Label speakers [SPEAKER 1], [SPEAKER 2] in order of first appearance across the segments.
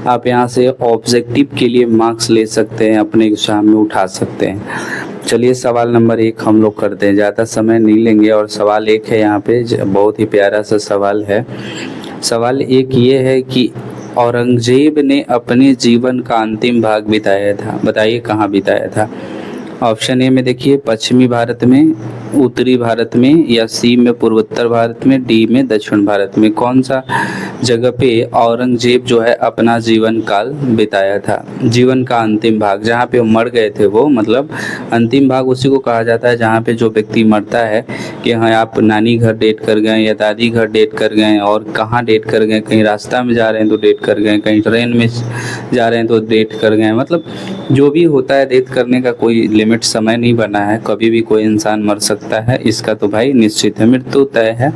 [SPEAKER 1] आप यहाँ से ऑब्जेक्टिव के लिए मार्क्स ले सकते हैं, अपने एग्जाम में उठा सकते हैं। चलिए सवाल नंबर 1 हम लोग करते हैं, ज़्यादा समय नहीं लेंगे। और सवाल 1 है यहाँ पे, बहुत ही प्यारा सा सवाल है। सवाल 1 ये है कि औरंगजेब ने अपने जीवन का अंतिम भाग बिताया था, बताइए कहाँ बिताया था। ऑप्शन ए में देखिए, पश्चिमी भारत में, उत्तरी भारत में, या सी में पूर्वोत्तर भारत में, डी में दक्षिण भारत में। कौन सा जगह पे औरंगजेब जो है अपना जीवन काल बिताया था, जीवन का अंतिम भाग, जहाँ पे वो मर गए थे। वो मतलब अंतिम भाग उसी को कहा जाता है जहाँ पे जो व्यक्ति मरता है कि हाँ आप नानी घर डेट कर गए या दादी घर डेट कर गए, और कहाँ डेट कर गए, कहीं रास्ता में जा रहे हैं तो डेट कर गए, कहीं ट्रेन में जा रहे हैं तो डेट कर गए। मतलब जो भी होता है, डेट करने का कोई लिमिट समय नहीं बना है, कभी भी कोई इंसान मर सकता है, इसका तो भाई निश्चित है। मृत्यु तय है,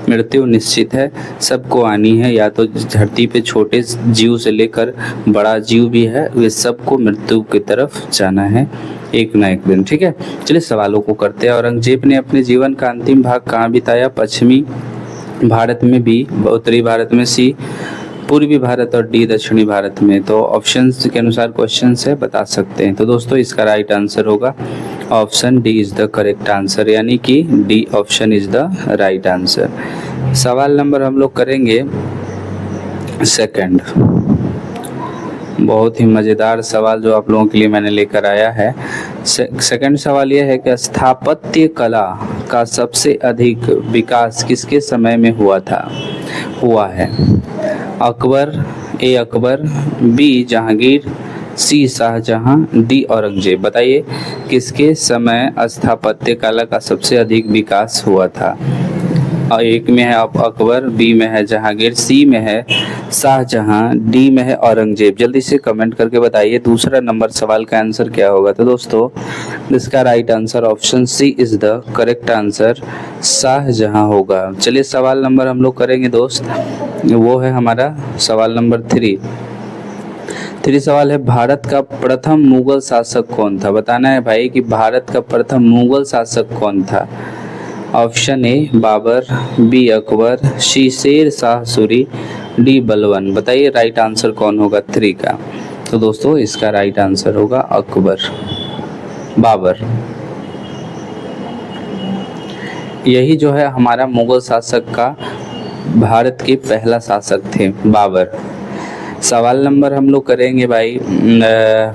[SPEAKER 1] मृत्यु निश्चित है, सबको आनी है। या तो धरती पे छोटे जीव से लेकर बड़ा जीव भी है, वे सबको मृत्यु की तरफ जाना है एक ना एक दिन। ठीक है, चलिए सवालों को करते हैं। औरंगजेब ने अपने जीवन का अंतिम भाग कहाँ बिताया? पश्चिमी भारत में, बी उत्तरी भारत में, सी पूर्वी भारत, और डी दक्षिणी भारत में। तो ऑप्शंस के अनुसार क्वेश्चन से बता सकते हैं। तो दोस्तों इसका राइट आंसर होगा option D is the correct answer, यानी कि D option is the right answer. सवाल नंबर हम लोग करेंगे सेकंड। बहुत ही मज़ेदार सवाल जो आप लोगों के लिए मैंने लेकर आया है। सेकंड सवाल यह है कि स्थापत्य कला का सबसे अधिक विकास किसके समय में हुआ है? अकबर, ए Akbar, B Jahangir, C Shahjahan, D Aurangzeb. बताइए किसके समय स्थापत्य कला का सबसे अधिक विकास हुआ था? एक में है अकबर, बी में है जहांगीर, सी में है शाहजहां, डी में है औरंगजेब। जल्दी से कमेंट करके बताइए दूसरा नंबर सवाल का आंसर क्या होगा। तो दोस्तों इसका right answer option C is the correct answer, Shahjahan होगा। चलिए सवाल नंबर हम लोग करेंगे दोस्त, वो है हमारा सवाल नंबर 3 सवाल है, भारत का प्रथम मुगल शासक कौन था? बताना है भाई कि भारत का प्रथम मुगल शासक कौन था। Option A Babur, B Akbar, C Sher Shah Suri, D Balban. बताइए राइट आंसर कौन होगा 3 का। तो दोस्तों इसका राइट आंसर होगा अकबर, बाबर। यही जो है हमारा मुगल शासक का भारत के पहला शासक थे, बाबर। सवाल नंबर हम लोग करेंगे भाई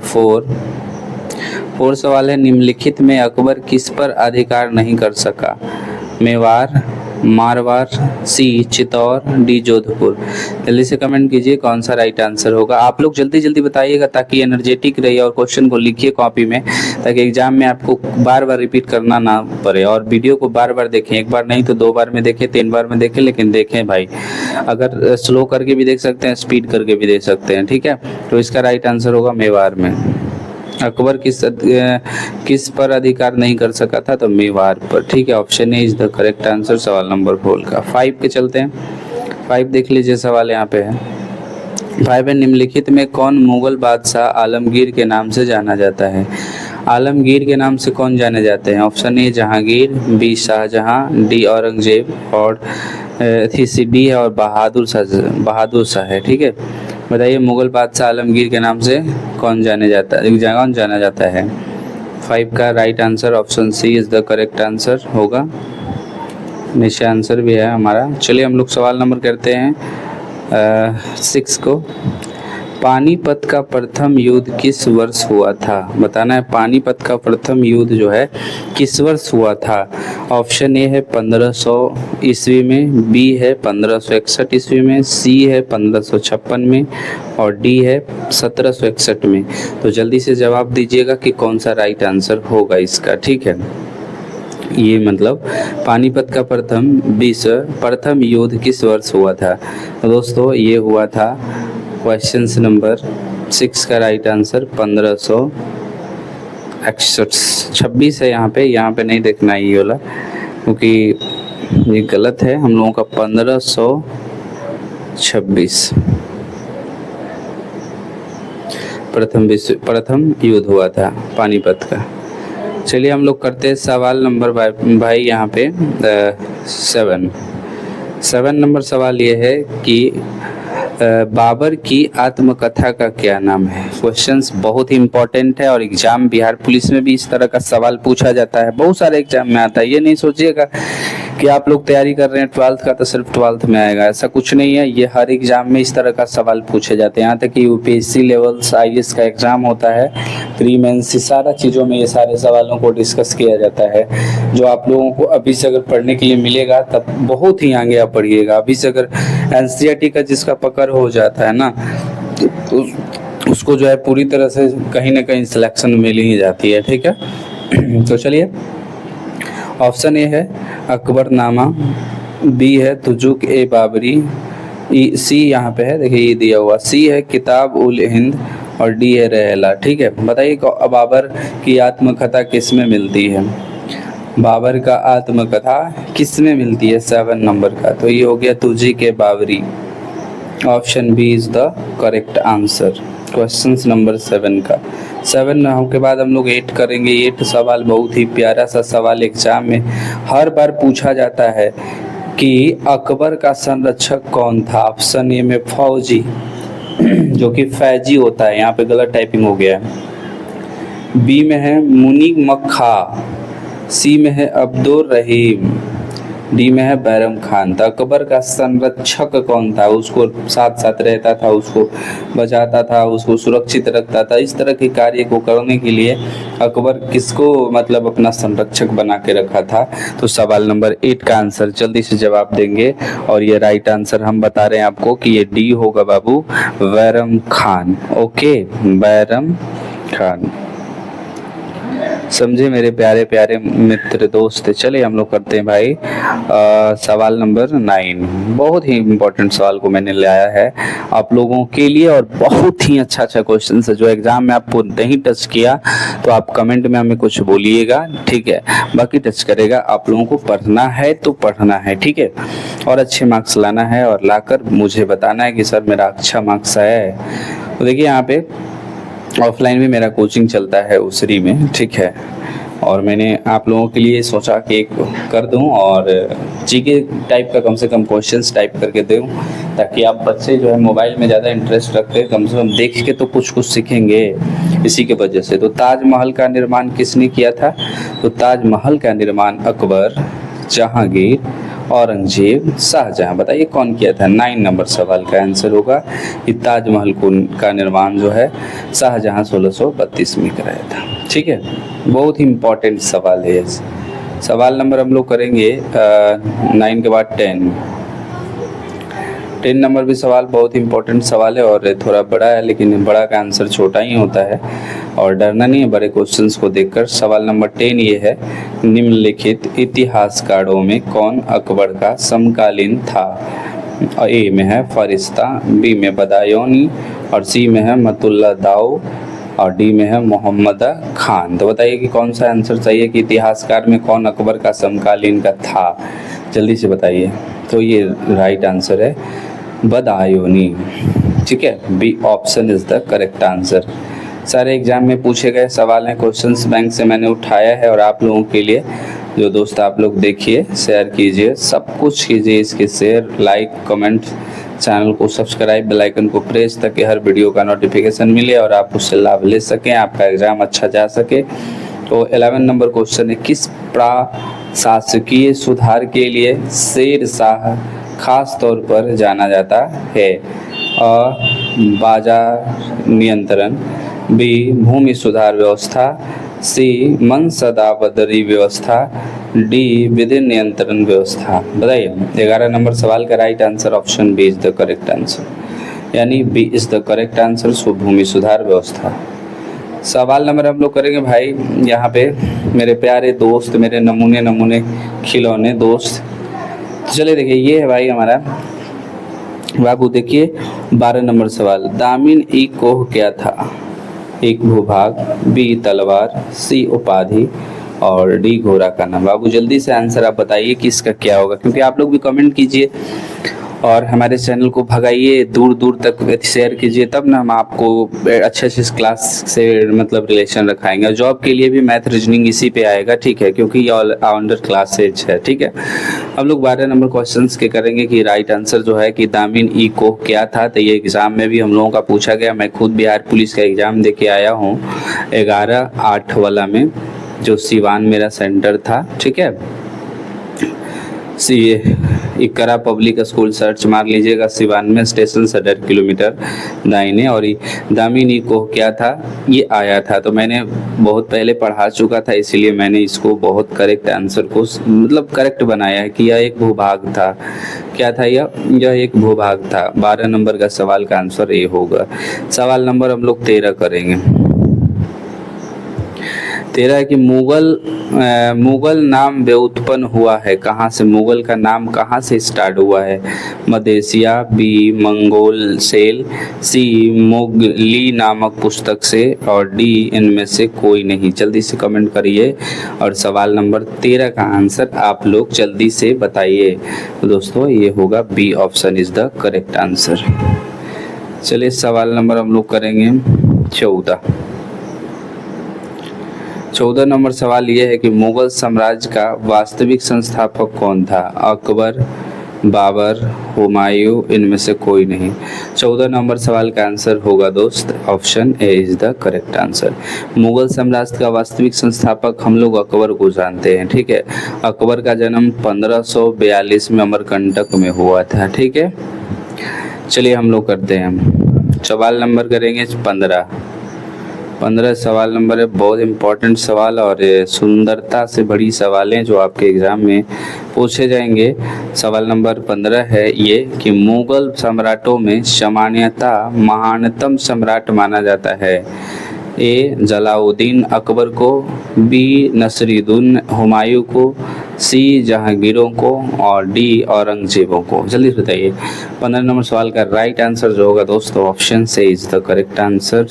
[SPEAKER 1] 4 सवाल है, निम्नलिखित में अकबर किस पर अधिकार नहीं कर सका? मेवाड़, मारवाड़, सी चित्तौड़, डी जोधपुर। जल्दी से कमेंट कीजिए कौन सा राइट आंसर होगा। आप लोग जल्दी जल्दी बताइएगा ताकि एनर्जेटिक रहिए, और क्वेश्चन को लिखिए कॉपी में, ताकि एग्जाम में आपको बार बार रिपीट करना ना पड़े। और वीडियो को बार बार देखें, एक बार नहीं तो 2 बार में देखें, 3 बार में देखें, लेकिन देखें भाई। अगर स्लो करके भी देख सकते हैं, स्पीड करके भी देख सकते हैं। ठीक है, तो इसका राइट आंसर होगा मेवाड़ में। अकबर किस पर अधिकार नहीं कर सका था? तो मेवाड़ पर। ठीक है, option A is the correct answer सवाल नंबर 4 का। 5 के चलते हैं। 5 देख लीजिए, सवाल यहाँ पे है। 5 में निम्नलिखित में कौन मुगल बादशाह आलमगीर के नाम से जाना जाता है? आलमगीर के नाम से कौन जाने जाते हैं? Option A Jahangir, B Shahjahan, D Aurangzeb, और सी डी है और बहादुर शाह है। ठीक है, बताइए मुगल बादशाह आलमगीर के नाम से कौन जाना जाता है? 5 का right answer option C is the correct answer होगा। नीचे आंसर भी है हमारा। चलिए हम लोग सवाल नंबर करते हैं 6 को। पानीपत का प्रथम युद्ध किस वर्ष हुआ था? बताना है पानीपत का प्रथम युद्ध जो है किस वर्ष हुआ था। ऑप्शन ए है 1500 ईस्वी में, बी है 1561 ईस्वी में, सी है 1556 में, और डी है 1761 में। तो जल्दी से जवाब दीजिएगा कि कौन सा राइट आंसर होगा इसका। ठीक है, ये मतलब पानीपत का प्रथम युद्ध किस वर्ष हुआ था? तो दोस्तों ये हुआ था क्वेश्चन नंबर 6 का राइट आंसर 1526 है। यहाँ पे नहीं देखना है ये वाला, क्योंकि ये गलत है। हम लोगों का 1526 प्रथम युद्ध हुआ था पानीपत का। चलिए हम लोग करते हैं सवाल नंबर भाई यहाँ पे 7 नंबर सवाल ये है कि बाबर की आत्मकथा का क्या नाम है। क्वेश्चंस बहुत ही इंपॉर्टेंट है और एग्जाम बिहार पुलिस में भी इस तरह का सवाल पूछा जाता है, बहुत सारे एग्जाम में आता है। ये नहीं सोचिएगा कि आप लोग तैयारी कर रहे हैं 12th का तो सिर्फ 12th में आएगा, ऐसा कुछ नहीं है। ये हर एग्जाम में इस तरह का सवाल पूछे जाते हैं। यहाँ तक कि यूपीएससी लेवल्स IAS का एग्जाम होता है, प्री मेंस, सारा चीज़ों में ये सारे सवालों को डिस्कस किया जाता है। जो आप लोगों को अभी से अगर पढ़ने के लिए मिलेगा तब बहुत ही आगे आप पढ़िएगा। अभी से अगर NCERT का जिसका पकड़ हो जाता है ना, तो उसको जो है पूरी तरह से कहीं ना कहीं सिलेक्शन मिल ही जाती है। ठीक है, तो चलिए, ऑप्शन ए है अकबरनामा, बी है तुजुक ए बाबरी, सी यहाँ पे है, देखिए ये दिया हुआ, सी है किताब उल हिंद और डी है रहेला। ठीक है, बताइए बाबर की आत्मकथा किस में मिलती है। बाबर का आत्मकथा किस में मिलती है 7 नंबर का, तो ये हो गया तुजी के बाबरी। Option B is the correct answer question number 7 का। 7 के बाद हम लोग 8 करेंगे। 8 सवाल बहुत ही प्यारा सा सवाल एग्जाम में हर बार पूछा जाता है कि अकबर का संरक्षक कौन था। ऑप्शन ए में फौजी, जो कि फैजी होता है, यहाँ पे गलत टाइपिंग हो गया है। बी में है मुनीक मक्खा, सी में है अब्दुल रहीम, डी में है बैरम खान। तो अकबर का संरक्षक कौन था, उसको साथ साथ रहता था, उसको बचाता था, उसको सुरक्षित रखता था, इस तरह के कार्य को करने के लिए अकबर किसको मतलब अपना संरक्षक बना के रखा था। तो सवाल नंबर 8 का आंसर जल्दी से जवाब देंगे और ये राइट आंसर हम बता रहे हैं आपको कि ये डी होगा बाबू, बैरम खान। ओके, बैरम खान। समझे मेरे प्यारे प्यारे मित्र दोस्त। चलिए हम लोग करते हैं भाई सवाल नंबर 9। बहुत ही इम्पोर्टेंट सवाल को मैंने लाया है आप लोगों के लिए और बहुत ही अच्छा क्वेश्चन है। जो एग्जाम में आपको नहीं टच किया तो आप कमेंट में हमें कुछ बोलिएगा, ठीक है। बाकी टच करेगा, आप लोगों को पढ़ना है तो पढ़ना है, ठीक है, और अच्छे मार्क्स लाना है और लाकर मुझे बताना है कि सर मेरा अच्छा मार्क्स है। तो देखिए यहाँ पे ऑफलाइन भी मेरा कोचिंग चलता है उसरी में, ठीक है, और मैंने आप लोगों के लिए सोचा कि एक कर दूं और जीके टाइप का कम से कम क्वेश्चंस टाइप करके दूं, ताकि आप बच्चे जो है मोबाइल में ज़्यादा इंटरेस्ट रखते हैं, कम से कम देख के तो कुछ सीखेंगे इसी के वजह से। तो ताजमहल का निर्माण किसने किया था। तो ताजमहल का निर्माण अकबर, जहांगीर, औरंगजेब, शाहजहां। बताइए कौन किया था। 9 नंबर सवाल का आंसर होगा कि ताजमहल का निर्माण जो है शाहजहां 1632 में कराया था, ठीक है। बहुत ही इम्पोर्टेंट सवाल है। सवाल नंबर हम लोग करेंगे 9 के बाद 10 नंबर भी सवाल बहुत इंपॉर्टेंट सवाल है और थोड़ा बड़ा है, लेकिन बड़ा का आंसर छोटा ही होता है और डरना नहीं है बड़े क्वेश्चंस को देखकर। सवाल नंबर 10 ये है, निम्नलिखित इतिहासकारों में कौन अकबर का समकालीन था। ए में है फरिश्ता, बी में बदायूनी और सी में है मतुल्ला दाऊ और डी में है मोहम्मद खान। तो बताइए कि कौन सा आंसर चाहिए कि इतिहासकार में कौन अकबर का समकालीन का था, जल्दी से बताइए। तो ये राइट आंसर है बदायूनी, ठीक है। B option is the correct answer. सारे एग्जाम में पूछे गए सवाल हैं, क्वेश्चंस बैंक से मैंने उठाया है और आप लोगों के लिए। जो दोस्त आप लोग देखिए, शेयर कीजिए, सब कुछ कीजिए इसके शेयर, लाइक, कमेंट, चैनल को सब्सक्राइब, बेल आइकन को प्रेस, ताकि हर वीडियो का नोटिफिकेशन मिले और आप उससे लाभ ले सकें, आपका एग्जाम अच्छा जा सके। तो 11 नंबर क्वेश्चन है, किस प्रशासकीय सुधार के लिए शेर शाह खास तौर पर जाना जाता है। बाजार नियंत्रण, बी भूमि सुधार व्यवस्था, सी मनसदाबदरी व्यवस्था, डी विधि नियंत्रण व्यवस्था। बताइए 11 नंबर सवाल का right answer option B is the correct answer, यानी B is the correct answer, so भूमि सुधार व्यवस्था। सवाल नंबर हम लोग करेंगे भाई यहाँ पे मेरे प्यारे दोस्त, मेरे नमूने खिलौने दोस्त। चलिए देखिए, ये है भाई हमारा बाबू। देखिए 12 नंबर सवाल, दामिन ई कोह क्या था। एक भूभाग, बी तलवार, सी उपाधि और डी घोड़ा का नाम। बाबू जल्दी से आंसर आप बताइए कि इसका क्या होगा, क्योंकि आप लोग भी कमेंट कीजिए और हमारे चैनल को भगाइए, दूर दूर तक शेयर कीजिए, तब ना हम आपको अच्छे अच्छे क्लास से मतलब रिलेशन रखाएंगे। जॉब के लिए भी मैथ रीजनिंग इसी पे आएगा, ठीक है, क्योंकि ये ऑल राउंडर क्लासेज है, ठीक है। हम लोग 12 नंबर क्वेश्चंस के करेंगे कि राइट आंसर जो है कि दामिन ई को क्या था। तो ये एग्ज़ाम में भी हम लोगों का पूछा गया। मैं खुद बिहार पुलिस का एग्ज़ाम दे के आया हूँ 11/8 वाला में, जो सिवान मेरा सेंटर था, ठीक है। इकरा पब्लिक स्कूल सर्च मार लीजिएगा, सिवान में, स्टेशन से 1.5 किलोमीटर दाहिने। और दामिनी को क्या था ये आया था, तो मैंने बहुत पहले पढ़ा चुका था, इसलिए मैंने इसको बहुत करेक्ट आंसर को मतलब करेक्ट बनाया है कि यह एक भूभाग था। क्या था यह एक भूभाग था। 12 नंबर का सवाल का आंसर ए होगा। सवाल नंबर हम लोग 13 करेंगे। 13 है कि मुगल नाम व्युत्पन्न हुआ है कहाँ से? मुगल का नाम कहाँ से स्टार्ट हुआ है? मध्य एशिया, बी मंगोल सेल, सी मुगली नामक पुस्तक से, और डी इनमें से कोई नहीं। जल्दी से कमेंट करिए और सवाल नंबर 13 का आंसर आप लोग जल्दी से बताइए। तो दोस्तों ये होगा B option is the correct answer. चलिए सवाल नंबर हम लोग करेंगे 14 नंबर सवाल ये है कि मुगल साम्राज्य का वास्तविक संस्थापक कौन था? अकबर, बाबर, हुमायूं, इनमें से कोई नहीं। 14 नंबर सवाल का आंसर होगा दोस्त option A is the correct answer. Mughal साम्राज्य का वास्तविक संस्थापक हम लोग अकबर को जानते हैं, ठीक है। अकबर का जन्म 1542 में अमरकंटक में हुआ था, ठीक है। चलिए हम लोग करते हैं सवाल नंबर करेंगे 15 सवाल नंबर है। बहुत इम्पोर्टेंट सवाल और सुंदरता से बड़ी सवालें जो आपके एग्ज़ाम में पूछे जाएंगे। सवाल नंबर 15 है ये कि मुगल सम्राटों में सामान्यतः महानतम सम्राट माना जाता है। ए जलाउद्दीन अकबर को, बी नसरुद्दीन हुमायूं को, सी जहांगीरों को, और डी औरंगजेबों को। जल्दी से बताइए। 15 नंबर सवाल का राइट आंसर जो होगा दोस्तों option C is the correct answer.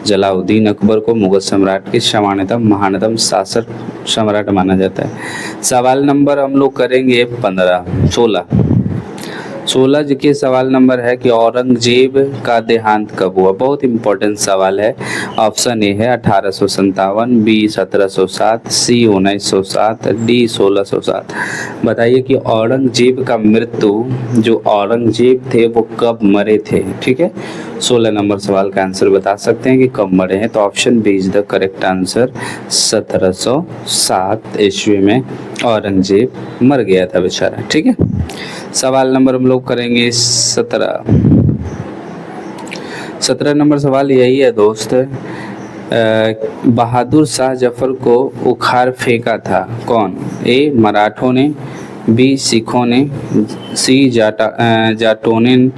[SPEAKER 1] Jalauddin Akbar को मुगल सम्राट के सामान्यतम महानतम शासक सम्राट माना जाता है। सवाल नंबर हम लोग करेंगे 16 के सवाल नंबर है कि औरंगजेब का देहांत कब हुआ? बहुत इंपॉर्टेंट सवाल है। ऑप्शन ए है 1857, बी 1707, सी 1907, डी 1607। बताइए कि औरंगजेब का मृत्यु, जो औरंगजेब थे वो कब मरे थे, ठीक है। 16 नंबर सवाल का आंसर बता सकते हैं कि कब मरे हैं, तो option B is the correct answer. 1707 ईस्वी में औरंगजेब मर गया था बेचारा, ठीक है। सवाल नंबर हम लोग करेंगे 17 नंबर सवाल यही है दोस्त। बहादुर शाह जफर को उखाड़ फेंका था कौन? ए मराठों ने, बी सिखों ने, सी जाटों ने,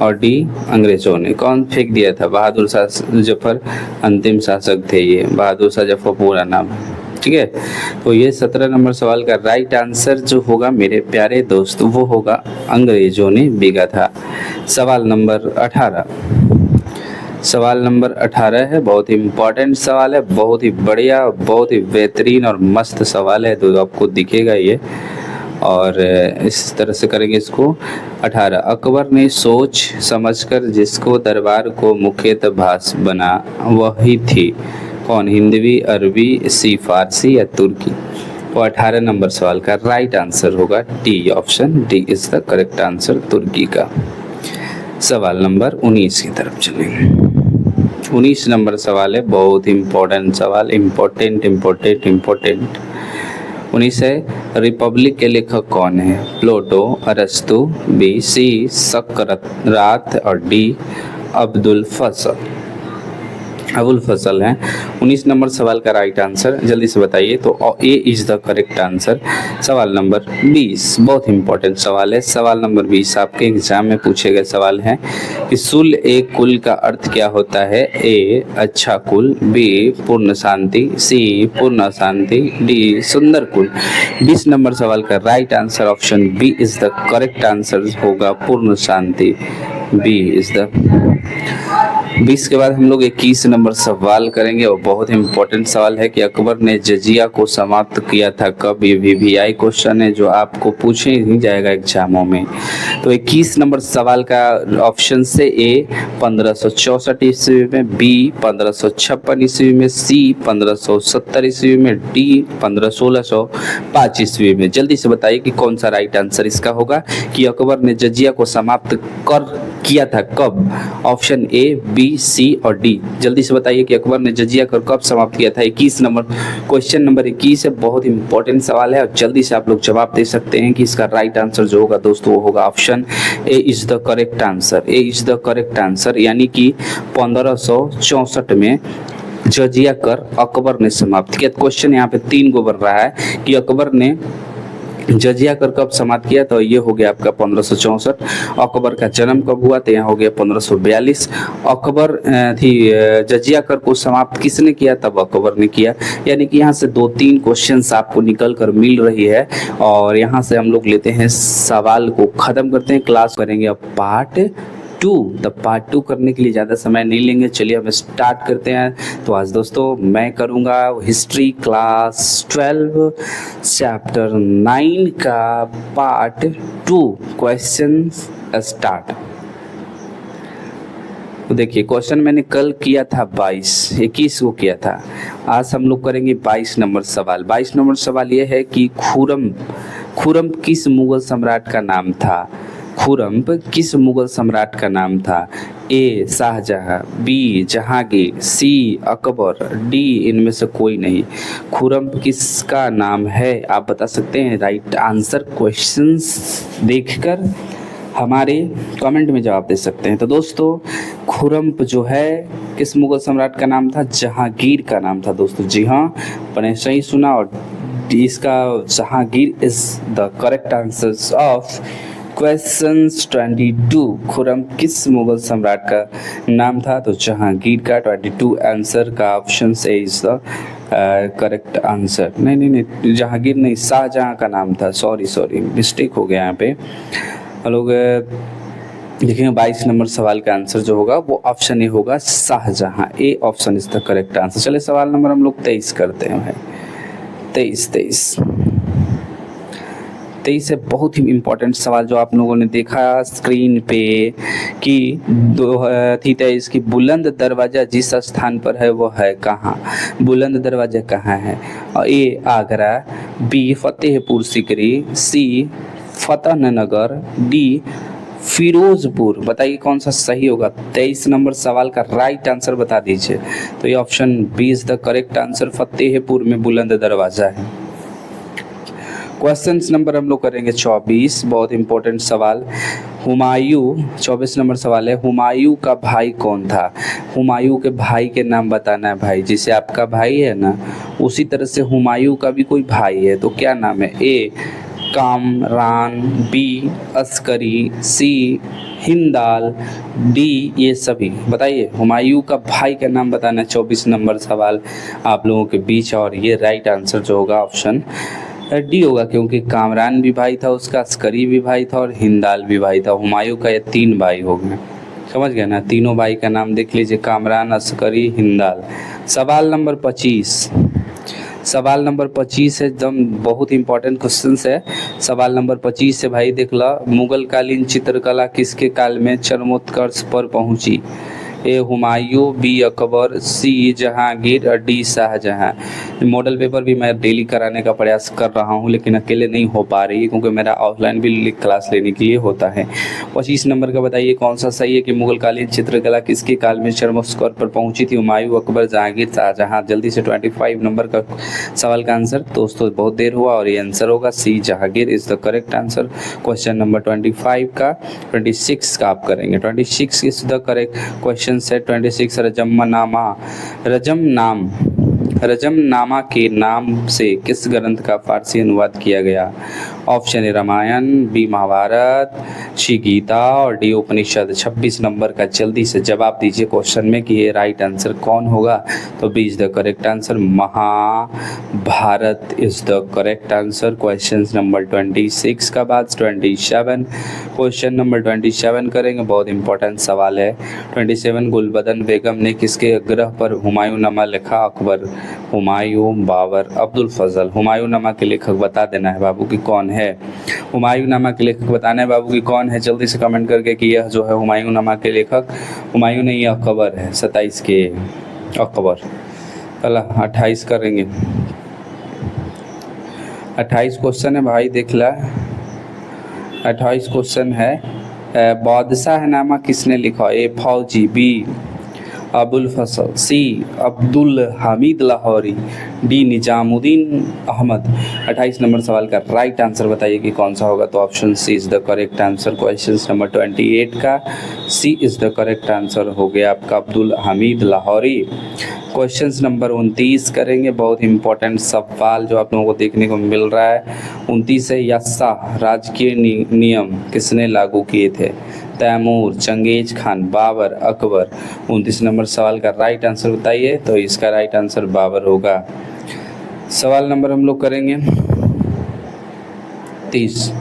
[SPEAKER 1] और डी अंग्रेजों ने। कौन फेंक दिया था? बहादुर शाह जफर अंतिम शासक थे ये, बहादुर शाह जफर पूरा नाम, ठीक है। तो ये 17 नंबर सवाल का राइट आंसर जो होगा मेरे प्यारे दोस्त वो होगा अंग्रेजों ने बिगा था। सवाल नंबर 18 है। बहुत ही इम्पोर्टेंट सवाल है, बहुत ही बढ़िया, बहुत ही बेहतरीन और मस्त सवाल है, तो आपको दिखेगा ये। और इस तरह से करेंगे इसको। 18 अकबर ने सोच समझकर जिसको दरबार को मुख्यतः भाषा बना वही थी कौन? हिंदवी, अरबी, सी फारसी या तुर्की। तो 18 नंबर सवाल का राइट आंसर होगा D option D is the correct answer, तुर्की का। सवाल नंबर 19 की तरफ चलेंगे। 19 नंबर सवाल है, बहुत इम्पोर्टेंट सवाल, इम्पोर्टेंट। 19 है रिपब्लिक के लेखक कौन है? प्लेटो, अरस्तु, बी सी सकरात, और डी अबुल फजल हैं। 19 नंबर सवाल का राइट आंसर जल्दी से बताइए, तो ए इज द करेक्ट आंसर। सवाल नंबर 20 बहुत इंपॉर्टेंट सवाल है। सवाल नंबर 20 आपके एग्जाम में पूछे गए सवाल हैं कि सुल एक कुल का अर्थ क्या होता है? ए अच्छा कुल, बी पूर्ण शांति, सी पूर्ण अशांति, डी सुंदर कुल। 20 नंबर सवाल का right answer option B is the correct answer होगा पूर्ण शांति। बी इज द 20 के बाद हम लोग 21 नंबर सवाल करेंगे और बहुत इंपॉर्टेंट सवाल है कि अकबर ने जजिया को समाप्त किया था कब। ये VVI क्वेश्चन है जो आपको पूछे ही जाएगा एग्जामों में। तो 21 नंबर सवाल का ऑप्शन से A 1564 ईस्वी में, B 1556 ईस्वी में, C 1570 ईस्वी में, D 1605 ईस्वी में। जल्दी से बताइए कि कौन सा राइट आंसर इसका होगा कि अकबर ने जजिया को समाप्त किया था कब। ऑप्शन A, B, C और D। जल्दी से बताइए कि अकबर ने जजिया को कब समाप्त किया था। 21 नंबर क्वेश्चन नंबर 21 है, बहुत इंपॉर्टेंट सवाल है और जल्दी से आप लोग जवाब दे सकते हैं कि इसका राइट आंसर जो होगा दोस्तों वो होगा option A is the correct answer. A is the correct answer, यानी कि 1564 में जजिया कर अकबर ने समाप्त किया। क्वेश्चन यहाँ पे 3 गो बन रहा है कि अकबर ने जजिया कर कब समाप्त किया, तो ये हो गया आपका 1564। अकबर का जन्म कब हुआ, तो यहाँ हो गया 1542। अकबर जजिया कर को समाप्त किसने किया, तब अकबर ने किया। यानी कि यहाँ से 2-3 क्वेश्चंस आपको निकल कर मिल रही है और यहाँ से हम लोग लेते हैं सवाल को खत्म करते हैं। क्लास करेंगे अब पार्ट 2। तब पार्ट 2 करने के लिए ज़्यादा समय नहीं लेंगे, चलिए हम स्टार्ट करते हैं। तो आज दोस्तों मैं करूँगा हिस्ट्री क्लास 12 चैप्टर 9 का पार्ट 2 क्वेश्चन स्टार्ट। तो देखिए क्वेश्चन मैंने कल किया था 21 को किया था, आज हम लोग करेंगे 22 नंबर सवाल। 22 नंबर सवाल ये है कि खुरम किस मुगल सम्राट का नाम था। खुरम किस मुगल सम्राट का नाम था। A Shahjahan, B Jahangir, C Akbar, D इनमें से कोई नहीं। खुरम किसका नाम है आप बता सकते हैं। राइट आंसर क्वेश्चंस देखकर हमारे कमेंट में जवाब दे सकते हैं। तो दोस्तों खुरम जो है किस मुगल सम्राट का नाम था, जहांगीर का नाम था दोस्तों। जी हाँ, मैंने सही सुना और इसका Jahangir is the correct answer of question 22। Khurram किस मुगल सम्राट का नाम था, तो जहांगीर का। 22 आंसर का option C is the correct answer. नहीं जहांगीर नहीं, शाहजहां का नाम था। सॉरी मिस्टेक हो गया यहाँ पे। हम लोग देखेंगे 22 नंबर सवाल का आंसर जो होगा वो ऑप्शन ए होगा Shahjahan. A option is the correct answer. चलिए सवाल नंबर हम लोग 23 करते हैं भाई। 23 है बहुत ही इम्पोर्टेंट सवाल जो आप लोगों ने देखा स्क्रीन पे कि 23 की बुलंद दरवाज़ा जिस स्थान पर है वो है कहाँ। बुलंद दरवाज़ा कहाँ है। A Agra, B Fatehpur Sikri, C Fatehnagar, D Firozpur. बताइए कौन सा सही होगा। 23 नंबर सवाल का राइट आंसर बता दीजिए। तो ये option B is the correct answer, Fatehpur में बुलंद दरवाज़ा है। क्वेश्चन नंबर हम लोग करेंगे 24, बहुत इंपॉर्टेंट सवाल। हुमायूं 24 नंबर सवाल है, हुमायूं का भाई कौन था। हुमायूं के भाई के नाम बताना है भाई। जैसे आपका भाई है ना उसी तरह से हुमायूं का भी कोई भाई है, तो क्या नाम है। A Kamran, B Askari, C Hindal, D ये सभी। बताइए हुमायूं का भाई का नाम बताना है। 24 नंबर सवाल आप लोगों के बीच और ये राइट आंसर जो होगा ऑप्शन D होगा, क्योंकि कामरान भी भाई था उसका, अस्करी भी भाई था और हिंदाल भी भाई था। हुमायूं का ये 3 भाई हो गए, समझ गए ना। तीनों भाई का नाम देख लीजिए, कामरान, अस्करी, हिंदाल। सवाल नंबर 25 है, एकदम बहुत इंपॉर्टेंट क्वेश्चन है। सवाल नंबर 25 से भाई देख ला, मुगल कालीन चित्रकला किसके काल में चरमोत्कर्ष पर पहुंची। A Humayun, B Akbar, C Jahangir और D शाहजहां। मॉडल पेपर भी मैं डेली कराने का प्रयास कर रहा हूं लेकिन अकेले नहीं हो पा रही है क्योंकि मेरा ऑफलाइन भी क्लास लेने के लिए होता है। 25 नंबर का बताइए कौन सा सही है कि मुगल कालीन चित्रकला किसके काल में चरमोत्कर्ष पर पहुंची थी। हुमायूं, अकबर, जहांगीर, शाहजहां। जल्दी से 25 नंबर का सवाल का आंसर। दोस्तों बहुत देर हुआ और ये आंसर होगा C Jahangir is the correct answer. Question number 25 का 26 का आप करेंगे। 26 इज द करेक्ट क्वेश्चन से 26 रजम नाम रजमनामा के नाम से किस ग्रंथ का फारसी अनुवाद किया गया? Option A Ramayana, B Mahabharata, C Gita और डी उपनिषद। 26 नंबर का जल्दी से जवाब दीजिए क्वेश्चन में कि ये राइट आंसर कौन होगा। तो B is the correct answer, Mahabharata is the correct answer. Question number 26 का बाद 27, क्वेश्चन नंबर 27 करेंगे, बहुत इंपॉर्टेंट सवाल है। 27, गुलबदन बेगम ने किसके आग्रह पर हुमायूंनामा लिखा? अकबर, हुमायूं, बाबर, अब्दुल फजल। हुमायूंनामा के लेखक बता देना है बाबू कि कौन है। हुमायूंनामा के लेखक बताना है बाबू कि कौन है, जल्दी से कमेंट करके कि यह जो है हुमायूंनामा के लेखक हुमायूं नहीं, यह अकबर है। 27 के अकबर। चला 28 करेंगे। 28 क्वेश्चन है भाई, देख ला। 28 क्वेश्चन है, बादशाहनामा किसने लिखा? ए फौजी, बी अबुल फसल, सी अब्दुल हामिद लाहौरी, डी निजामुद्दीन अहमद। 28 नंबर सवाल का राइट आंसर बताइए कि कौन सा होगा। तो option C is the correct answer. Question number 28 का C is the correct answer हो गया आपका अब्दुल हामिद लाहौरी। क्वेश्चन नंबर 29 करेंगे, बहुत इंपॉर्टेंट सवाल जो आप लोगों को देखने को मिल रहा है। 29 है, यस्सा राजकीय नियम किसने लागू किए थे? Taimur, Genghis Khan, Babar, Akbar. 29 number सवाल का राइट आंसर बताइए। तो इसका राइट आंसर बाबर होगा। सवाल नंबर हम लोग करेंगे 30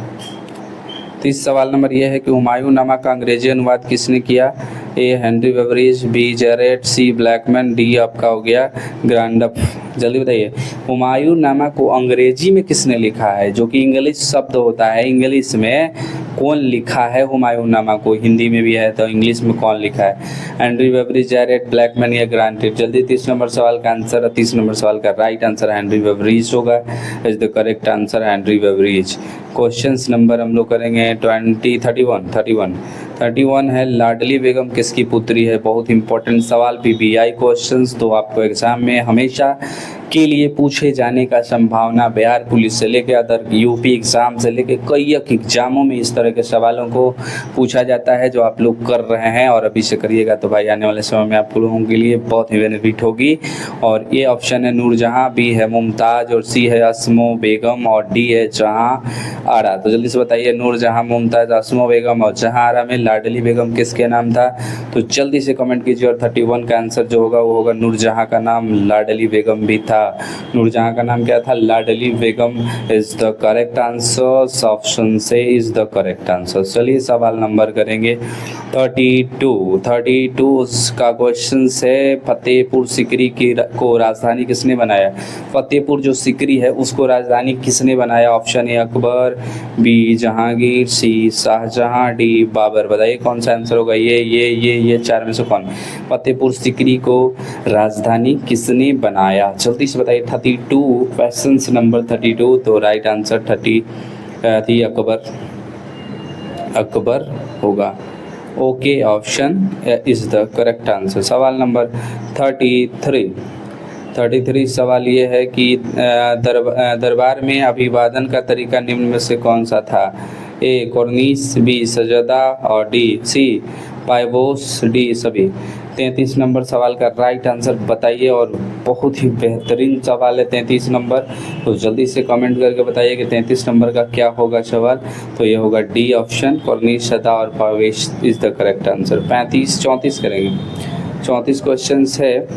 [SPEAKER 1] सवाल नंबर यह है कि हुमायूंनामा का अंग्रेजी अनुवाद किसने किया? A Henry beverage, B Jared, C Blackman, D आपका हो गया ग्रांडफ। जल्दी बताइए, हुमायूंनामा को अंग्रेजी में किसने लिखा है? जो कि इंग्लिश शब्द होता है, इंग्लिश में कौन लिखा है हुमायूंनामा को? हिंदी में भी है तो इंग्लिश में कौन लिखा है? हेनरी बेवरेज, जेरेट, ब्लैकमैन या ग्रांटेड। जल्दी 30 नंबर सवाल का आंसर, 30 नंबर सवाल का राइट आंसर हेनरी बेवरेज होगा। Is the correct answer Henry beverage. Questions number हम लोग करेंगे 31 है, लाडली बेगम किसकी पुत्री है? बहुत इंपॉर्टेंट सवाल, पीबीआई क्वेश्चंस तो आपको एग्जाम में हमेशा के लिए पूछे जाने का संभावना। बिहार पुलिस से लेकर अदर यूपी एग्जाम से लेकर कई एग्जामों में इस तरह के सवालों को पूछा जाता है जो आप लोग कर रहे हैं और अभी से करिएगा तो भाई आने वाले समय में आप लोगों के लिए बहुत ही बेनिफिट होगी। और ये ऑप्शन है नूरजहां, बी है मुमताज और सी है असमो बेगम और डी है जहां आरा। तो जल्दी से बताइए, नूरजहां, मुमताज, असमो बेगम और जहां आरा में लाडली बेगम किसके नाम था? तो जल्दी से कमेंट कीजिए। और 31 का आंसर जो होगा वो होगा नूरजहां का नाम लाडली बेगम भी था। नूरजहां का नाम क्या था? Ladli Begum is the correct answer. Option C is the correct answer. चलिए सवाल नंबर करेंगे 32 का क्वेश्चन है, फतेहपुर सिकरी की को राजधानी किसने बनाया? फतेहपुर जो सिकरी है उसको राजधानी किसने बनाया? Option A Akbar, B Jahangir, C Shahjahan, D Babur. बताइए कौन सा आंसर होगा? ये चार में से कौन? फतेहपुर सिकरी को राजधानी किसने बनाया? जल्दी से बताइए। 32 क्वेश्चन नंबर 32, तो राइट आंसर 30 अकबर होगा। Okay, option is the correct answer. सवाल नंबर 33 सवाल ये है कि दरबार में अभिवादन का तरीका निम्न में से कौन सा था? ए कॉर्निश, बी सजदा और डी सी पायबोस, डी सभी। 33 नंबर सवाल का राइट आंसर बताइए और बहुत ही बेहतरीन सवाल है 33 नंबर। तो जल्दी से कमेंट करके बताइए कि 33 नंबर का क्या होगा सवाल। तो ये होगा डी ऑप्शन, कॉर्निश, सदा और पावेश इज द करेक्ट आंसर। 34 करेंगे। 34 क्वेश्चन है,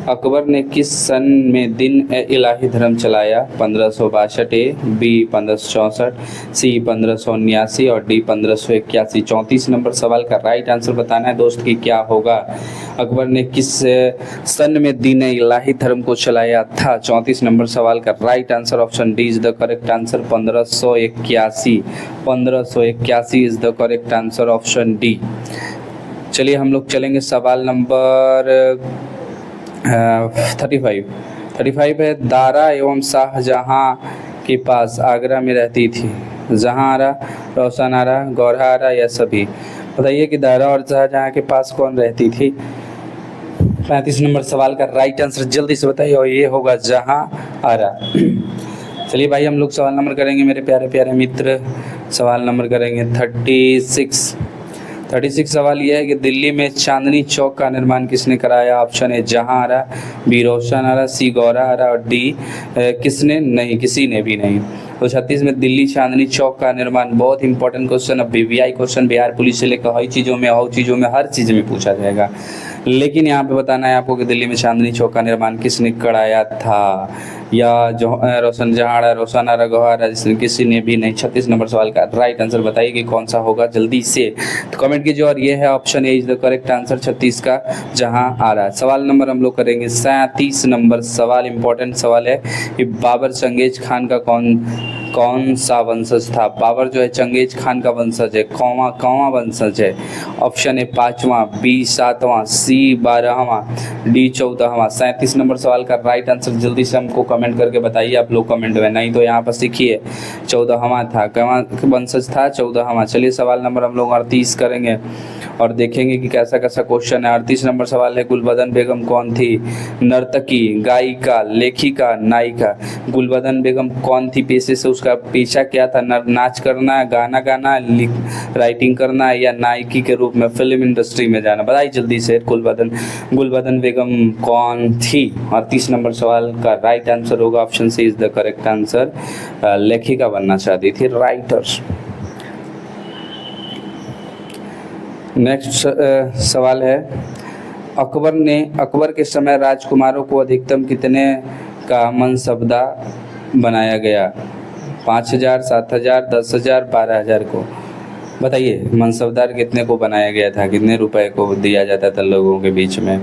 [SPEAKER 1] अकबर ने किस सन में दिन इलाही धर्म चलाया? 1562 ए, बी 1564, सी 1579 और डी 1581। 34 नंबर सवाल का राइट आंसर बताना है दोस्त कि क्या होगा। अकबर ने किस सन में दिन इलाही धर्म को चलाया था? 34 नंबर सवाल का right answer option D is the correct answer, 1581 is the correct answer, option D. चलिए हम लोग चलेंगे सवाल नंबर 35 है, दारा एवं शाहजहां के पास आगरा में रहती थी जहां आरा, रोशन आरा, गौरहा आरा या सभी। बताइए कि दारा और शाहजहां के पास कौन रहती थी? 35 नंबर सवाल का राइट आंसर जल्दी से बताइए और ये होगा जहां आरा। चलिए भाई हम लोग सवाल नंबर करेंगे मेरे प्यारे प्यारे मित्र। सवाल नंबर करेंगे 36 36 सवाल यह है कि दिल्ली में चांदनी चौक का निर्माण किसने कराया। Option A Jahanara, B Roshanara, C Gauharara और डी किसने नहीं, किसी ने भी नहीं। तो 36 में दिल्ली चांदनी चौक का निर्माण, बहुत इंपॉर्टेंट क्वेश्चन, अब बीवीआई क्वेश्चन बिहार पुलिस से लेकर हर चीज़ों में हर चीज़ में पूछा जाएगा। लेकिन यहाँ पे बताना है आपको कि दिल्ली में चांदनी चौक का निर्माण किसने कराया था, या जो रोशनआरा गौहरा, जिसने किसी ने भी नहीं। 36 नंबर सवाल का राइट आंसर बताइए कि कौन सा होगा जल्दी से, तो कमेंट कीजिए। और ये है option A is the correct answer 36 का जहांआरा। सवाल नंबर हम लोग करेंगे 37 नंबर सवाल, इंपॉर्टेंट सवाल है कि बाबर चंगेज खान का कौन सा वंशज था। बाबर जो है चंगेज खान का वंशज है, कौवा वंशज है। ऑप्शन ए 5वां, बी 7वां, सी 12वां, डी 14वां। 37 नंबर सवाल का राइट आंसर जल्दी से हमको कमेंट करके बताइए आप लोग कमेंट में, नहीं तो यहाँ पर सीखिए 14वां था, कौवा वंशज था 14वां। चलिए सवाल नंबर हम लोग 38 करेंगे और देखेंगे कि कैसा कैसा क्वेश्चन है। 38 नंबर सवाल है गुलबदन बेगम कौन थी। नर्तकी, गायिका, लेखिका, नायिका। गुलबदन बेगम कौन थी, पेशे से उसका पेशा क्या था, नाच करना, गाना गाना, राइटिंग करना, या नायिकी के रूप में फिल्म इंडस्ट्री में जाना। बताइए जल्दी से गुलबदन बेगम कौन थी। 38 नंबर सवाल का राइट आंसर होगा option C is the correct answer, लेखिका बनना चाहती थी, राइटर। नेक्स्ट सवाल है अकबर के समय राजकुमारों को अधिकतम कितने का मनसबदा बनाया गया। 5000, 7000, 10,000, 12,000 को। बताइए मनसबदार कितने को बनाया गया था, कितने रुपए को दिया जाता था लोगों के बीच में।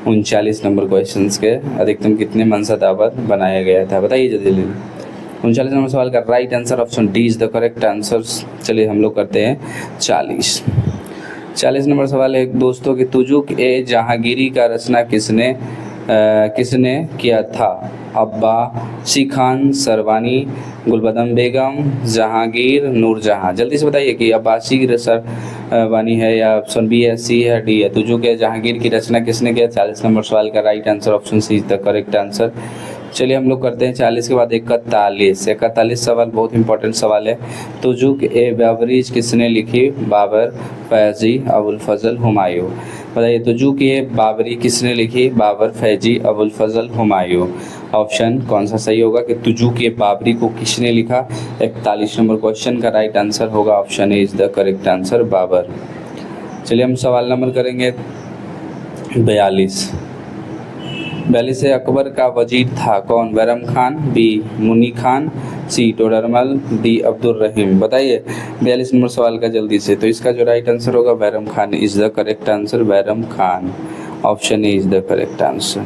[SPEAKER 1] 39 नंबर क्वेश्चंस के अधिकतम कितने मनसबदार बनाया गया था, बताइए जल्दी। 39 नंबर सवाल का right answer option D is the correct answer. चलिए हम लोग करते हैं 40 नंबर सवाल है दोस्तों कि तुजुक ए जहांगीरी का रचना किसने किया था। अब्बासी खान, सरवानी, गुलबदन बेगम, जहांगीर, नूरजहां। जल्दी से बताइए कि अब्बासी सरवानी है या ऑप्शन बी है, सी है, डी है। तुजुक ए जहांगीर की रचना किसने किया। 40 नंबर सवाल का right answer option C is the correct answer. चलिए हम लोग करते हैं 40 के बाद 41 सवाल, बहुत इंपॉर्टेंट सवाल है। तुजुक ए बाबरीज किसने लिखी। बाबर, फैजी, अबुल फजल, हुमायूं। बताइए तुजुक ए बाबरी किसने लिखी। बाबर, फैजी, अबुल फजल, हुमायूं। ऑप्शन कौन सा सही होगा कि तुजुक ए बाबरी को किसने लिखा। 41 नंबर क्वेश्चन का राइट आंसर होगा option A is the correct answer, Babur. चलिए हम सवाल नंबर करेंगे 42 से अकबर का वजीर था कौन। बैरम खान, बी मुनी खान, सी टोडरमल, डी अब्दुल रहीम। बताइए 42 नंबर सवाल का जल्दी से, तो इसका जो राइट आंसर होगा Bairam Khan is the correct answer, Bairam Khan. Option A is the correct answer.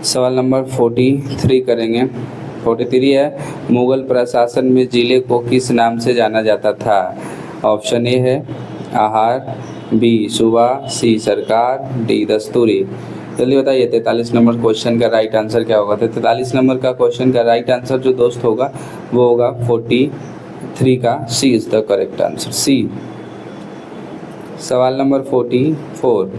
[SPEAKER 1] सवाल नंबर 43 करेंगे। 43 है मुगल प्रशासन में जिले को किस नाम से जाना जाता था। ऑप्शन ए है आहार, बी सूबा, सी सरकार, डी दस्तूरी। जल्दी बताइए 43 नंबर क्वेश्चन का राइट आंसर क्या होगा। तो 43 नंबर का क्वेश्चन का राइट आंसर जो दोस्त होगा वो होगा 43 का C is the correct answer, सी। सवाल नंबर 44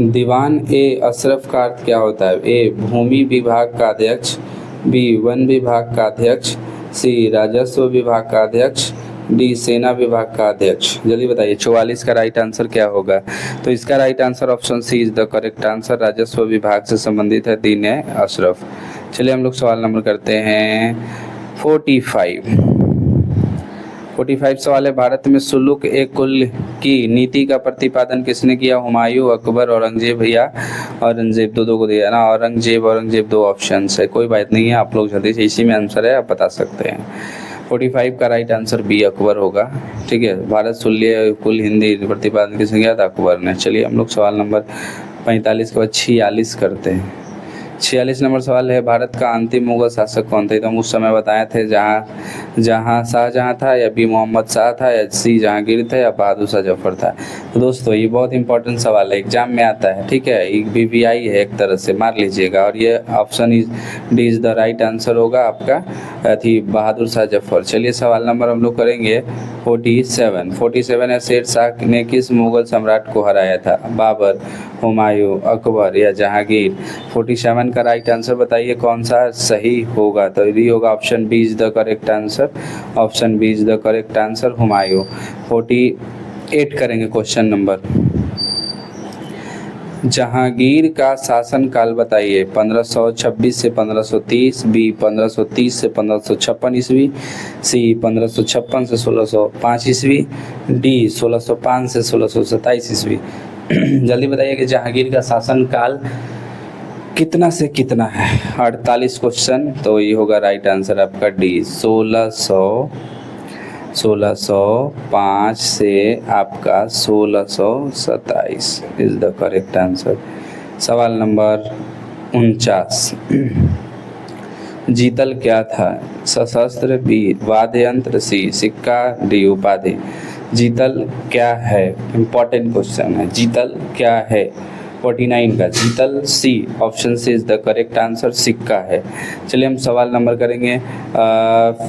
[SPEAKER 1] दीवान ए अशरफ का अर्थ क्या होता है। ए भूमि विभाग का अध्यक्ष, बी वन विभाग का अध्यक्ष, सी राजस्व विभाग का अध्यक्ष, डी सेना विभाग का अध्यक्ष। जल्दी बताइए 44 का राइट आंसर क्या होगा। तो इसका right answer option C is the correct answer, राजस्व विभाग से संबंधित है दीन अशरफ। चलिए हम लोग सवाल नंबर करते हैं 45 सवाल है भारत में सुलूक ए कुल की नीति का प्रतिपादन किसने किया। हुमायूं, अकबर, औरंगजेब या औरंगजेब। दो को दिया ना, औरंगजेब 2 ऑप्शन है, कोई बात नहीं है, आप लोग जल्दी से इसी में आंसर है, आप बता सकते हैं। 45 का राइट आंसर बी अकबर होगा। ठीक है, भारत सुल्य कुल हिंदी प्रतिपादन किसने किया था, अकबर ने। चलिए हम लोग सवाल नंबर 45 के बाद 46 करते हैं। 46 नंबर सवाल है भारत का अंतिम मुगल शासक कौन था। तो हम उस समय बताए थे जहाँ शाहजहाँ था, या बी मोहम्मद शाह था, या सी जहांगीर था, या बहादुर शाह जफर था। तो दोस्तों ये बहुत इंपॉर्टेंट सवाल है, एग्जाम में आता है। ठीक है, एक बीवीआई है एक तरह से, मार लीजिएगा। और ये option D is the right answer होगा आपका थी बहादुर शाह जफर। चलिए सवाल नंबर हम लोग करेंगे 47 है, शेर शाह ने किस मुगल सम्राट को हराया था? बाबर, हुमायूं, अकबर या जहांगीर? 47 का राइट आंसर बताइए कौन सा सही होगा? तो ये होगा option B is the correct answer. Option B is the correct answer, Humayun. 48 करेंगे क्वेश्चन नंबर। जहांगीर का शासनकाल बताइए। 1526 से 1530, बी 1530 से 1556 ईस्वी, सी 1556 से 1605 ईस्वी, डी 1605 से 1627 ईस्वी। जल्दी बताइए कि जहांगीर का शासनकाल कितना से कितना है? 48 क्वेश्चन, तो ये होगा राइट आंसर आपका डी 1605 से आपका 1627 इज द करेक्ट आंसर। सवाल नंबर 49, जीतल क्या था? सशस्त्र, बी वाद्य यंत्र, सी सिक्का, डी उपाधि। जीतल क्या है? इंपॉर्टेंट क्वेश्चन है। जीतल क्या है? 49 का जीतल C option C is the correct answer, सिक्का है। चलिए हम सवाल नंबर करेंगे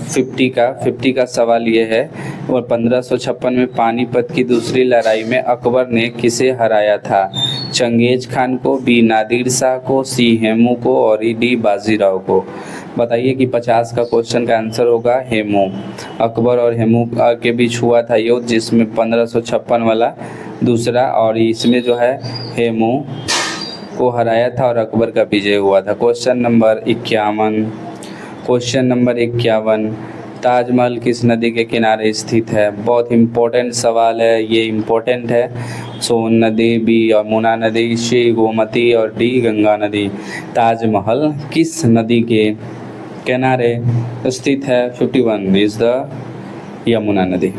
[SPEAKER 1] 50 का सवाल ये है, और 1556 में पानीपत की दूसरी लड़ाई में अकबर ने किसे हराया था? चंगेज खान को, बी नादिर शाह को, सी हेमू को और डी बाजीराव को। बताइए कि 50 का क्वेश्चन का आंसर होगा हेमू। अकबर और हेमू के बीच हुआ था युद्ध, जिसमें 1556 वाला दूसरा, और इसमें जो है हेमू को हराया था और अकबर का विजय हुआ था। क्वेश्चन नंबर 51, ताजमहल किस नदी के किनारे स्थित है? बहुत इम्पोर्टेंट सवाल है, ये इम्पोर्टेंट है। सोन नदी, बी यमुना नदी, सी गोमती और डी गंगा नदी। ताजमहल किस नदी के किनारे स्थित है? 51 इज द यमुना नदी।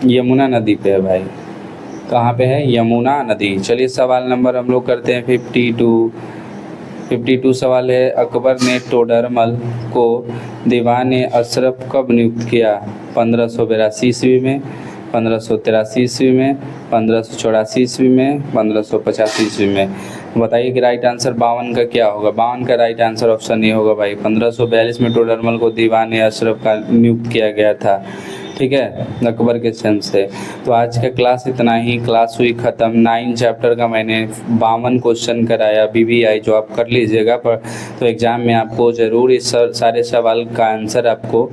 [SPEAKER 1] यमुना नदी पे है भाई। कहाँ पे है? यमुना नदी। चलिए सवाल नंबर हम लोग करते हैं 52 सवाल है, अकबर ने टोडरमल को दीवान अशरफ कब नियुक्त किया? 1582 ईस्वी में, 1583 ईस्वी में, 1584 ईस्वी में, 1585 ईस्वी में। बताइए कि राइट आंसर 52 का क्या होगा? 52 का राइट आंसर ऑप्शन ए होगा भाई। 1542 में टोडरमल को दीवान अशरफ का नियुक्त किया गया था, ठीक है, अकबर के सन से। तो आज का क्लास इतना ही, क्लास हुई ख़त्म। 9 चैप्टर का मैंने 52 क्वेश्चन कराया BBI, जो आप कर लीजिएगा पर तो एग्ज़ाम में आपको ज़रूर इस सारे सवाल का आंसर आपको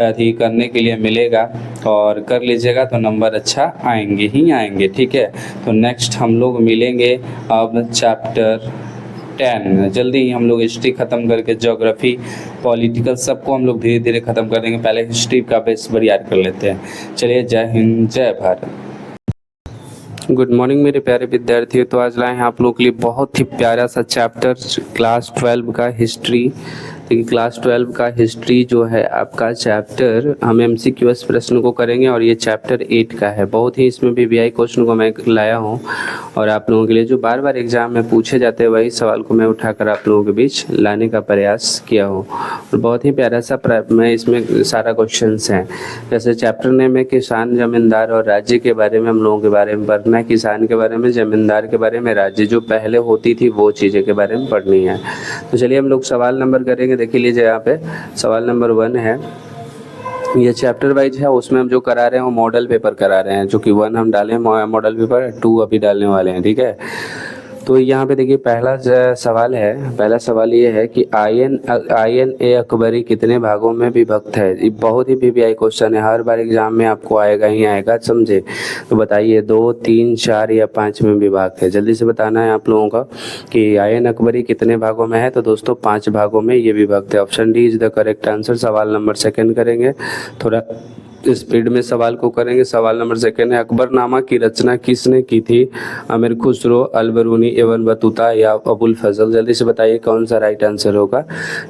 [SPEAKER 1] अभी करने के लिए मिलेगा, और कर लीजिएगा तो नंबर अच्छा आएंगे ही आएंगे, ठीक है। तो नेक्स्ट हम लोग मिलेंगे अब चैप्टर 10। जल्दी ही हम लोग हिस्ट्री ख़त्म करके ज्योग्राफी, पॉलिटिकल सबको हम लोग धीरे धीरे ख़त्म कर देंगे। पहले हिस्ट्री का बेस बरियार कर लेते हैं। चलिए, जय हिंद, जय भारत। गुड मॉर्निंग मेरे प्यारे विद्यार्थियों। तो आज लाए हैं आप लोगों के लिए बहुत ही प्यारा सा चैप्टर, क्लास 12 का हिस्ट्री। देखिए क्लास 12 का हिस्ट्री जो है आपका चैप्टर, हम MCQS प्रश्न को करेंगे, और ये चैप्टर 8 का है। बहुत ही इसमें BBI क्वेश्चन को मैं लाया हूँ, और आप लोगों के लिए जो बार बार एग्जाम में पूछे जाते हैं वही सवाल को मैं उठाकर आप लोगों के बीच लाने का प्रयास किया हूँ। और बहुत ही प्यारा सा मैं इसमें सारा क्वेश्चन हैं। जैसे चैप्टर नेम है किसान, जमींदार और राज्य के बारे में हम लोगों के बारे में पढ़ना है। किसान के बारे में, जमींदार के बारे में, राज्य जो पहले होती थी वो चीज़ें के बारे में पढ़नी है। तो चलिए हम लोग सवाल नंबर करेंगे। देख लीजिए यहाँ पे सवाल नंबर 1 है, ये चैप्टर वाइज है, उसमें हम जो करा रहे हैं वो मॉडल पेपर करा रहे हैं, जो कि 1 हम डालें मॉडल पेपर, 2 अभी डालने वाले हैं, ठीक है। तो यहाँ पे देखिए पहला सवाल ये है कि आयन ए अकबरी कितने भागों में विभक्त है? ये बहुत ही BBI क्वेश्चन है, हर बार एग्जाम में आपको आएगा ही आएगा, समझे। तो बताइए 2, 3, 4 या 5 में विभाग है। जल्दी से बताना है आप लोगों का कि आयन अकबरी कितने भागों में है। तो दोस्तों 5 भागों में ये विभक्त है। Option D is the correct answer. सवाल नंबर 2 करेंगे, थोड़ा स्पीड में सवाल को करेंगे। सवाल नंबर 2 है, अकबरनामा की रचना किसने की थी? अमीर खुसरो, अलबरूनी, इब्न बतूता या अबुल फजल। जल्दी से बताइए कौन सा राइट आंसर होगा।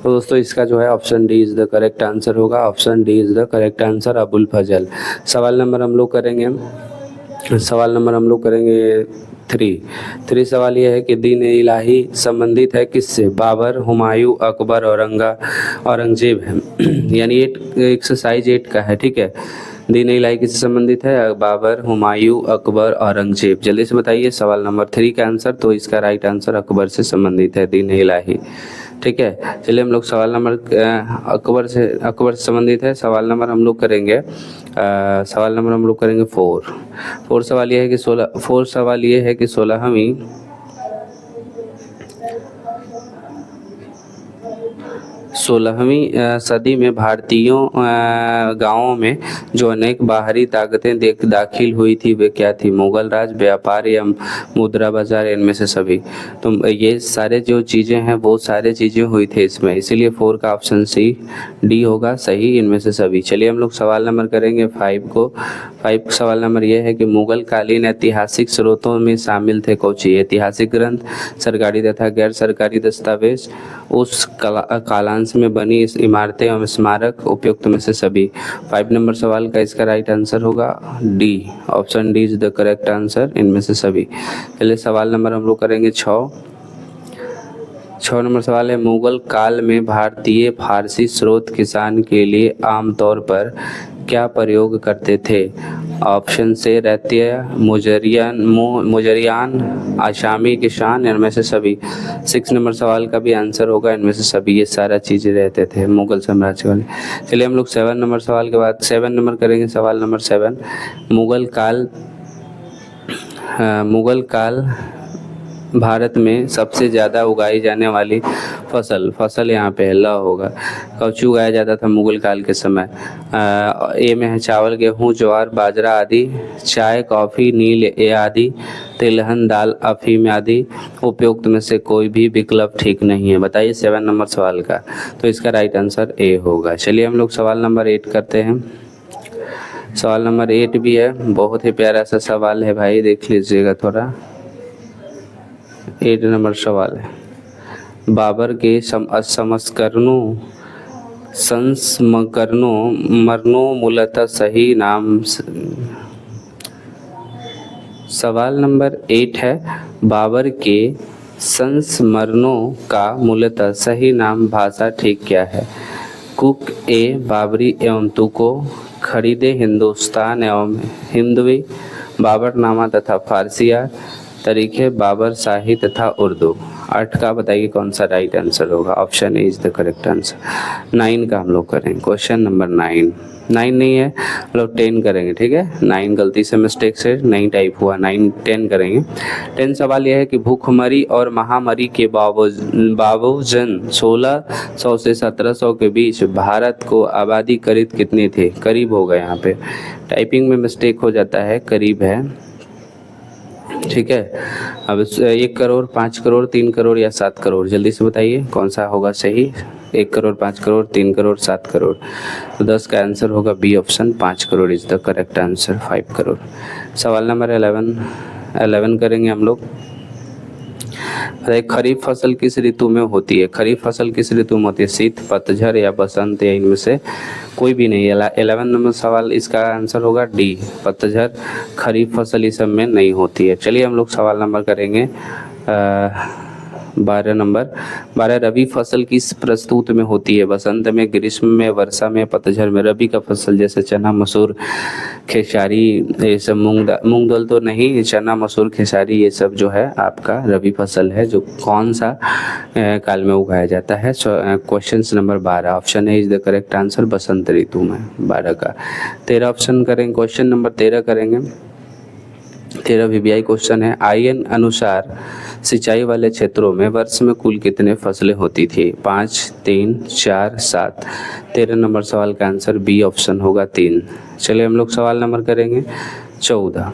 [SPEAKER 1] तो दोस्तों इसका जो है option D is the correct answer होगा। Option D is the correct answer, Abul Fazl. सवाल नंबर हम लोग करेंगे 3 सवाल ये है कि दीन इलाही संबंधित है किससे? बाबर, हुमायूं, अकबर, औरंगजेब है। यानी एक्सरसाइज 8 का है, ठीक है। दीन इलाही किससे संबंधित है? बाबर, हुमायूं, अकबर, औरंगजेब। जल्दी से बताइए सवाल नंबर 3 का आंसर। तो इसका राइट आंसर अकबर से संबंधित है दीन इलाही। ठीक है। चलिए हम लोग सवाल नंबर अकबर से संबंधित है सवाल नंबर हम लोग करेंगे। सवाल नंबर हम लोग करेंगे 4 सवाल ये है कि 16वीं सदी में भारतीयों गांवों में जो अनेक बाहरी ताकतें दाखिल हुई थी वे क्या थी? मुगल राज, व्यापार या मुद्रा बाजार, इनमें से सभी। तो ये सारे जो चीज़ें हैं वो सारे चीज़ें हुई थी इसमें, इसीलिए 4 का ऑप्शन सी डी होगा सही, इनमें से सभी। चलिए हम लोग सवाल नंबर करेंगे 5 सवाल नंबर ये है कि मुगल कालीन ऐतिहासिक स्रोतों में शामिल थे कौची? ऐतिहासिक ग्रंथ, सरकारी तथा गैर सरकारी दस्तावेज, उस कालांश में बनी इस इमारतें एवं स्मारक, उपयुक्त में से सभी। 5 नंबर सवाल का इसका राइट आंसर होगा D, option D is the correct answer, इनमें से सभी। पहले सवाल नंबर हम लोग करेंगे 6 नंबर सवाल है मुगल काल में भारतीय फारसी स्रोत किसान के लिए आमतौर पर क्या प्रयोग करते थे? ऑप्शन से रैत्य, मुजरियान, आसामी किसान, इनमें से सभी। 6 नंबर सवाल का भी आंसर होगा इनमें से सभी, ये सारा चीज़ें रहते थे मुगल साम्राज्य वाले। चलिए हम लोग 7 नंबर सवाल के बाद 7 नंबर करेंगे सवाल नंबर 7। मुगल काल भारत में सबसे ज़्यादा उगाई जाने वाली फसल यहाँ पे ल होगा, कौची उगाया जाता था मुगल काल के समय? ए में है चावल, गेहूँ, ज्वार, बाजरा आदि, चाय, कॉफ़ी, नील ए आदि, तिलहन, दाल, अफीम आदि, उपयुक्त में से कोई भी विकल्प ठीक नहीं है। बताइए 7 नंबर सवाल का, तो इसका राइट आंसर ए होगा। चलिए हम लोग सवाल नंबर 8 करते हैं। सवाल नंबर 8 भी है, बहुत ही प्यारा सा सवाल है भाई, देख लीजिएगा थोड़ा। 8 नंबर सवाल है, बाबर के संस्मरणों मूलतः सही नाम। सवाल नंबर 8 है, बाबर के संस्मरणों का मूलतः सही नाम भाषा ठीक क्या है? कुक, ए बाबरी एवं तुको, खरीदे हिंदुस्तान एवं हिंदवी, बाबरनामा तथा फारसिया, तरीके बाबर शाही तथा उर्दू। 8 का बताइए कौन सा राइट आंसर होगा? Option A is the correct answer. 9 का हम लोग करें क्वेश्चन नंबर 9 नहीं है, हम लोग 10 करेंगे, ठीक है। 9 गलती से मिस्टेक से नहीं टाइप हुआ, 9 10 करेंगे। 10 सवाल यह है कि भूखमरी और महामारी के बावजूद 1600 से 1700 के बीच भारत को आबादी करीब कितनी थी? करीब होगा, यहाँ पे टाइपिंग में मिस्टेक हो जाता है, करीब है, ठीक है। अब 1 करोड़, 5 करोड़, 3 करोड़ या 7 करोड़, जल्दी से बताइए कौन सा होगा सही? 1 करोड़, 5 करोड़, 3 करोड़, 7 करोड़। तो 10 का आंसर होगा B option, 5 crore is the correct answer, 5 crore. सवाल नंबर 11 करेंगे हम लोग। खरीफ फसल किस ऋतु में होती है? खरीफ फसल किस ऋतु में होती है? शीत, पतझड़ या बसंत, या इनमें से कोई भी नहीं। 11 नंबर सवाल इसका आंसर होगा डी, पतझड़। खरीफ फसल इस सब में नहीं होती है। चलिए हम लोग सवाल नंबर करेंगे 12 रबी फसल किस प्रस्तुत में होती है? बसंत में, ग्रीष्म में, वर्षा में, पतझड़ में। रबी का फसल जैसे चना, मसूर, खेसारी, ये सब मूंग दाल तो नहीं, चना, मसूर, खेसारी, ये सब जो है आपका रबी फसल है, जो कौन सा काल में उगाया जाता है? Question number 12 option A is the correct answer, बसंत ऋतु में। 12 का 13 ऑप्शन करेंगे, क्वेश्चन नंबर 13 करेंगे। 13 VBI क्वेश्चन है, आयन अनुसार सिंचाई वाले क्षेत्रों में वर्ष में कुल कितने फसलें होती थी? 5, 3, 4, 7। 13 नंबर सवाल का आंसर बी ऑप्शन होगा 3। चलिए हम लोग सवाल नंबर करेंगे 14।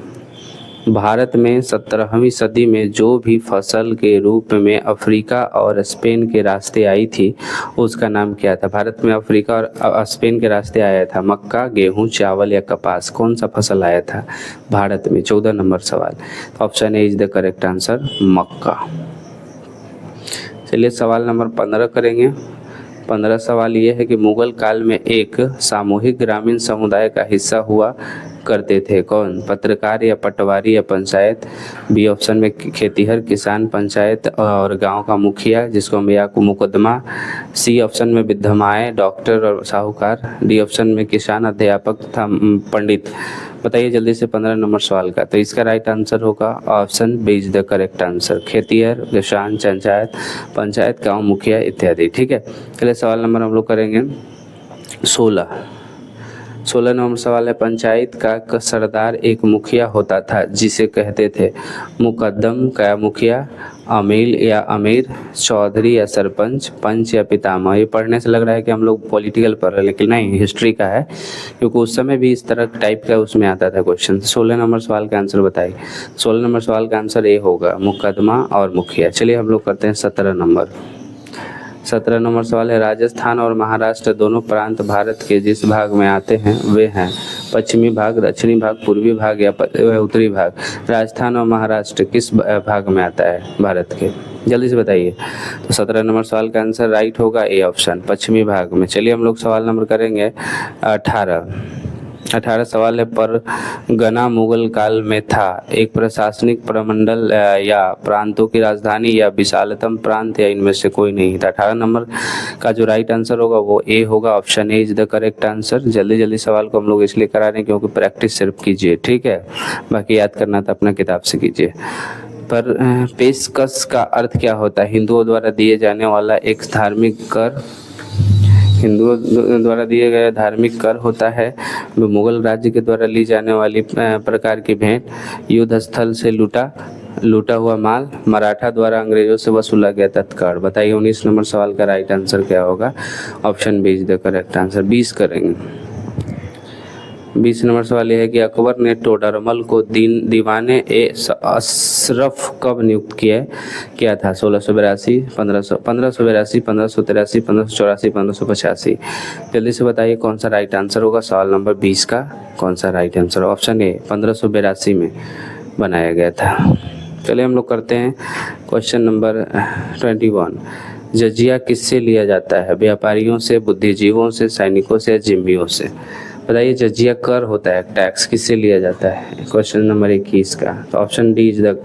[SPEAKER 1] भारत में 17वीं सदी में जो भी फसल के रूप में अफ्रीका और स्पेन के रास्ते आई थी उसका नाम क्या था? भारत में अफ्रीका और स्पेन के रास्ते आया था, मक्का, गेहूं, चावल या कपास, कौन सा फसल आया था भारत में? 14 नंबर सवाल, option A is the correct answer, मक्का। चलिए सवाल नंबर 15 करेंगे। 15 सवाल ये है कि मुगल काल में एक सामूहिक ग्रामीण समुदाय का हिस्सा हुआ करते थे? कौन? पत्रकार या पटवारी या पंचायत? बी ऑप्शन में खेतीहर, किसान, पंचायत और गांव का मुखिया जिसको हम या को मुकदमा। सी ऑप्शन में विधवाएं, डॉक्टर और साहूकार। डी ऑप्शन में किसान, अध्यापक तथा पंडित। बताइए जल्दी से 15 नंबर सवाल का। तो इसका राइट आंसर होगा option B is the correct answer. खेतीहर, किसान, पंचायत, गांव मुखिया इत्यादि। ठीक है, चलिए सवाल नंबर हम लोग करेंगे 16 नंबर सवाल है, पंचायत का सरदार एक मुखिया होता था जिसे कहते थे? मुकद्दम का मुखिया, अमील या अमीर, चौधरी या सरपंच, पंच या पितामह। ये पढ़ने से लग रहा है कि हम लोग पॉलिटिकल पढ़ रहे हैं, लेकिन नहीं, हिस्ट्री का है, क्योंकि उस समय भी इस तरह टाइप का उसमें आता था क्वेश्चन। 16 नंबर सवाल का आंसर बताइए। 16 नंबर सवाल का आंसर ए होगा, मुकदमा और मुखिया। चलिए हम लोग करते हैं 17 नंबर सवाल है, राजस्थान और महाराष्ट्र दोनों प्रांत भारत के जिस भाग में आते हैं वे हैं? पश्चिमी भाग, दक्षिणी भाग, पूर्वी भाग या उत्तरी भाग? राजस्थान और महाराष्ट्र किस भाग में आता है भारत के? जल्दी से बताइए। तो 17 नंबर सवाल का आंसर राइट होगा ए ऑप्शन, पश्चिमी भाग में। चलिए हम लोग सवाल नंबर करेंगे 18 सवाल है, परगना मुगल काल में था एक प्रशासनिक प्रमंडल या प्रांतों की राजधानी या विशालतम प्रांत या इनमें से कोई नहीं था? 18 नंबर का जो राइट आंसर होगा वो ए होगा, option A is the correct answer. जल्दी जल्दी सवाल को हम लोग इसलिए करा रहे हैं क्योंकि प्रैक्टिस सिर्फ कीजिए, ठीक है, बाकी याद करना तो अपना किताब से कीजिए। पर पेशकश का अर्थ क्या होता है? हिंदुओं द्वारा दिए जाने वाला एक धार्मिक कर, हिंदुओं द्वारा दिए गए धार्मिक कर होता है, मुगल राज्य के द्वारा ली जाने वाली प्रकार की भेंट, युद्ध स्थल से लूटा हुआ माल, मराठा द्वारा अंग्रेजों से वसूला गया तत्काल। बताइए 19 नंबर सवाल का राइट आंसर क्या होगा? Option B is the correct answer. 20 करेंगे। 20 नंबर सवाल यह है कि अकबर ने टोडरमल को दीवाने ए अशरफ कब नियुक्त किया था? 1682, 1582, 1583, 1584, 1585। जल्दी से बताइए कौन सा राइट आंसर होगा सवाल नंबर 20 का? कौन सा राइट आंसर? ऑप्शन ए 1582 में बनाया गया था। चलिए हम लोग करते हैं क्वेश्चन नंबर 21। जजिया किससे लिया जाता है? व्यापारियों से, बुद्धिजीवियों से, सैनिकों से या जिम्मियों से? बताइए जजिया कर होता है, टैक्स, किससे लिया जाता है? क्वेश्चन नंबर 21 का। तो option D is the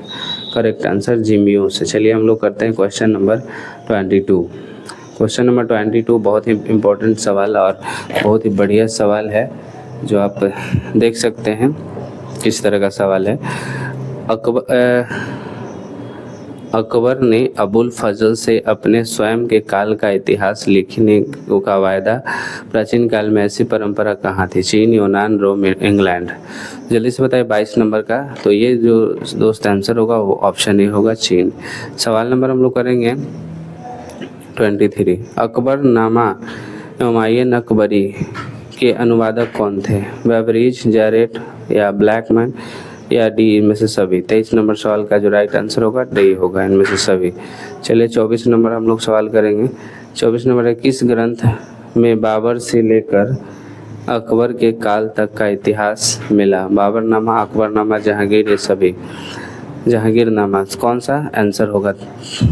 [SPEAKER 1] correct answer, जिम्मियों से। चलिए हम लोग करते हैं क्वेश्चन नंबर 22। क्वेश्चन नंबर 22 बहुत ही इम्पोर्टेंट सवाल और बहुत ही बढ़िया सवाल है, जो आप देख सकते हैं किस तरह का सवाल है। अकबर ने अबुल फजल से अपने स्वयं के काल का इतिहास लिखने का वायदा प्राचीन काल में ऐसी परंपरा कहाँ थी? चीन, यूनान, रोम, इंग्लैंड? जल्दी से बताइए 22 नंबर का। तो ये जो दोस्त आंसर होगा वो ऑप्शन ए होगा, चीन। सवाल नंबर हम लोग करेंगे 23। अकबरनामा हुमायूं अकबरी के अनुवादक कौन थे? बेवरेज, जैरेट या ब्लैकमैन या डी इनमें से सभी? 23 नंबर सवाल का जो राइट आंसर होगा डी होगा, इनमें से सभी। चलिए 24 नंबर हम लोग सवाल करेंगे। 24 नंबर है, किस ग्रंथ में बाबर से लेकर अकबर के काल तक का इतिहास मिला? बाबरनामा, अकबरनामा, जहांगीर, ये सभी? जहांगीरनामा। कौन सा आंसर होगा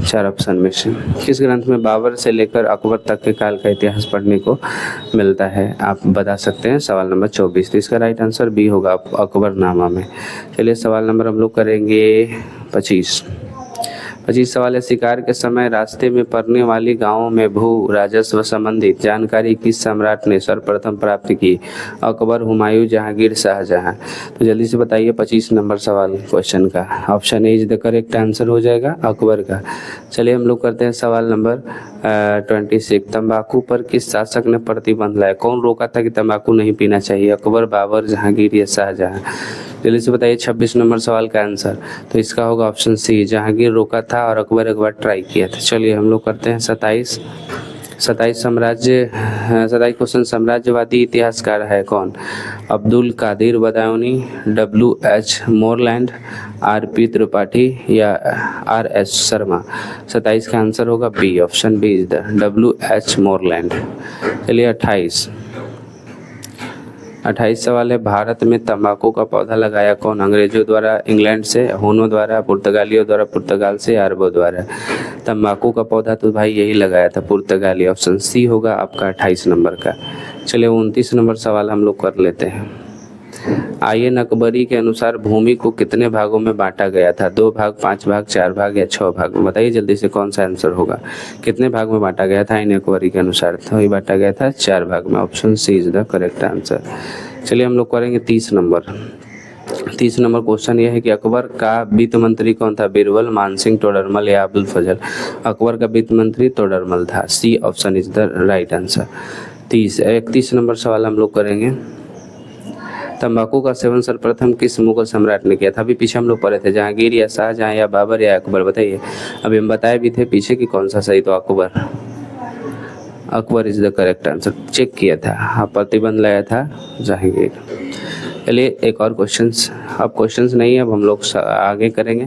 [SPEAKER 1] 4 ऑप्शन में से? किस ग्रंथ में बाबर से लेकर अकबर तक के काल का इतिहास पढ़ने को मिलता है? आप बता सकते हैं सवाल नंबर 24। तो इसका राइट आंसर बी होगा, अकबरनामा में। चलिए सवाल नंबर हम लोग करेंगे 25 सवाल है, शिकार के समय रास्ते में पड़ने वाली गांवों में भू राजस्व संबंधित जानकारी किस सम्राट ने सर्वप्रथम प्राप्त की? अकबर, हुमायूं, जहांगीर, शाहजहां? तो जल्दी से बताइए 25 नंबर सवाल क्वेश्चन का। Option A is the correct answer हो जाएगा, अकबर का। चलिए हम लोग करते हैं सवाल नंबर 26। तंबाकू पर किस शासक ने प्रतिबंध लाया? कौन रोका था कि तंबाकू नहीं पीना चाहिए? अकबर, बाबर, जहांगीर या शाहजहां? जल्दी से बताइए 26 नंबर सवाल का आंसर। तो इसका होगा ऑप्शन सी, जहांगीर रोका था और अकबर एक बार ट्राई किया था। चलिए हम लोग करते हैं 27 क्वेश्चन। साम्राज्यवादी इतिहासकार है कौन? Abdul Qadir Badayuni, WH Moreland, RP Tripathi या RS शर्मा? 27 का आंसर होगा B, option B is the WH Moreland. चलिए 28 सवाल है, भारत में तंबाकू का पौधा लगाया कौन? अंग्रेजों द्वारा इंग्लैंड से, हुनों द्वारा, पुर्तगालियों द्वारा पुर्तगाल से, अरबों द्वारा? तंबाकू का पौधा तो भाई यही लगाया था, पुर्तगाली। ऑप्शन सी होगा आपका 28 नंबर का। चलिए 29 नंबर सवाल हम लोग कर लेते हैं। आयन अकबरी के अनुसार भूमि को कितने भागों में बांटा गया था? 2 भाग, 5 भाग, 4 भाग या 6 भाग में? बताइए जल्दी से कौन सा आंसर होगा। कितने भाग में बांटा गया था आयन अकबरी के अनुसार? तो ये बांटा गया था 4 भाग में। Option C is the correct answer. चलिए हम लोग करेंगे 30 नंबर। 30 नंबर क्वेश्चन ये है कि अकबर का वित्त मंत्री कौन था? बीरबल, मानसिंह, तोडरमल या अबुल फजल? अकबर का वित्त मंत्री तोडरमल था। C option is the right answer. 31 number सवाल हम लोग करेंगे। तंबाकू का सेवन सर्वप्रथम किस मुगल सम्राट ने किया था? अभी पीछे हम लोग पढ़े थे, जहांगीर या शाहजहां या बाबर या अकबर। बताइए। अभी हम बताए भी थे पीछे कि कौन सा सही, तो Akbar. Akbar is the correct answer. Check किया था, हाँ, प्रतिबंध लाया था जहांगीर। चलिए एक और क्वेश्चंस। अब क्वेश्चंस नहीं है, अब हम लोग आगे करेंगे।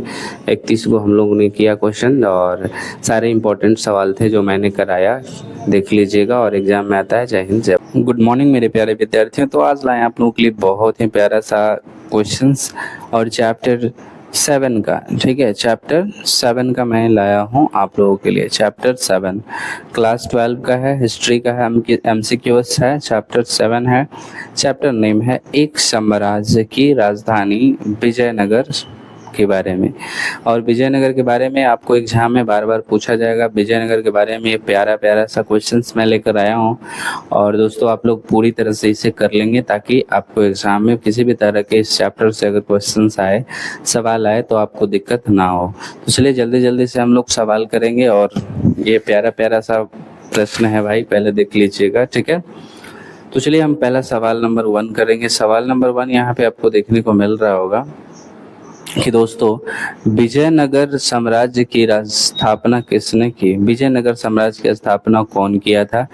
[SPEAKER 1] 31 को हम लोग ने किया क्वेश्चन, और सारे इंपॉर्टेंट सवाल थे जो मैंने कराया, देख लीजिएगा और एग्जाम में आता है। जय हिंद, जय। गुड मॉर्निंग मेरे प्यारे विद्यार्थियों। तो आज लाए आप लोगों के लिए बहुत ही प्यारा सा क्वेश्चंस और चैप्टर 7 का, ठीक है, चैप्टर 7 का मैं लाया हूँ आप लोगों के लिए। चैप्टर 7 क्लास 12 का है, हिस्ट्री का है, MCQs है। चैप्टर 7 है, चैप्टर नेम है एक साम्राज्य की राजधानी विजयनगर के बारे में। और विजयनगर के बारे में आपको एग्जाम में बार बार पूछा जाएगा। विजयनगर के बारे में ये प्यारा प्यारा सा क्वेश्चंस मैं लेकर आया हूँ, और दोस्तों आप लोग पूरी तरह से इसे कर लेंगे ताकि आपको एग्जाम में किसी भी तरह के इस चैप्टर से अगर क्वेश्चंस आए, सवाल आए, तो आपको दिक्कत ना हो। तो चलिए जल्दी जल्दी से हम लोग सवाल करेंगे, और ये प्यारा प्यारा सा प्रश्न है भाई, पहले देख लीजिएगा, ठीक है। तो चलिए हम पहला सवाल नंबर 1 करेंगे। सवाल नंबर 1 यहाँ पे आपको देखने को मिल रहा होगा कि दोस्तों विजयनगर साम्राज्य की स्थापना किसने की? विजयनगर साम्राज्य की स्थापना कौन किया था?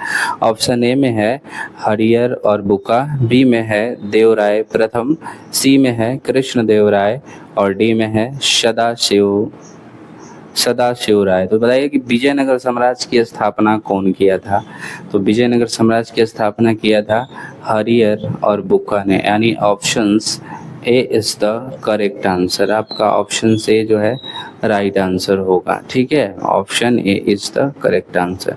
[SPEAKER 1] ऑप्शन ए में है हरियर और बुका, बी में है देवराय प्रथम, सी में है कृष्णदेव राय, और डी में है सदाशिव राय। तो बताइए कि विजयनगर साम्राज्य की स्थापना कौन किया था? तो विजयनगर साम्राज्य की स्थापना किया था हरियर और बुका ने, यानी options A is the correct answer. आपका ऑप्शन से जो है राइट आंसर होगा, ठीक है। Option A is the correct answer.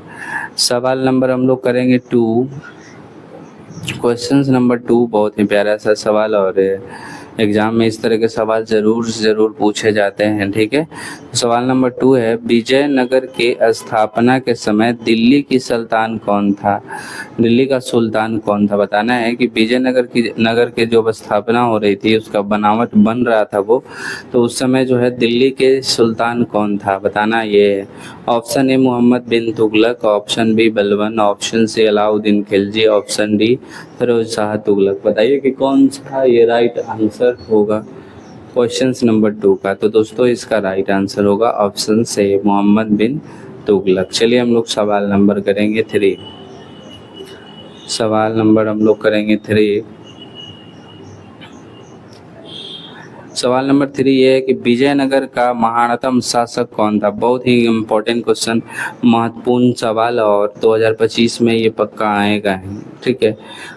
[SPEAKER 1] सवाल नंबर हम लोग करेंगे 2। क्वेश्चन नंबर 2 बहुत ही प्यारा सा सवाल, और एग्जाम में इस तरह के सवाल ज़रूर पूछे जाते हैं, ठीक है। सवाल नंबर 2 है विजयनगर के स्थापना के समय दिल्ली की सुल्तान कौन था? दिल्ली का सुल्तान कौन था बताना है कि विजयनगर के जो स्थापना हो रही थी, उसका बनावट बन रहा था वो, तो उस समय जो है दिल्ली के सुल्तान कौन था बताना ये है। Option A Muhammad bin Tughlaq, option B Balban, option C Alauddin Khilji, option D Firoz Shah Tughlaq. बताइए कि कौन सा ये राइट आंसर होगा क्वेश्चन नंबर 2 का। तो दोस्तों इसका राइट आंसर होगा ऑप्शन से मोहम्मद बिन तुगलक। चलिए हम लोग सवाल नंबर करेंगे 3। सवाल नंबर हम लोग करेंगे 3। सवाल नंबर 3 ये है कि विजयनगर का महानतम शासक कौन था? बहुत ही इम्पोर्टेंट क्वेश्चन, महत्वपूर्ण सवाल, और 2025 में ये पक्का आएगा, ठीक है।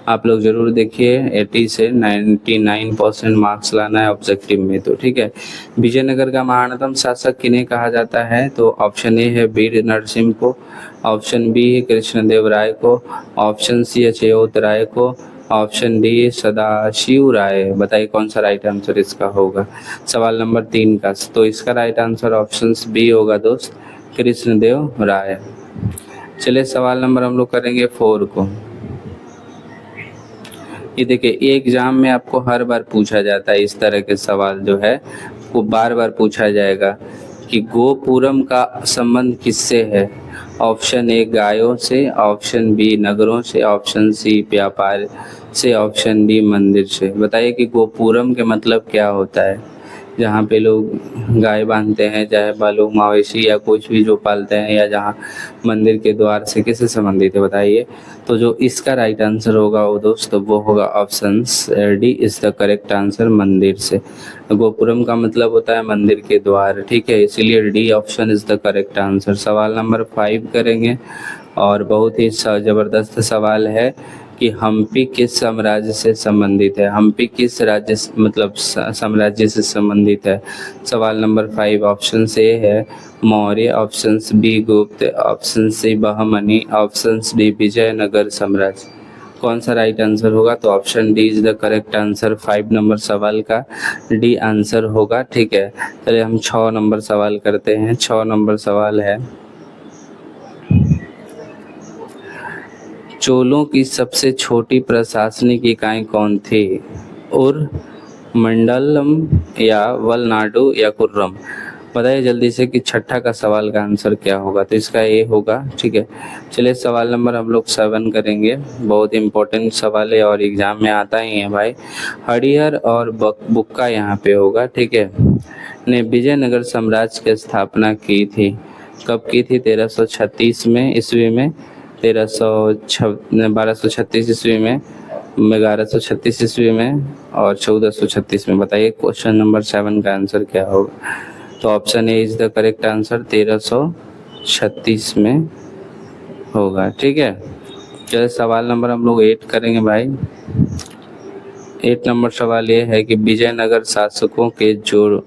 [SPEAKER 1] आप लोग जरूर देखिए, 80 से 99% मार्क्स लाना है ऑब्जेक्टिव में, तो ठीक है। विजयनगर का महानतम शासक किन्हें कहा जाता है? तो ऑप्शन ए है वीर नरसिंह को, ऑप्शन बी है कृष्णदेव राय को, ऑप्शन सी है अछोत राय को, ऑप्शन डी सदाशिव राय। बताइए कौन सा राइट आंसर इसका होगा सवाल नंबर 3 का। तो इसका राइट आंसर ऑप्शन बी होगा दोस्त, कृष्णदेव राय। चलिए सवाल नंबर हम लोग करेंगे 4 को। ये देखिए, ये एग्जाम में आपको हर बार पूछा जाता है इस तरह के सवाल, जो है वो बार बार पूछा जाएगा कि गोपुरम का संबंध किससे है? ऑप्शन ए गायों से, ऑप्शन बी नगरों से, ऑप्शन सी व्यापार से, ऑप्शन डी मंदिर से। बताइए कि गोपुरम के मतलब क्या होता है? जहाँ पे लोग गाय बांधते हैं, चाहे बालू मवेशी या कुछ भी जो पालते हैं, या जहाँ मंदिर के द्वार से किससे संबंधित है बताइए। तो जो इसका राइट आंसर होगा वो दोस्तों वो होगा option D is the correct answer, मंदिर से। गोपुरम का मतलब होता है मंदिर के द्वार, ठीक है, इसीलिए D option is the correct answer. सवाल नंबर 5 करेंगे, और बहुत ही ज़बरदस्त सवाल है कि हम्पी किस साम्राज्य से संबंधित है? हम्पी किस राज्य मतलब साम्राज्य से संबंधित है? सवाल नंबर 5 ऑप्शन ए है Maurya, option B Gupta, option C Bahmani, option D Vijayanagar साम्राज्य। कौन सा राइट आंसर होगा? तो option D is the correct answer 5 number सवाल का डी आंसर होगा। ठीक है, चलिए हम 6 नंबर सवाल करते हैं। 6 नंबर सवाल है, चोलों की सबसे छोटी प्रशासनिक इकाई कौन थी? उर, मंडलम या वलनाडु या कुर्रम? बताइए जल्दी से कि छठा का सवाल का आंसर क्या होगा? तो इसका ए होगा। ठीक है, चलिए सवाल नंबर हम लोग 7 करेंगे। बहुत इम्पोर्टेंट सवाल है और एग्जाम में आता ही है भाई। हरिहर और बुक्का यहाँ पे होगा। ठीक है, ने विजयनगर साम्राज्य की स्थापना की थी। कब की थी? 1336 में ईस्वी में, 1236 ईस्वी में, 1136 ईस्वी में और 1436 में। बताइए क्वेश्चन नंबर 7 का आंसर क्या होगा? तो option A is the correct answer, 1336 में होगा। ठीक है, चलिए सवाल नंबर हम लोग 8 करेंगे भाई। 8 नंबर सवाल ये है कि विजयनगर शासकों के जो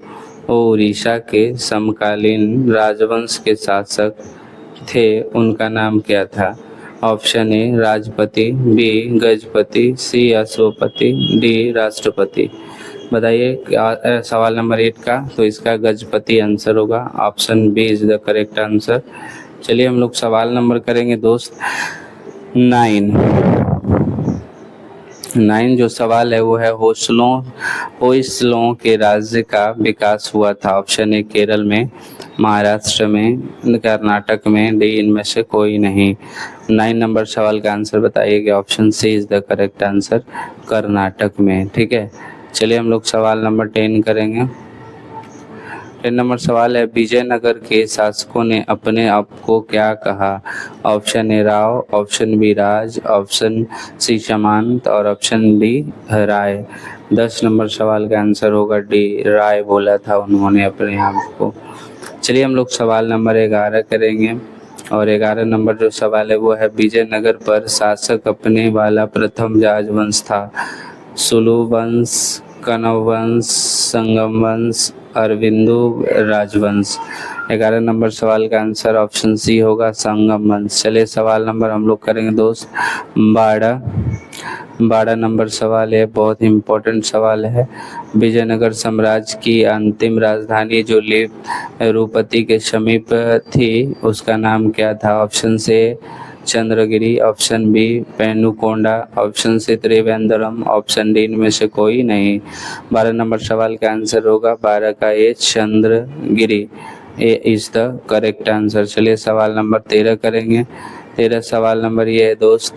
[SPEAKER 1] उड़ीसा के समकालीन राजवंश के शासक थे उनका नाम क्या था? Option A Rajapati, B Gajapati, C Ashvapati, D राष्ट्रपति। बताइए सवाल नंबर 8 का, तो इसका गजपति आंसर होगा। Option B is the correct answer. चलिए हम लोग सवाल नंबर करेंगे दोस्त 9। 9 जो सवाल है वो है होयसलों के राज्य का विकास हुआ था। ऑप्शन ए केरल में, महाराष्ट्र में, कर्नाटक में, डी इनमें से कोई नहीं। 9 नंबर सवाल का आंसर बताइएगा। Option C is the correct answer, Karnataka में। ठीक है, चलिए हम लोग सवाल नंबर 10 करेंगे। 10 नंबर सवाल है, विजयनगर के शासकों ने अपने आप को क्या कहा? Option A Rao, option B Raj, option C Samant और ऑप्शन डी राय। 10 नंबर सवाल का आंसर होगा डी, राय बोला था उन्होंने अपने आप को। चलिए हम लोग सवाल नंबर 11 करेंगे और 11 नंबर जो सवाल है वो है, विजयनगर पर शासक अपने वाला प्रथम राजवंश था। सुलु वंश, कनव वंश, संगम वंश, अरविंदु राजवंश। 11 नंबर सवाल का आंसर ऑप्शन सी होगा, संगम वंश। चलिए सवाल नंबर हम लोग करेंगे दोस्त 12 नंबर सवाल है, बहुत इम्पोर्टेंट सवाल है। विजयनगर साम्राज्य की अंतिम राजधानी जो लेरूपति के समीप थी उसका नाम क्या था? ऑप्शन से Chandragiri, option B Penukonda, option C Trivandrum, option D इनमें से कोई नहीं। 12 नंबर सवाल का आंसर होगा 12 का ए चंद्रगिरी, ए इज द करेक्ट आंसर। चलिए सवाल नंबर 13 करेंगे। 13 सवाल नंबर ये है दोस्त,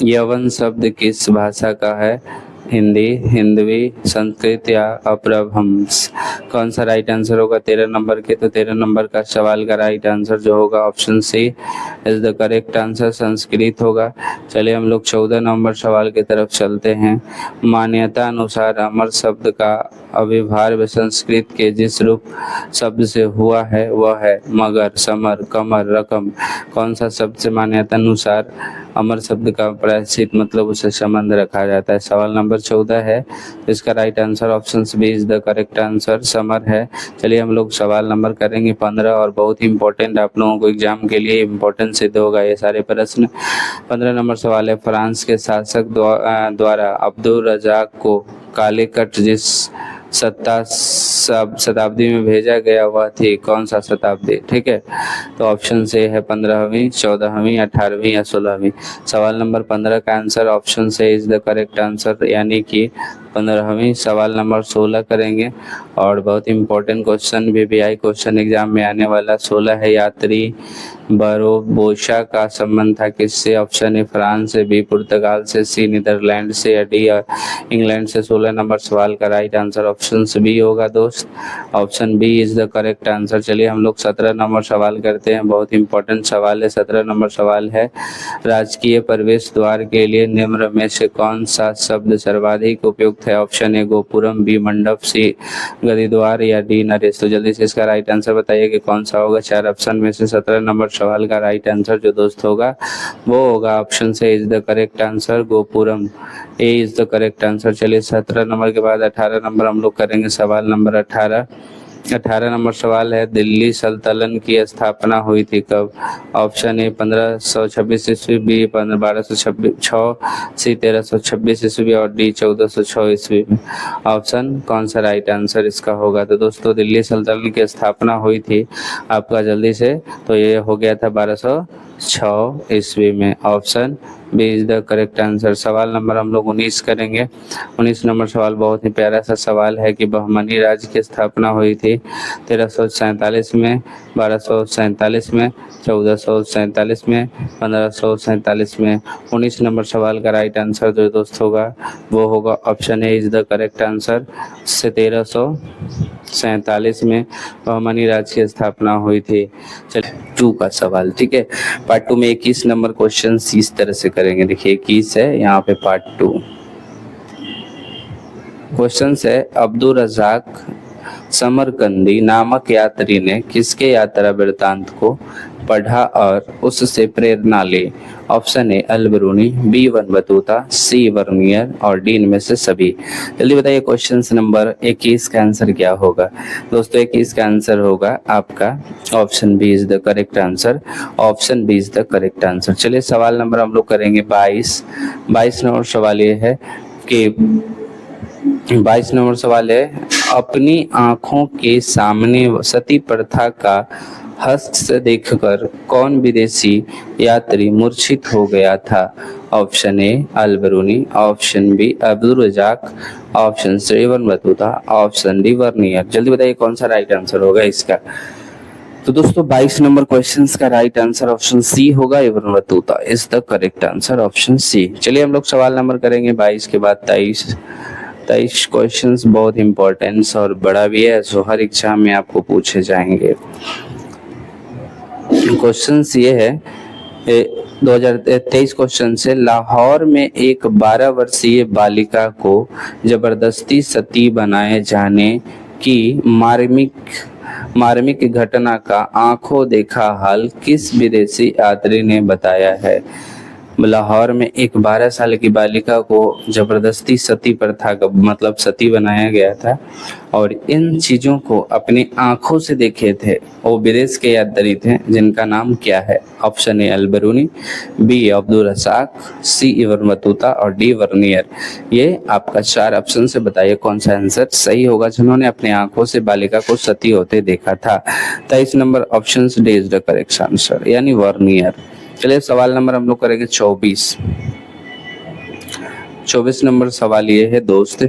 [SPEAKER 1] यवन शब्द किस भाषा का है? हिंदी, हिंदवी, संस्कृत या अपभ्रंश? कौन सा राइट आंसर होगा 13 नंबर के? तो 13 नंबर का सवाल का राइट आंसर जो होगा option C is the correct answer, Sanskrit होगा। चलिए हम लोग 14 नंबर सवाल की तरफ चलते हैं। मान्यता अनुसार अमर शब्द का अविभाज्य संस्कृत के जिस रूप शब्द से हुआ है वह है मगर, समर, कमर, रकम। कौन सा शब्द से मान्यता अनुसार अमर शब्द का प्रायश्चित मतलब उसे संबंध रखा जाता है? सवाल नंबर 14 है, इसका right answer option B is the correct answer, समर है। चलिए हम लोग सवाल नंबर करेंगे 15 और बहुत इंपॉर्टेंट, आप लोगों को एग्जाम के लिए इम्पोर्टेंट सिद्ध होगा ये सारे प्रश्न। 15 नंबर सवाल है, फ्रांस के शासक द्वारा अब्दुल रज़ाक को कालीकट जिस शताब्दी में भेजा गया वह थी कौन सा शताब्दी? ठीक है, तो ऑप्शन से है 15वीं, 14वीं, 18वीं या 16वीं। सवाल नंबर 15 का answer option C is the correct answer, यानी कि 15वीं। सवाल नंबर 16 करेंगे और बहुत important question VVI question exam में आने वाला 16 है, यात्री बारबोसा का संबंध था किससे? ऑप्शन ए फ्रांस से, बी पुर्तगाल से, सी नीदरलैंड से या डी इंग्लैंड से। 16 नंबर सवाल का राइट आंसर ऑप्शन बी होगा दोस्त, option B is the correct answer. चलिए हम लोग 17 नंबर सवाल करते हैं, बहुत इंपॉर्टेंट सवाल है। 17 नंबर सवाल है, राजकीय प्रवेश द्वार के लिए निम्न में से कौन सा शब्द सर्वाधिक उपयुक्त है? ऑप्शन ए गोपुरम, बी मंडप, सी गदिद्वार या डी नरेश। तो जल्दी से इसका राइट आंसर बताइए कि कौन सा होगा 4 ऑप्शन में से। 17 नंबर सवाल का राइट आंसर जो दोस्त होगा वो होगा option C is the correct answer, gopuram, A is the correct answer. चलिए 17 नंबर के बाद 18 नंबर हम लोग करेंगे। सवाल नंबर 18, 18 नंबर सवाल है, दिल्ली सल्तनत की स्थापना हुई थी कब? ऑप्शन ए 1526 ईस्वी, बी 1206, सी 1326 ईस्वी और डी 1406 ईस्वी में। ऑप्शन कौन सा राइट आंसर इसका होगा? तो दोस्तों दिल्ली सल्तनत की स्थापना हुई थी आपका जल्दी से, तो ये हो गया था 1206 ईस्वी में। Option B is the correct answer. सवाल नंबर हम लोग 19 करेंगे। 19 नंबर सवाल बहुत ही प्यारा सा सवाल है कि बहमनी राज्य की स्थापना हुई थी 1347 में, 1247 में, 1447 में, 1547 में। 19 नंबर सवाल का राइट आंसर जो दोस्त होगा वो होगा option A is the correct answer. 1347 में बहमनी राज्य की स्थापना हुई थी। चलिए 2 का सवाल, ठीक है। पार्ट 2 में 21 नंबर क्वेश्चन इस तरह से करेंगे। देखिए 21 है यहाँ पे पार्ट 2 क्वेश्चन है, अब्दुल रज़ाक समरकंदी नामक यात्री ने किसके यात्रा वृत्तांत को पढ़ा और उससे प्रेरणा ली? Option A Al Biruni, B Ibn Battuta, C Bernier और डी इनमें से सभी। जल्दी बताइए क्वेश्चन नंबर 21 का आंसर क्या होगा? दोस्तों 21 का आंसर होगा आपका option B is the correct answer. Option B is the correct answer. चलिए सवाल नंबर हम लोग करेंगे 22। 22 नंबर सवाल ये है कि 22 नंबर सवाल है, अपनी आंखों के सामने सती प्रथा का हस्त से देखकर कौन विदेशी यात्री मूर्छित हो गया था? Option A Al Biruni, option B Abdul Razzaq, option C Ibn Battuta, option D Bernier. जल्दी बताइए कौन सा राइट आंसर होगा इसका? तो दोस्तों 22 नंबर क्वेश्चन का राइट आंसर ऑप्शन सी होगा, Ibn Battuta is the correct answer, option C. चलिए हम लोग सवाल नंबर करेंगे 22 के बाद 23 क्वेश्चंस बहुत इंपॉर्टेंट और बड़ा भी है, सो हर एग्जाम में आपको पूछे जाएंगे। क्वेश्चंस ये है 2023 क्वेश्चन से, लाहौर में एक 12 वर्षीय बालिका को जबरदस्ती सती बनाए जाने की मार्मिक घटना का आंखों देखा हाल किस विदेशी यात्री ने बताया है? लाहौर में एक 12 साल की बालिका को जबरदस्ती सती प्रथा का मतलब सती बनाया गया था और इन चीज़ों को अपनी आंखों से देखे थे वो विदेश के यात्री थे, जिनका नाम क्या है? Option A Al Biruni, B Abdul Razzaq, C Ibn Battuta और डी वर्नियर। ये आपका 4 ऑप्शन से बताइए कौन सा आंसर सही होगा जिन्होंने अपनी आंखों से बालिका को सती होते देखा था। 23 number option D is the correct answer यानी वर्नियर। चलिए सवाल नंबर हम लोग करेंगे 24 नंबर सवाल ये है दोस्त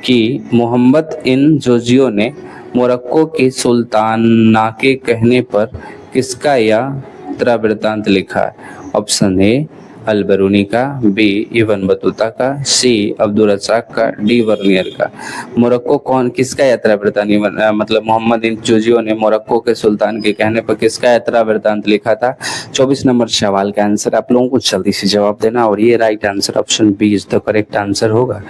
[SPEAKER 1] कि मोहम्मद इन जोजियो ने मोरक्को के सुल्ताना के कहने पर किसका यात्रा वृत्तांत लिखा है? ऑप्शन ए अल-बिरूनी का, बी इब्न बतूता का, सी अब्दुल रज़ाक का, डी वर्नियर का। मोरक्को कौन किसका यात्रा वृत्तांत मतलब मोहम्मद इन जोजियो ने मोरक्को के सुल्तान के कहने पर किसका यात्रा वृत्तांत लिखा था? 24 नंबर सवाल का आंसर आप लोगों को जल्दी से जवाब देना और ये right answer option B is the correct answer होगा।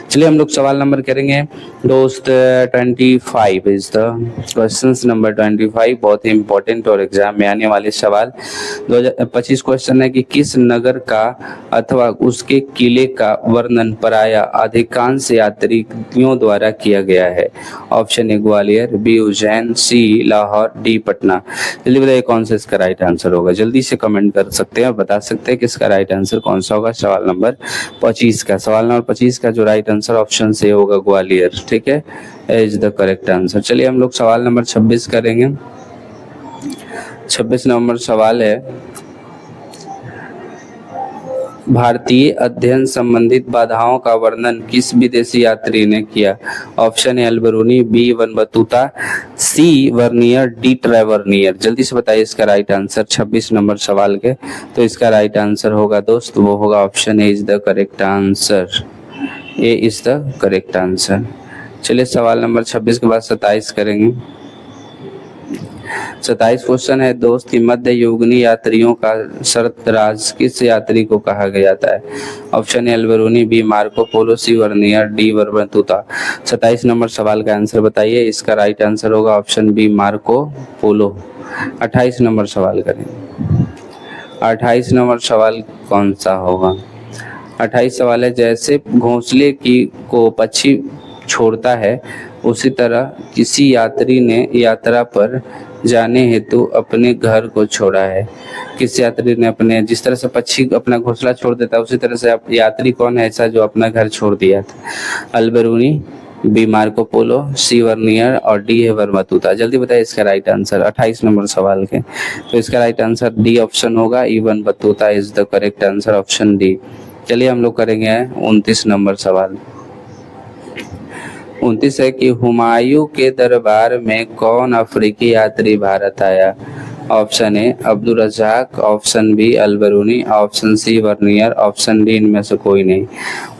[SPEAKER 1] चलिए हम लोग सवाल नंबर करेंगे दोस्त 25 इज द क्वेश्चन नंबर 25, बहुत ही इंपॉर्टेंट और एग्जाम में आने वाले सवाल। 2025 क्वेश्चन है कि किस नगर का अथवा उसके किले का वर्णन प्राय अधिकांश यात्रियों द्वारा किया गया है? Option A Gwalior, B Ujjain, C Lahore, D Patna. जल्दी बताइए कौन सा इसका राइट आंसर होगा? जल्दी से कमेंट कर सकते हैं, बता सकते हैं कि इसका राइट आंसर कौन सा होगा सवाल नंबर 25 का। सवाल नंबर 25 का जो राइट आंसर ऑप्शन से होगा ग्वालियर, ठीक है, इज द करेक्ट आंसर। चलिए हम लोग सवाल नंबर 26 करेंगे। 26 नंबर सवाल है, भारतीय अध्ययन संबंधित बाधाओं का वर्णन किस विदेशी यात्री ने किया? Option A Al Biruni, B Ibn Battuta, C Bernier, D Tavernier. जल्दी से बताइए इसका राइट आंसर 26 नंबर सवाल के। तो इसका राइट आंसर होगा दोस्त वो होगा option A is the correct answer, A is the correct answer. चलिए सवाल नंबर 26 के बाद 27 करेंगे। 27 क्वेश्चन है दोस्त कि मध्य युगीन यात्रियों का सरतराज किस यात्री को कहा गया था? Option A Al Biruni, B Marco Polo, C Bernier, D Ibn Battuta. 27 number सवाल का आंसर बताइए। इसका राइट आंसर होगा option B Marco Polo. 28 number सवाल करें। 28 नंबर सवाल कौन सा होगा? 28 सवाल है, जैसे घोंसले की को पक्षी छोड़ता है उसी तरह किसी यात्री ने यात्रा पर जाने हेतु अपने घर को छोड़ा है। किस यात्री ने अपने, जिस तरह से पक्षी अपना घोंसला छोड़ देता है उसी तरह से यात्री कौन है ऐसा जो अपना घर छोड़ दिया था? अल्बरूनी, B Marco Polo, C Bernier और डी है वर्मतुता। जल्दी बताइए इसका राइट आंसर 28 नंबर सवाल के। तो इसका राइट आंसर डी ऑप्शन होगा, even Battuta is the correct answer, option D. चलिए हम लोग करेंगे 29 नंबर सवाल। 29 है कि हुमायूं के दरबार में कौन अफ्रीकी यात्री भारत आया? Option A Abdul Razzaq, option B Alberuni, option C Bernier, option D इनमें से कोई नहीं।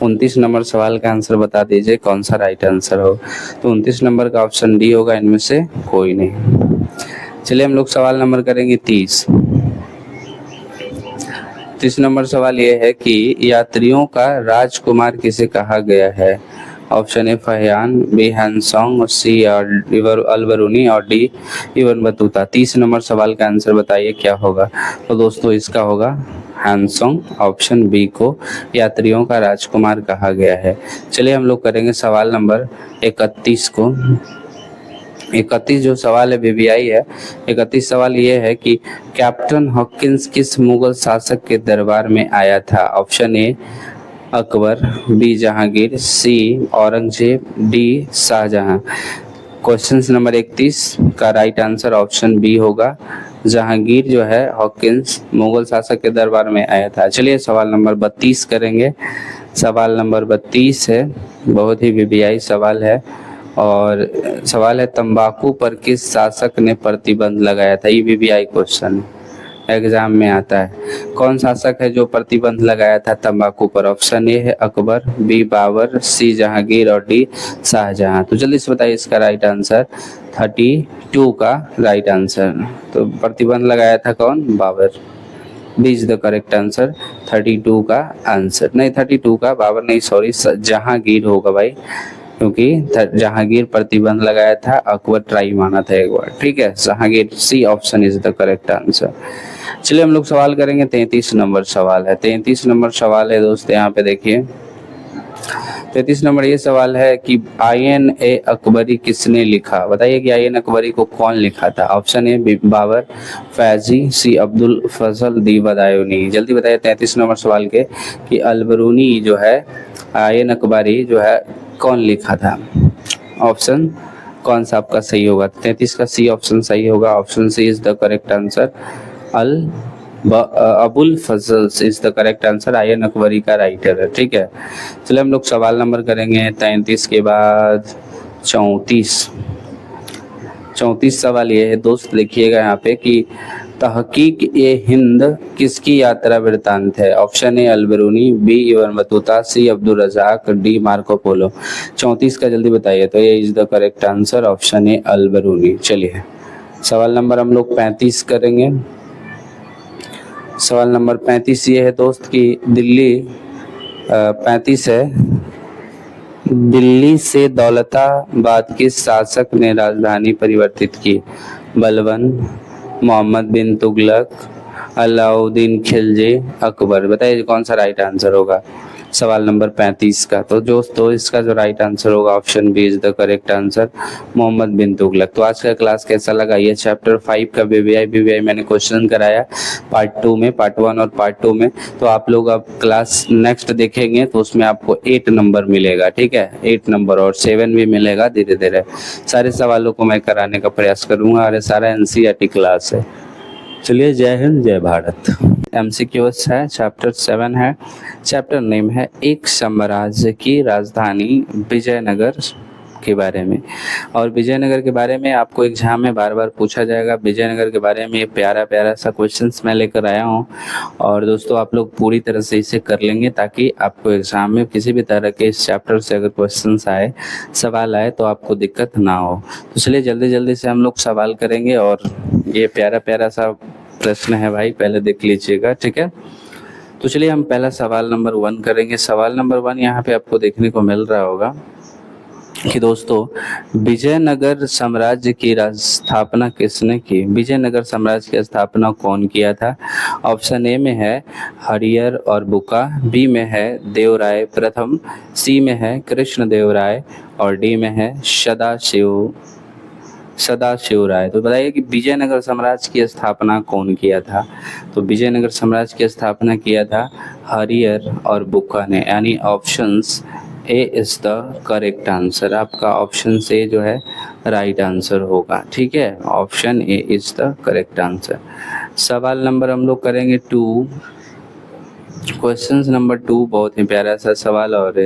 [SPEAKER 1] 29 नंबर सवाल का आंसर बता दीजिए कौन सा राइट आंसर हो। तो 29 नंबर का ऑप्शन डी होगा, इनमें से कोई नहीं। चलिए हम लोग सवाल नंबर करेंगे 30। 30 नंबर सवाल ये है कि यात्रियों का राजकुमार किसे कहा गया है? ऑप्शन ए फहियान, बी हैंसोंग, सी अल्बरूनी और डी इवन बतूता। 30 नंबर सवाल का आंसर बताइए क्या होगा? तो दोस्तों इसका होगा हैंसोंग, ऑप्शन बी को यात्रियों का राजकुमार कहा गया है। चलिए हम लोग करेंगे सवाल नंबर 31 को। 31 जो सवाल है बीबीआई है। 31 सवाल ये है कि कैप्टन हॉकिंस किस मुगल शासक के दरबार में आया था? Option A Akbar, B Jahangir, C Aurangzeb, D Shahjahan. Question number 31 का राइट आंसर ऑप्शन बी होगा, जहांगीर जो है हॉकिंस मुगल शासक के दरबार में आया था। चलिए सवाल नंबर 32 करेंगे। सवाल नंबर 32 है, बहुत ही बीबीआई सवाल है और सवाल है तंबाकू पर किस शासक ने प्रतिबंध लगाया था? ये बीबीआई क्वेश्चन एग्जाम में आता है। कौन शासक है जो प्रतिबंध लगाया था तंबाकू पर? ऑप्शन ए है अकबर, बी बाबर, सी जहांगीर और डी शाहजहां। तो जल्दी से बताइए इसका राइट आंसर 32 का राइट आंसर। तो प्रतिबंध लगाया था कौन? Babur. B is the correct answer 32 का आंसर। नहीं 32 का, बाबर नहीं, सॉरी जहांगीर होगा भाई, क्योंकि जहांगीर प्रतिबंध लगाया था, अकबर ट्राई माना था एक बार। ठीक है, Jahangir, C option is the correct answer. चलिए हम लोग सवाल करेंगे 33 नंबर सवाल है। 33 नंबर सवाल है दोस्त, यहाँ पे देखिए 33 नंबर ये सवाल है कि आयन ए अकबरी किसने लिखा? बताइए कि आयन अकबरी को कौन लिखा था? Option A Babur, Faizi, C Abdul Fazal, D Badayuni. जल्दी बताइए 33 नंबर सवाल के कि अल्बरूनी जो है आयन अकबरी जो है कौन लिखा था? ऑप्शन कौन सा आपका सही होगा? 33 का सी ऑप्शन सही होगा, option C is the correct answer. Abul Fazal is the correct answer, Ain Akbari का राइटर है। ठीक है, चलिए हम लोग सवाल नंबर करेंगे 33 के बाद 34 सवाल ये है दोस्त, देखिएगा यहाँ पे कि तहकीक ए हिंद किसकी यात्रा वृत्तांत है? Option A Alberuni, B Ibn Battuta, C Abdul Razzaq, D Marco Polo. 34 का जल्दी बताइए। तो ये is the correct answer, option A Alberuni. चलिए सवाल नंबर हम लोग 35 करेंगे। सवाल नंबर 35 ये है दोस्त कि 35 है, दिल्ली से दौलताबाद किस शासक ने राजधानी परिवर्तित की? बलबन, मोहम्मद बिन तुगलक, अलाउद्दीन खिलजी, अकबर। बताइए कौन सा राइट आंसर होगा सवाल नंबर 35 का? तो दोस्तों इसका जो राइट आंसर होगा option B is the correct answer, Mohammad bin Tughlaq. तो आज का क्लास कैसा लगा? ये चैप्टर 5 का बीबीआई मैंने क्वेश्चन कराया पार्ट 2 में, पार्ट 1 और पार्ट 2 में। तो आप लोग अब क्लास नेक्स्ट देखेंगे तो उसमें आपको 8 नंबर मिलेगा। ठीक है, 8 नंबर और 7 भी मिलेगा धीरे धीरे। सारे सवालों को मैं कराने का प्रयास करूँगा और सारा एनसीईआरटी क्लास है। चलिए जय हिंद जय भारत। एमसीक्यूएस है, चैप्टर 7 है, चैप्टर नेम है एक साम्राज्य की राजधानी विजयनगर के बारे में। और विजयनगर के बारे में आपको एग्जाम में बार बार पूछा जाएगा। विजयनगर के बारे में प्यारा प्यारा सा क्वेश्चंस मैं लेकर आया हूँ और दोस्तों आप लोग पूरी तरह से इसे कर लेंगे ताकि आपको एग्जाम में किसी भी तरह के इस चैप्टर से अगर क्वेश्चंस आए, सवाल आए तो आपको दिक्कत ना हो। तो चलिए जल्दी जल्दी से हम लोग सवाल करेंगे और ये प्यारा प्यारा सा प्रश्न है भाई, पहले देख लीजिएगा। ठीक है, तो चलिए हम पहला सवाल नंबर 1 करेंगे। सवाल नंबर 1 यहाँ पे आपको देखने को मिल रहा होगा कि दोस्तों विजयनगर साम्राज्य की स्थापना किसने की? विजयनगर साम्राज्य की स्थापना कौन किया था? ऑप्शन ए में है हरिहर और बुक्का, बी में है देवराय प्रथम, सी में है कृष्णदेव राय और डी में है सदाशिव राय। तो बताइए कि विजयनगर साम्राज्य की स्थापना कौन किया था? तो विजयनगर साम्राज्य की स्थापना किया था हरिहर और बुक्का ने, यानी options A is the correct answer. आपका ऑप्शन से जो है राइट आंसर होगा, ठीक है, option A is the correct answer. सवाल नंबर हम लोग करेंगे 2, क्वेश्चन नंबर 2 बहुत ही प्यारा सा सवाल और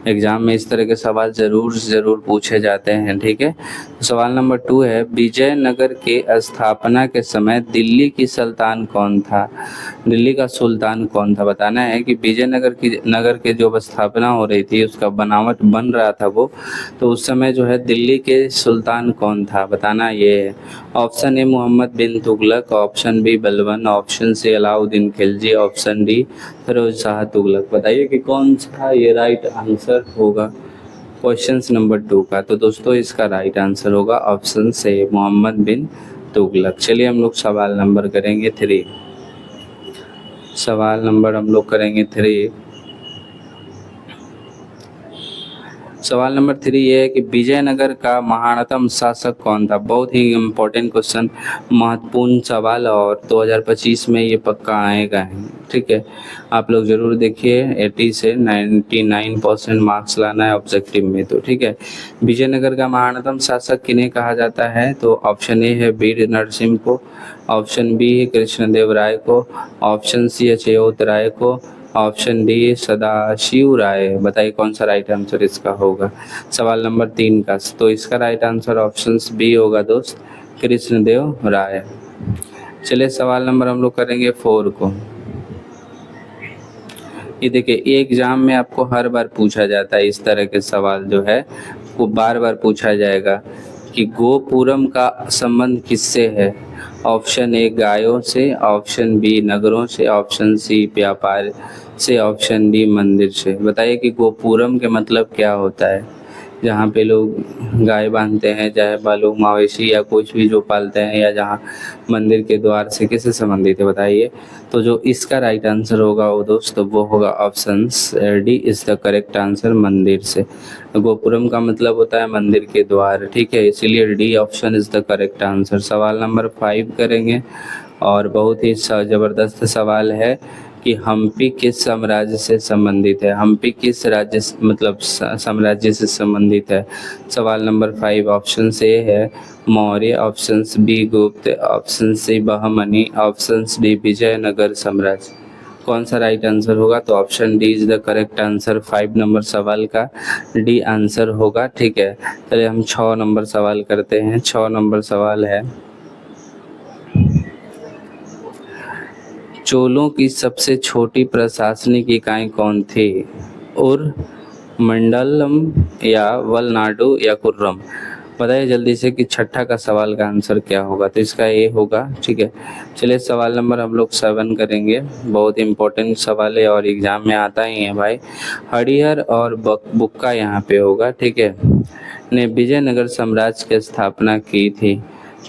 [SPEAKER 1] एग्जाम में इस तरह के सवाल ज़रूर पूछे जाते हैं, ठीक है। तो सवाल नंबर 2 है, विजयनगर के स्थापना के समय दिल्ली की सुल्तान कौन था? दिल्ली का सुल्तान कौन था बताना है कि विजयनगर की नगर के जो स्थापना हो रही थी, उसका बनावट बन रहा था वो, तो उस समय जो है दिल्ली के सुल्तान कौन था बताना ये है। Option A Muhammad bin Tughlaq, option B Balban, option C Alauddin Khilji, option D Firoz Shah Tughlaq. बताइए कि कौन सा ये राइट आंसर होगा क्वेश्चन नंबर 2 का? तो दोस्तों इसका राइट आंसर होगा ऑप्शन से मोहम्मद बिन तुगलक। चलिए हम लोग सवाल नंबर करेंगे 3। सवाल नंबर हम लोग करेंगे 3। सवाल नंबर 3 ये है कि विजयनगर का महानतम शासक कौन था? बहुत ही इम्पोर्टेंट क्वेश्चन, महत्वपूर्ण सवाल और 2025 में ये पक्का आएगा, ठीक है। आप लोग ज़रूर देखिए, 80 से 99% मार्क्स लाना है ऑब्जेक्टिव में, तो ठीक है। विजयनगर का महानतम शासक किन्हें कहा जाता है? तो ऑप्शन ए है वीर नरसिंह को, ऑप्शन बी है कृष्णदेव राय को, ऑप्शन सी है चेयोत राय को, ऑप्शन डी सदाशिव राय। बताइए कौन सा राइट आंसर इसका होगा सवाल नंबर 3 का? तो इसका राइट आंसर ऑप्शन बी होगा दोस्त, कृष्णदेव राय। चलिए सवाल नंबर हम लोग करेंगे 4 को। ये देखिए एग्जाम में आपको हर बार पूछा जाता है इस तरह के सवाल, जो है वो बार बार पूछा जाएगा कि गोपुरम का संबंध किससे है? ऑप्शन ए गायों से, ऑप्शन बी नगरों से, ऑप्शन सी व्यापार से, ऑप्शन डी मंदिर से। बताइए कि गोपुरम के मतलब क्या होता है? जहाँ पे लोग गाय बांधते हैं, चाहे लोग मवेशी या कुछ भी जो पालते हैं, या जहाँ मंदिर के द्वार से किससे संबंधित है बताइए। तो जो इसका राइट आंसर होगा वो दोस्तों वो होगा option D is the correct answer, मंदिर से। गोपुरम का मतलब होता है मंदिर के द्वार, ठीक है, इसीलिए D option is the correct answer. सवाल नंबर 5 करेंगे और बहुत ही ज़बरदस्त सवाल है कि हम्पी किस साम्राज्य से संबंधित है? हम्पी किस राज्य मतलब साम्राज्य से संबंधित है? सवाल नंबर 5 ऑप्शन ए है Maurya, option B Gupta, option C Bahmani, option D Vijayanagar साम्राज्य। कौन सा राइट आंसर होगा? तो option D is the correct answer. 5 number सवाल का डी आंसर होगा, ठीक है। चलिए हम 6 नंबर सवाल करते हैं। 6 नंबर सवाल है, चोलों की सबसे छोटी प्रशासनिक इकाई कौन थी? उर, मंडलम या वलनाडु या कुर्रम। बताइए जल्दी से कि छठा का सवाल का आंसर क्या होगा? तो इसका ए होगा, ठीक है। चलिए सवाल नंबर हम लोग 7 करेंगे। बहुत इंपॉर्टेंट सवाल है और एग्जाम में आता ही है भाई। हरिहर और बुक्का यहाँ पे होगा, ठीक है, ने विजयनगर साम्राज्य की स्थापना की थी।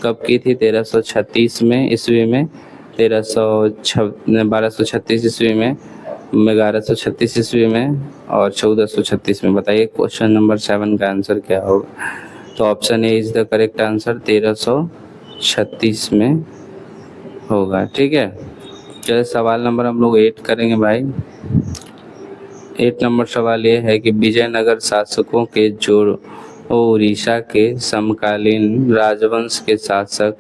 [SPEAKER 1] कब की थी? 1336 में ईस्वी में, 1236 ईस्वी में, 1136 ईस्वी में और 1436 में। बताइए क्वेश्चन नंबर 7 का आंसर क्या होगा? तो option A is the correct answer, 1336 में होगा, ठीक है। चलिए सवाल नंबर हम लोग 8 करेंगे भाई। 8 नंबर सवाल ये है कि विजयनगर शासकों के जो उड़ीसा के समकालीन राजवंश के शासक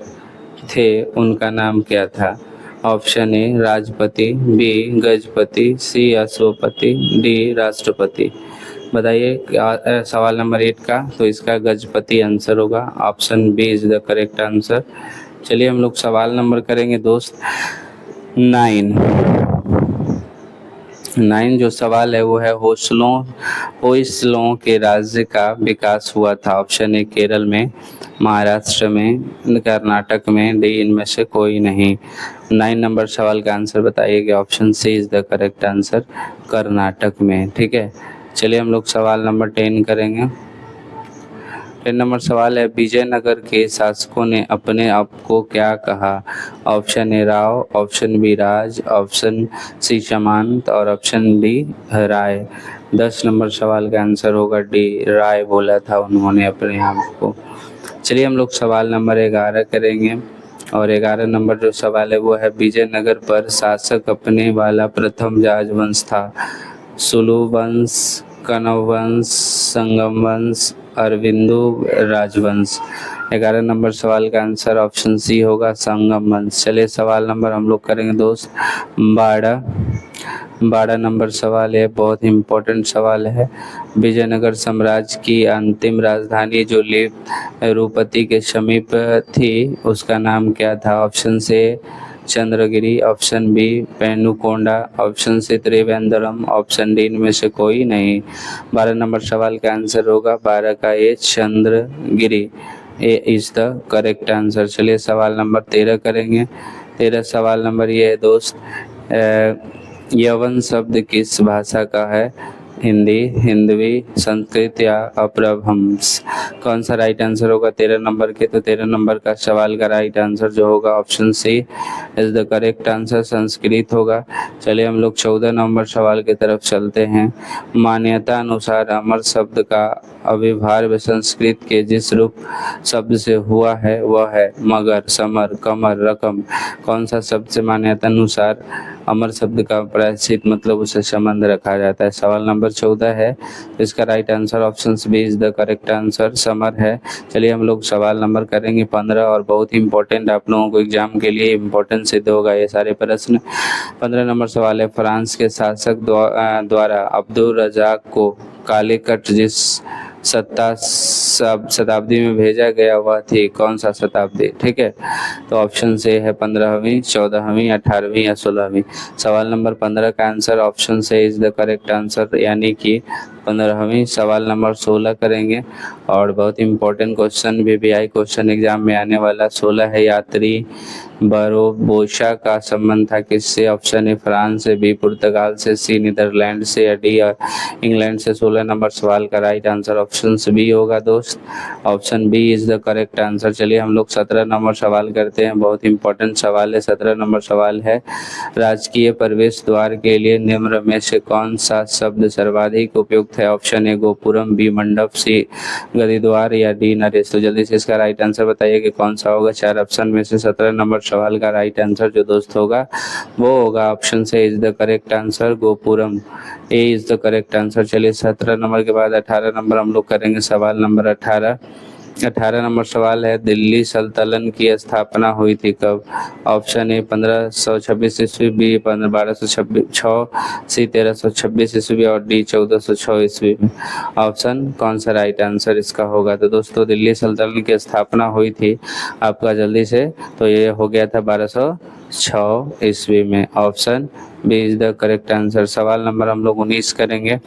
[SPEAKER 1] थे उनका नाम क्या था? Option A Rajapati, B Gajapati, C Ashvapati, D राष्ट्रपति। बताइए सवाल नंबर 8 का, तो इसका गजपति आंसर होगा। Option B is the correct answer. चलिए हम लोग सवाल नंबर करेंगे दोस्त 9 जो सवाल है वो है होयसलों के राज्य का विकास हुआ था। ऑप्शन ए केरल में, महाराष्ट्र में, कर्नाटक में, डी इनमें से कोई नहीं। 9 नंबर सवाल का आंसर बताइएगा। Option C is the correct answer, Karnataka में, ठीक है। चलिए हम लोग सवाल नंबर 10 करेंगे। फिर नंबर सवाल है, विजयनगर के शासकों ने अपने आप को क्या कहा? Option A Rao, option B Raj, option C Samant और ऑप्शन डी राय। 10 नंबर सवाल का आंसर होगा डी, राय बोला था उन्होंने अपने आप को। चलिए हम लोग सवाल नंबर 11 करेंगे और 11 नंबर जो सवाल है वो है, विजयनगर पर शासक अपने वाला प्रथम राजवंश था? सुलु वंश, कण्व वंश, संगम वंश, अरविंदो राजवंश। 11 नंबर सवाल का आंसर ऑप्शन सी होगा, संगम वंश। चलिए सवाल नंबर हम लोग करेंगे दोस्त 12 नंबर सवाल है, बहुत इम्पोर्टेंट सवाल है। विजयनगर साम्राज्य की अंतिम राजधानी जो लेरूपति के समीप थी उसका नाम क्या था? ऑप्शन से Chandragiri, option B Penukonda, option C Trivandrum, option D इनमें से कोई नहीं। 12 नंबर सवाल का आंसर होगा 12 का ए चंद्रगिरी, ए इज द करेक्ट आंसर। चलिए सवाल नंबर 13 करेंगे। 13 सवाल नंबर ये है दोस्त, यवन शब्द किस भाषा का है? हिंदी, हिंदवी, संस्कृत या अपभ्रंश। कौन सा राइट आंसर होगा 13 नंबर के? तो 13 नंबर का सवाल का राइट आंसर जो होगा option C is the correct answer, Sanskrit होगा। चलिए हम लोग 14 नंबर सवाल की तरफ चलते हैं। मान्यता अनुसार अमर शब्द का अविभाज्य संस्कृत के जिस रूप शब्द से हुआ है वह है मगर, समर, कमर, रकम। कौन सा शब्द से मान्यता अनुसार अमर शब्द का प्रायश्चित मतलब उसे संबंध रखा जाता है? सवाल नंबर 14 है, इसका right answer option B is the correct answer, समर है। चलिए हम लोग सवाल नंबर करेंगे 15 और बहुत इंपॉर्टेंट, आप लोगों को एग्जाम के लिए इम्पोर्टेंट सिद्ध होगा ये सारे प्रश्न। 15 नंबर सवाल है, फ्रांस के शासक द्वारा अब्दुल रज़ाक को कालीकट जिस शताब्दी में भेजा गया वह थी कौन सा शताब्दी? ठीक है, तो ऑप्शन से है 15वीं, 14वीं, 18वीं या 16वीं। सवाल नंबर 15 का answer option C is the correct answer, यानी कि 15वीं। सवाल नंबर 16 करेंगे और बहुत important question VVI question exam में आने वाला 16 है, यात्री बारबोसा का संबंध था किससे? ऑप्शन ए फ्रांस से, बी पुर्तगाल से, सी नीदरलैंड से या डी इंग्लैंड से। 16 नंबर सवाल का राइट आंसर ऑप्शन बी होगा दोस्त, option B is the correct answer. चलिए हम लोग 17 नंबर सवाल करते हैं, बहुत इंपॉर्टेंट सवाल है। 17 नंबर सवाल है, राजकीय प्रवेश द्वार के लिए निम्न में से कौन सा शब्द सर्वाधिक उपयुक्त है? ऑप्शन ए गोपुरम, बी मंडप, सी गदिद्वार या डी नरेश। तो जल्दी से इसका राइट आंसर बताइए कि कौन सा होगा 4 ऑप्शन में से। 17 नंबर सवाल का राइट आंसर जो दोस्त होगा वो होगा option C is the correct answer, gopuram, A is the correct answer. चलिए 17 नंबर के बाद 18 नंबर हम लोग करेंगे। सवाल नंबर 18 नंबर सवाल है, दिल्ली सल्तनत की स्थापना हुई थी कब? ऑप्शन ए 1526 ईस्वी, बी 1206, सी 1326 ईस्वी और डी 1406 ईस्वी में। ऑप्शन कौन सा राइट आंसर इसका होगा? तो दोस्तों दिल्ली सल्तनत की स्थापना हुई थी आपका जल्दी से, तो ये हो गया था 1206 ईस्वी में। Option B is the correct answer. सवाल नंबर हम लोग 19 करेंगे।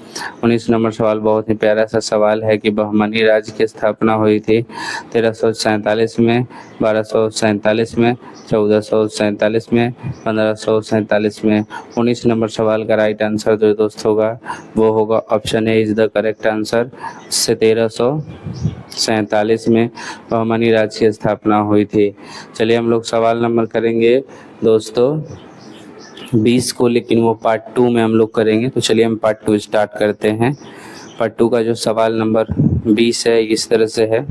[SPEAKER 1] 19 नंबर सवाल बहुत ही प्यारा सा सवाल है कि बहमनी राज्य की स्थापना हुई थी 1347 में, 1247 में, 1447 में, 1547 में। 19 नंबर सवाल का राइट आंसर जो दोस्त होगा वो होगा option A is the correct answer, 1347 में बहमनी राज्य की स्थापना हुई थी। चलिए हम लोग सवाल नंबर करेंगे दोस्तों 20 को, लेकिन वो पार्ट 2 में हम लोग करेंगे। तो चलिए हम पार्ट 2 स्टार्ट करते हैं। पार्ट 2 का जो सवाल नंबर 20 है इस तरह से है।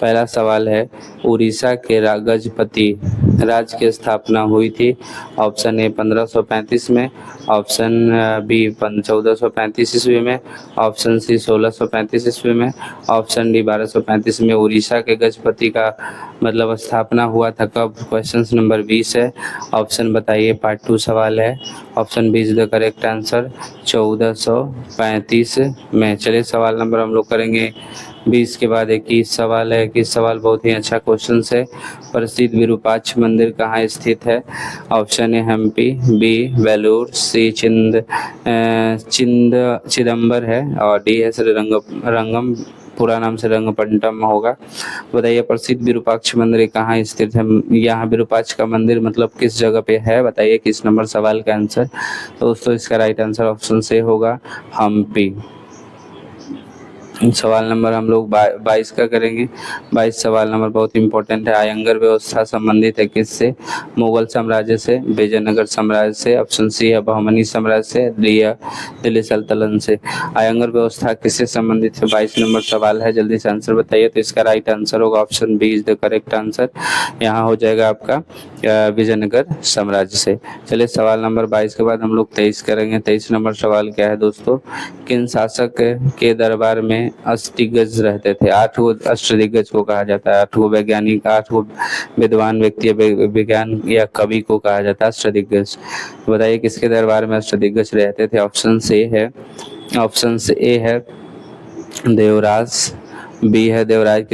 [SPEAKER 1] पहला सवाल है, उड़ीसा के गजपति राज्य की स्थापना हुई थी। ऑप्शन ए 1535 में, ऑप्शन बी 1435 ईस्वी में, ऑप्शन सी 1635 ईस्वी में, ऑप्शन डी 1235 में। उड़ीसा के गजपति का मतलब स्थापना हुआ था कब? क्वेश्चन नंबर 20 है। ऑप्शन बताइए, पार्ट 2 सवाल है। Option B is the correct answer, 1435 में। चलिए सवाल नंबर हम लोग करेंगे 20 के बाद 21 सवाल है। 21 सवाल बहुत ही अच्छा क्वेश्चन है। प्रसिद्ध विरूपाक्ष मंदिर कहाँ स्थित है? Option A Hampi, B Vellore, C Chidambaram है और डी है रंगम, पूरा नाम से रंगपट्टनम होगा। बताइए प्रसिद्ध विरूपाक्ष मंदिर कहाँ स्थित है? यहाँ विरूपाक्ष का मंदिर मतलब किस जगह पे है? बताइए किस नंबर सवाल का आंसर। तो दोस्तों इसका राइट आंसर ऑप्शन से होगा हम्पी। सवाल नंबर हम लोग 22 का करेंगे। 22 सवाल नंबर बहुत इंपॉर्टेंट है। आयंगर व्यवस्था संबंधित है किससे? मुगल साम्राज्य से, विजयनगर साम्राज्य से, ऑप्शन सी है बहमनी साम्राज्य से, डी है दिल्ली सल्तनत से। आयंगर व्यवस्था किससे संबंधित है? 22 नंबर सवाल है, जल्दी से आंसर बताइए। तो इसका राइट आंसर होगा option B is the correct answer. यहाँ हो जाएगा आपका विजयनगर साम्राज्य से। चलिए सवाल नंबर 22 के बाद हम लोग 23 करेंगे। 23 नंबर सवाल क्या है दोस्तों? किन शासक के दरबार में अष्टदिग्गज रहते थे? 8 गो अष्टदिग्गज को कहा जाता है। 8 गो वैज्ञानिक, 8 गो विद्वान व्यक्ति, विज्ञान या कवि को कहा जाता है अष्टदिग्गज। बताइए किसके दरबार में अष्टदिग्गज रहते थे? ऑप्शन ए है देवराज, बी है देवराज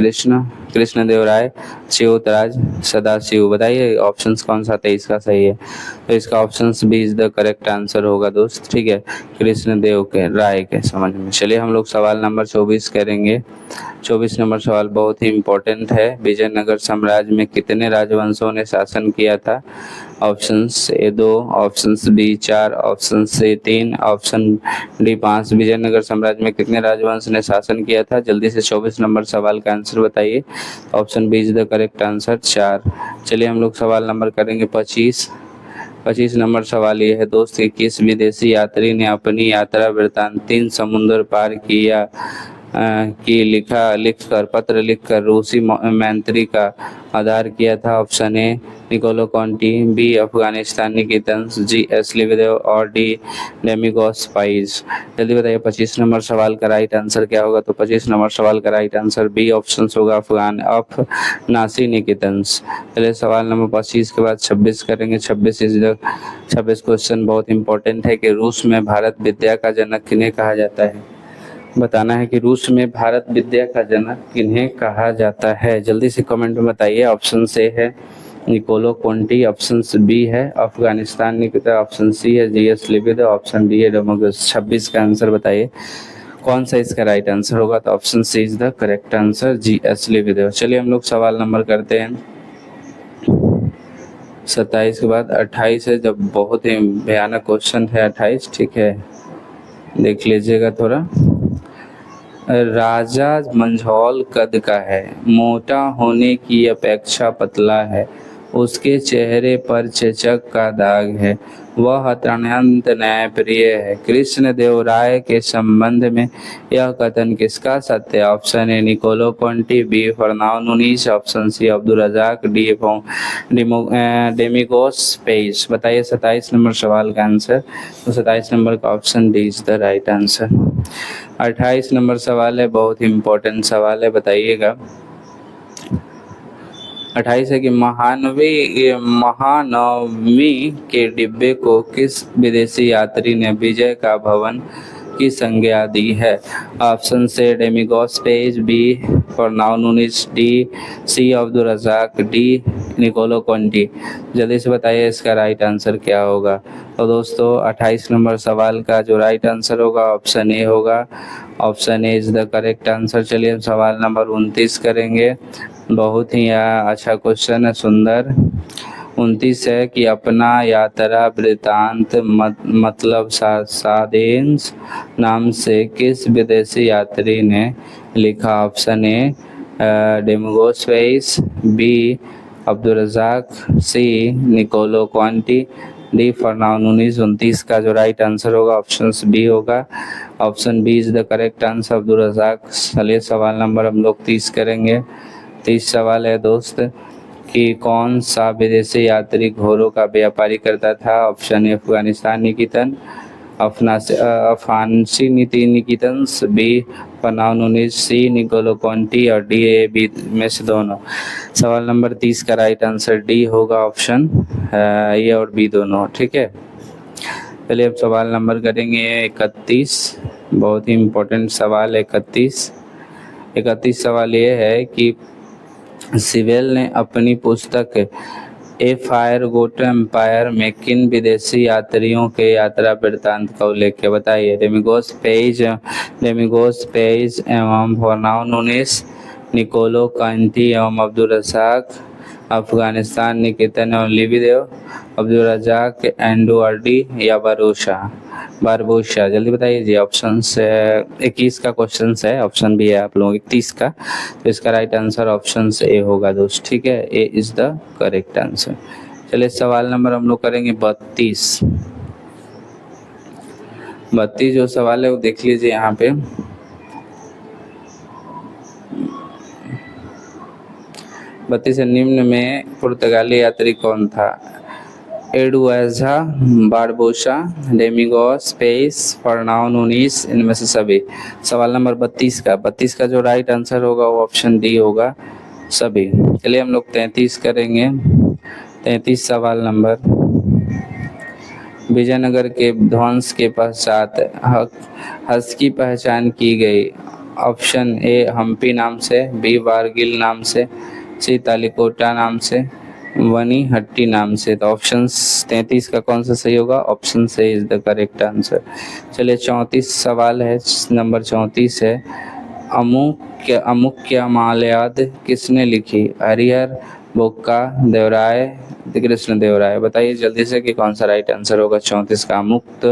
[SPEAKER 1] कृष्ण देवराय, च्योतराज सदाशिव। बताइए ऑप्शंस कौन सा 23 का सही है? तो इसका options B is the correct answer होगा दोस्त। ठीक है, कृष्ण देव के राय के समझ में। चलिए हम लोग सवाल नंबर 24 करेंगे। 24 नंबर सवाल बहुत ही इम्पोर्टेंट है। विजयनगर साम्राज्य में कितने राजवंशों ने शासन किया था? Option A 2, option B 4, option C 3, option D 5। Vijayanagar साम्राज्य में कितने राजवंश ने शासन किया था? जल्दी से 24 नंबर सवाल का आंसर बताइए। Option B is the correct answer 4। चलिए हम लोग सवाल नंबर करेंगे 25। 25 नंबर सवाल ये है दोस्त कि किस विदेशी यात्री ने अपनी यात्रा वृत्तांत 3 समुद्र पार किया पत्र लिखकर रूसी मैत्री का आधार किया था? Option A Niccolo Conti, B Afghanistan Nikitin, G S Lebedev और डी डेमिगोस पाइज। जल्दी बताइए 25 नंबर सवाल का राइट आंसर क्या होगा? तो 25 नंबर सवाल का राइट आंसर बी ऑप्शन होगा अफगानिस्तान निकेतन। चलिए सवाल नंबर 25 के बाद 26 करेंगे। 26 क्वेश्चन बहुत इंपॉर्टेंट है कि रूस में भारत विद्या का जनक किन्हें कहा जाता है? बताना है कि रूस में भारत विद्या का जनक किन्हें कहा जाता है। जल्दी से कमेंट में बताइए। ऑप्शन ए है निकोलो कोंटी, ऑप्शन बी है अफगानिस्तान निकेतन, ऑप्शन सी है जी एस लिबेदेव, ऑप्शन डी है डेमिगोस। 26 का आंसर बताइए कौन सा इसका राइट आंसर होगा? तो option C is the correct answer, G S Lebedev. चलिए हम लोग सवाल नंबर करते हैं 27 के बाद 28 है, जब बहुत ही भयानक क्वेश्चन है 28। ठीक है, देख लीजिएगा थोड़ा। राजा मंझौल कद का है, मोटा होने की अपेक्षा पतला है, उसके चेहरे पर चेचक का दाग है, वह अत्यंत न्यायप्रिय है। कृष्ण देव राय के संबंध में यह कथन किसका सत्य है? Option A Niccolo Conti, B Fernando Nuniz, option C Abdul Razzaq, D Domingos Paes. बताइए 27 नंबर सवाल का आंसर। तो 27 नंबर का option D is the right answer. 28 number सवाल है, बहुत ही इम्पोर्टेंट सवाल है, बताइएगा। 28 है कि महानवमी के डिब्बे को किस विदेशी यात्री ने विजय का भवन की संज्ञा दी है? ऑप्शन से Domingos Paes, B Fernando Nuniz, D C Abdul Razzaq, D Niccolo Conti. जल्दी से बताइए इसका राइट आंसर क्या होगा? तो दोस्तों 28 नंबर सवाल का जो राइट आंसर होगा ऑप्शन ए होगा। Option A is the correct answer. चलिए हम सवाल नंबर 29 करेंगे। बहुत ही अच्छा क्वेश्चन है, सुंदर। 29 है कि अपना यात्रा वृत्तांत मतलब सादेंस नाम से किस विदेशी यात्री ने लिखा? Option A Domingos Paes, B Abdul Razzaq, C Niccolo Conti, D Fernando Nuniz. 29 का जो राइट आंसर होगा ऑप्शन बी होगा। Option B is the correct answer, Abdul Razzaq. चलिए सवाल नंबर हम लोग 30 करेंगे। 30 सवाल है दोस्त कि कौन सा विदेशी यात्री घोड़ों का व्यापारी करता था? ऑप्शन ए अफगानिस्तान निकेतन, Afanasy Nikitin, B Fernando Nuniz, C Niccolo Conti और डी ए बी में से दोनों। सवाल नंबर 30 का राइट आंसर डी होगा, ऑप्शन ए और बी दोनों। ठीक है, चलिए अब सवाल नंबर करेंगे 31। बहुत ही इम्पोर्टेंट सवाल 31 सवाल ये है कि सिवेल ने अपनी पुस्तक ए फायर गोट एम्पायर में किन विदेशी यात्रियों के यात्रा वृत्तांत का उल्लेख किया? बताइए। डेमिगोस पेज एवं फर्नांडो नूनीज, निकोलो कोंटी एवं अब्दुल रजाक, अफगानिस्तान निकेतन और लिबिदेव, अब्दुल रजाक, एंडुआर्डी या बारबोशा। जल्दी बताइए जी। ऑप्शन 21 का क्वेश्चन है, ऑप्शन भी है आप लोगों 31 का, तो इसका राइट आंसर ऑप्शन ए होगा दोस्त। ठीक है, ए इज द करेक्ट आंसर। चलिए सवाल नंबर हम लोग करेंगे 32। 32 जो सवाल है वो देख लीजिए यहाँ पे। बत्तीस निम्न में पुर्तगाली यात्री कौन था? एडुआजा, बारबोसा, डेमिगोस, पेस, फर्नाओ नूनीस, इनमें से सभी। सवाल नंबर 32 का जो राइट आंसर होगा वो ऑप्शन डी होगा, सभी। चलिए हम लोग 33 करेंगे। 33 सवाल नंबर। विजयनगर के ध्वंस के पश्चात हस्त की पहचान की गई। ऑप्शन ए हम्पी नाम से, बी वारगिल नाम से, सी तालिकोटा नाम से, वनी हट्टी नाम से। तो ऑप्शन 33 का कौन सा सही होगा? Option C is the correct answer. चलिए 34 सवाल है, नंबर 34 है। अमुक्य मालयाद किसने लिखी? हरिहर, बुक्का, देवराय, कृष्ण देवराय। बताइए जल्दी से कि कौन सा राइट आंसर होगा 34 का। मुक्त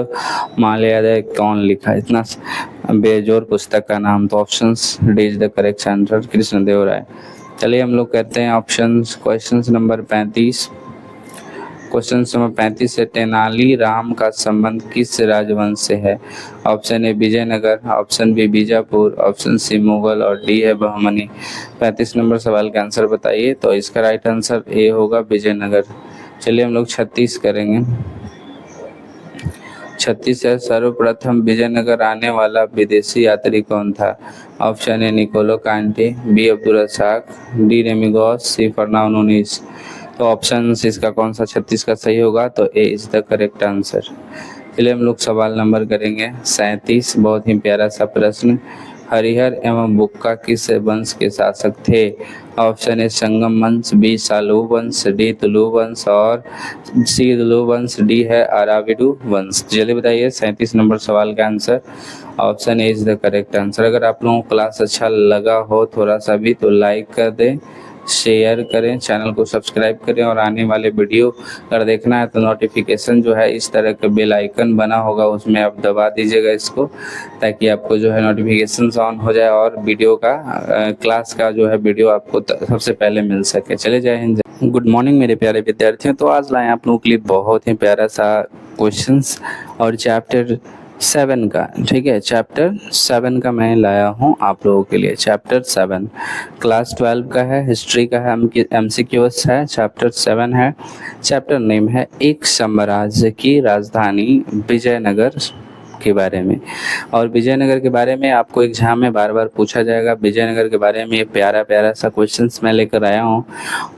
[SPEAKER 1] मालयाद कौन लिखा? इतना बेजोर पुस्तक का नाम। तो option D is the correct answer, Krishna Devaraya. चलिए हम लोग कहते हैं क्वेश्चन नंबर 35। क्वेश्चन नंबर 35 से तेनाली राम का संबंध किस राजवंश से है? Option A Vijayanagar, option B Bijapur, option C Mughal और डी है बहमनी। 35 नंबर सवाल का आंसर बताइए। तो इसका राइट आंसर ए होगा, विजयनगर। चलिए हम लोग 36 करेंगे। 36 है। सर्वप्रथम विजयनगर आने वाला विदेशी यात्री कौन था? ऑप्शन ए निकोलो कांटे, बी अब्दुल रजाक, डी रेमिगोस, सी फर्नाओ नूनीस। तो ऑप्शन इसका कौन सा 36 का सही होगा? तो ए इज द करेक्ट आंसर। चलिए हम लोग सवाल नंबर करेंगे 37। बहुत ही प्यारा सा प्रश्न। हरिहर एवं बुक्का किस वंश के शासक थे? ऑप्शन ए संगम वंश, बी सालू वंश, डी तुलु वंश और सी तुलु वंश, डी है अराविडू वंश। जल्दी बताइए 37 नंबर सवाल का answer. Option A is the correct answer. अगर आप लोगों को क्लास अच्छा लगा हो थोड़ा सा भी तो लाइक कर दें, शेयर करें, चैनल को सब्सक्राइब करें और आने वाले वीडियो अगर देखना है तो नोटिफिकेशन जो है इस तरह का बेल आइकन बना होगा उसमें आप दबा दीजिएगा इसको, ताकि आपको जो है नोटिफिकेशन ऑन हो जाए और वीडियो का क्लास का जो है वीडियो आपको सबसे पहले मिल सके। चले जय हिंद। गुड मॉर्निंग मेरे प्यारे विद्यार्थियों। तो आज लाए आप लोगों के लिए बहुत ही प्यारा सा क्वेश्चंस और चैप्टर 7 का। ठीक है, चैप्टर 7 का मैं लाया हूँ आप लोगों के लिए। चैप्टर 7 क्लास 12 का है, हिस्ट्री का है, MCQs है। चैप्टर 7 है। चैप्टर नेम है एक साम्राज्य की राजधानी विजयनगर के बारे में। और विजयनगर के बारे में आपको एग्जाम में बार बार पूछा जाएगा। विजयनगर के बारे में ये प्यारा प्यारा सा क्वेश्चंस मैं लेकर आया हूँ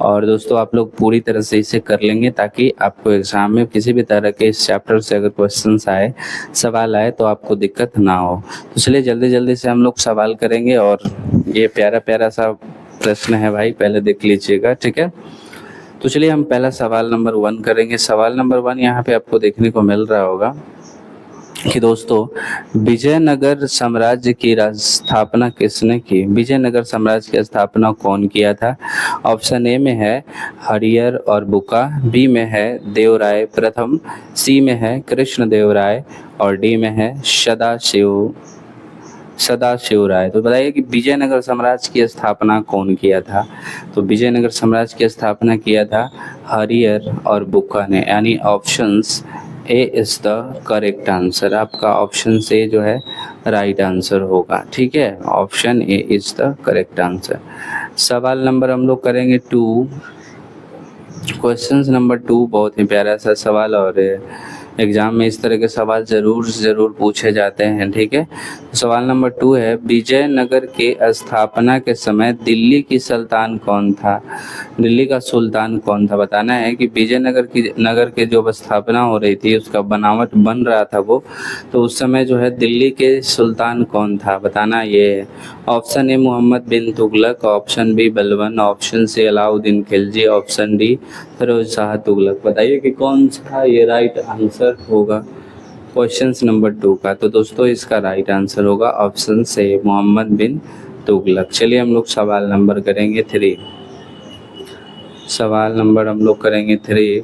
[SPEAKER 1] और दोस्तों आप लोग पूरी तरह से इसे कर लेंगे ताकि आपको एग्जाम में किसी भी तरह के इस चैप्टर से अगर क्वेश्चंस आए, सवाल आए तो आपको दिक्कत ना हो। तो चलिए जल्दी जल्दी से हम लोग सवाल करेंगे और ये प्यारा प्यारा सा प्रश्न है भाई, पहले देख लीजिएगा। ठीक है, तो चलिए हम पहला सवाल नंबर 1 करेंगे। सवाल नंबर 1 यहाँ पे आपको देखने को मिल रहा होगा कि दोस्तों विजयनगर साम्राज्य की स्थापना किसने की? विजयनगर साम्राज्य की स्थापना कौन किया था? ऑप्शन ए में है हरिहर और बुक्का, बी में है देवराय प्रथम, सी में है कृष्ण देवराय और डी में है सदाशिव राय। तो बताइए कि विजयनगर साम्राज्य की स्थापना कौन किया था? तो विजयनगर साम्राज्य की स्थापना किया था हरिहर और बुक्का ने, यानी options A is the correct answer. आपका ऑप्शन से जो है राइट आंसर होगा। ठीक है, option A is the correct answer. सवाल नंबर हम लोग करेंगे 2। क्वेश्चन नंबर 2 बहुत ही प्यारा सा सवाल और एग्जाम में इस तरह के सवाल ज़रूर पूछे जाते हैं। ठीक है, सवाल नंबर 2 है विजयनगर के स्थापना के समय दिल्ली की सुल्तान कौन था? दिल्ली का सुल्तान कौन था बताना है कि विजयनगर के जो स्थापना हो रही थी उसका बनावट बन रहा था वो, तो उस समय जो है दिल्ली के सुल्तान कौन था बताना ये है। Option A Muhammad bin Tughlaq, option B Balban, option C Alauddin Khilji, option D Firoz Shah Tughlaq. बताइए कि कौन सा ये राइट आंसर होगा क्वेश्चन नंबर 2 का? तो दोस्तों इसका राइट आंसर होगा ऑप्शन से मोहम्मद बिन तुगलक। चलिए हम लोग सवाल नंबर करेंगे 3। सवाल नंबर हम लोग करेंगे 3।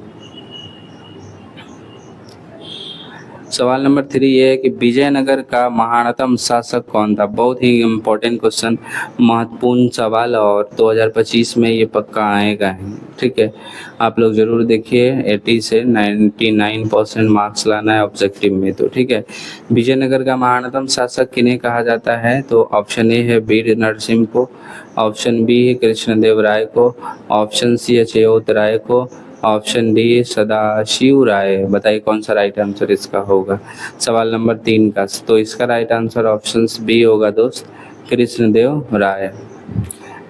[SPEAKER 1] सवाल नंबर 3 ये है कि विजयनगर का महानतम शासक कौन था। बहुत ही इम्पोर्टेंट क्वेश्चन, महत्वपूर्ण सवाल, और 2025 में ये पक्का आएगा ही। ठीक है, आप लोग जरूर देखिए, 80 से 99% मार्क्स लाना है ऑब्जेक्टिव में। तो ठीक है, विजयनगर का महानतम शासक किन्हें कहा जाता है। तो ऑप्शन ए है वीर नरसिंह को, ऑप्शन बी है कृष्णदेव राय को, ऑप्शन सी है चेयोत राय को, ऑप्शन डी सदाशिव राय। बताइए कौन सा राइट आंसर इसका होगा सवाल नंबर 3 का। तो इसका राइट आंसर ऑप्शन बी होगा दोस्त, कृष्णदेव राय।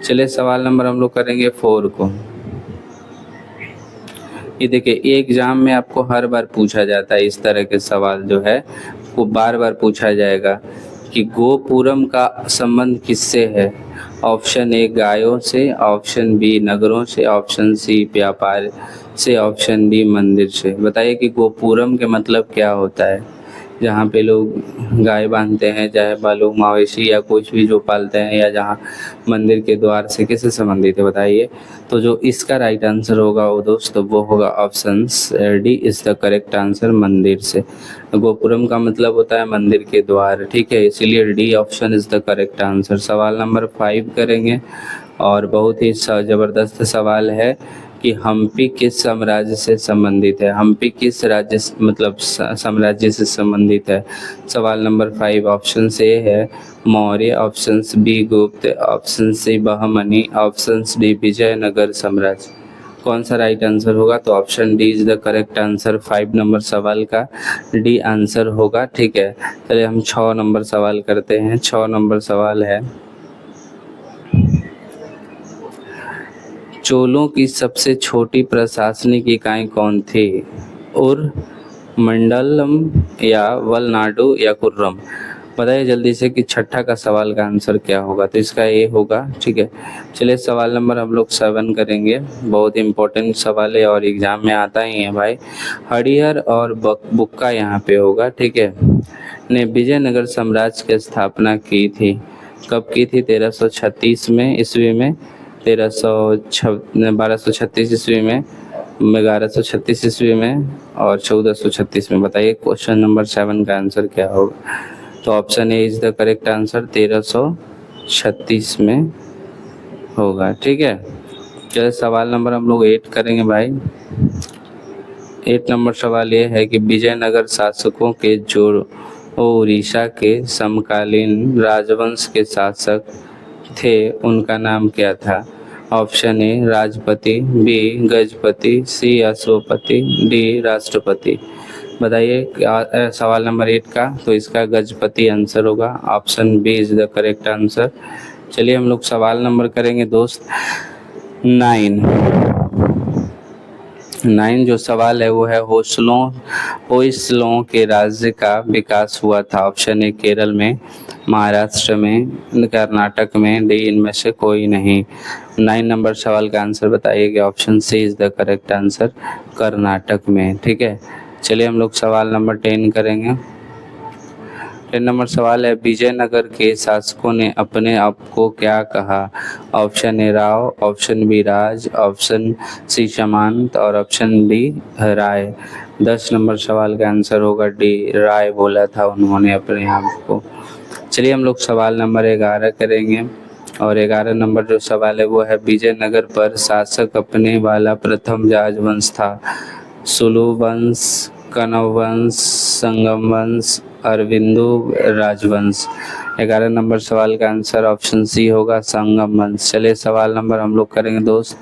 [SPEAKER 1] चलिए सवाल नंबर हम लोग करेंगे 4 को। ये देखिए, एग्जाम में आपको हर बार पूछा जाता है इस तरह के सवाल, जो है वो बार बार पूछा जाएगा कि गोपुरम का संबंध किससे है। ऑप्शन ए गायों से, ऑप्शन बी नगरों से, ऑप्शन सी व्यापार से, ऑप्शन डी मंदिर से। बताइए कि गोपुरम के मतलब क्या होता है। जहाँ पे लोग गाय बांधते हैं, चाहे बालू मवेशी या कुछ भी जो पालते हैं, या जहाँ मंदिर के द्वार से किससे संबंधित है बताइए। तो जो इसका राइट आंसर होगा वो दोस्तों वो होगा option D is the correct answer, मंदिर से। गोपुरम का मतलब होता है मंदिर के द्वार। ठीक है, इसीलिए D option is the correct answer. सवाल नंबर 5 करेंगे, और बहुत ही ज़बरदस्त सवाल है कि हम्पी किस साम्राज्य से संबंधित है। हम्पी किस राज्य मतलब साम्राज्य से संबंधित है। सवाल नंबर 5 ऑप्शन ए है Maurya, option B Gupta, option C Bahmani, option D Vijayanagar साम्राज्य। कौन सा राइट आंसर होगा। तो option D is the correct answer. 5 number सवाल का डी आंसर होगा। ठीक है, चलिए हम 6 नंबर सवाल करते हैं। 6 नंबर सवाल है, चोलों की सबसे छोटी प्रशासनिक इकाई कौन थी। उर, मंडलम या वलनाडु या कुर्रम। बताइए जल्दी से कि छठा का सवाल का आंसर क्या होगा। तो इसका ए होगा। ठीक है, चलिए सवाल नंबर हम लोग 7 करेंगे। बहुत इम्पोर्टेंट सवाल है और एग्जाम में आता ही है भाई। हरिहर और बुक्का यहाँ पे होगा। ठीक है, ने विजयनगर साम्राज्य की स्थापना की थी। कब की थी। 1336 में ईस्वी में, 1236 ईस्वी में, 1136 ईस्वी में और 1436 में। बताइए क्वेश्चन नंबर 7 का आंसर क्या होगा। तो option A is the correct answer, 1336 में होगा। ठीक है, चलिए सवाल नंबर हम लोग 8 करेंगे भाई। 8 नंबर सवाल ये है कि विजयनगर शासकों के जो उड़ीसा के समकालीन राजवंश के शासक थे उनका नाम क्या था। Option A Rajapati, B Gajapati, C Ashvapati, D राष्ट्रपति। बताइए सवाल नंबर 8 का। तो इसका गजपति आंसर होगा। Option B is the correct answer. चलिए हम लोग सवाल नंबर करेंगे दोस्त 9 जो सवाल है वो है होयसलों के राज्य का विकास हुआ था। ऑप्शन ए केरल में, महाराष्ट्र में, कर्नाटक में, डी इनमें से कोई नहीं। 9 नंबर सवाल का आंसर बताइएगा। Option C is the correct answer, Karnataka में। ठीक है, चलिए हम लोग सवाल नंबर 10 करेंगे। 10 नंबर सवाल है, विजयनगर के शासकों ने अपने आप को क्या कहा। Option A Rao, option B Raj, option C Samant और ऑप्शन डी राय। 10 नंबर सवाल का आंसर होगा डी, राय बोला था उन्होंने अपने आप को। चलिए हम लोग सवाल नंबर 11 करेंगे, और 11 नंबर जो सवाल है वो है, विजयनगर पर शासक अपने वाला प्रथम राजवंश था। सुलु वंश, कनव वंश, संगम वंश, अरविंदु राजवंश। 11 नंबर सवाल का आंसर ऑप्शन सी होगा, संगम वंश। चलिए सवाल नंबर हम लोग करेंगे दोस्त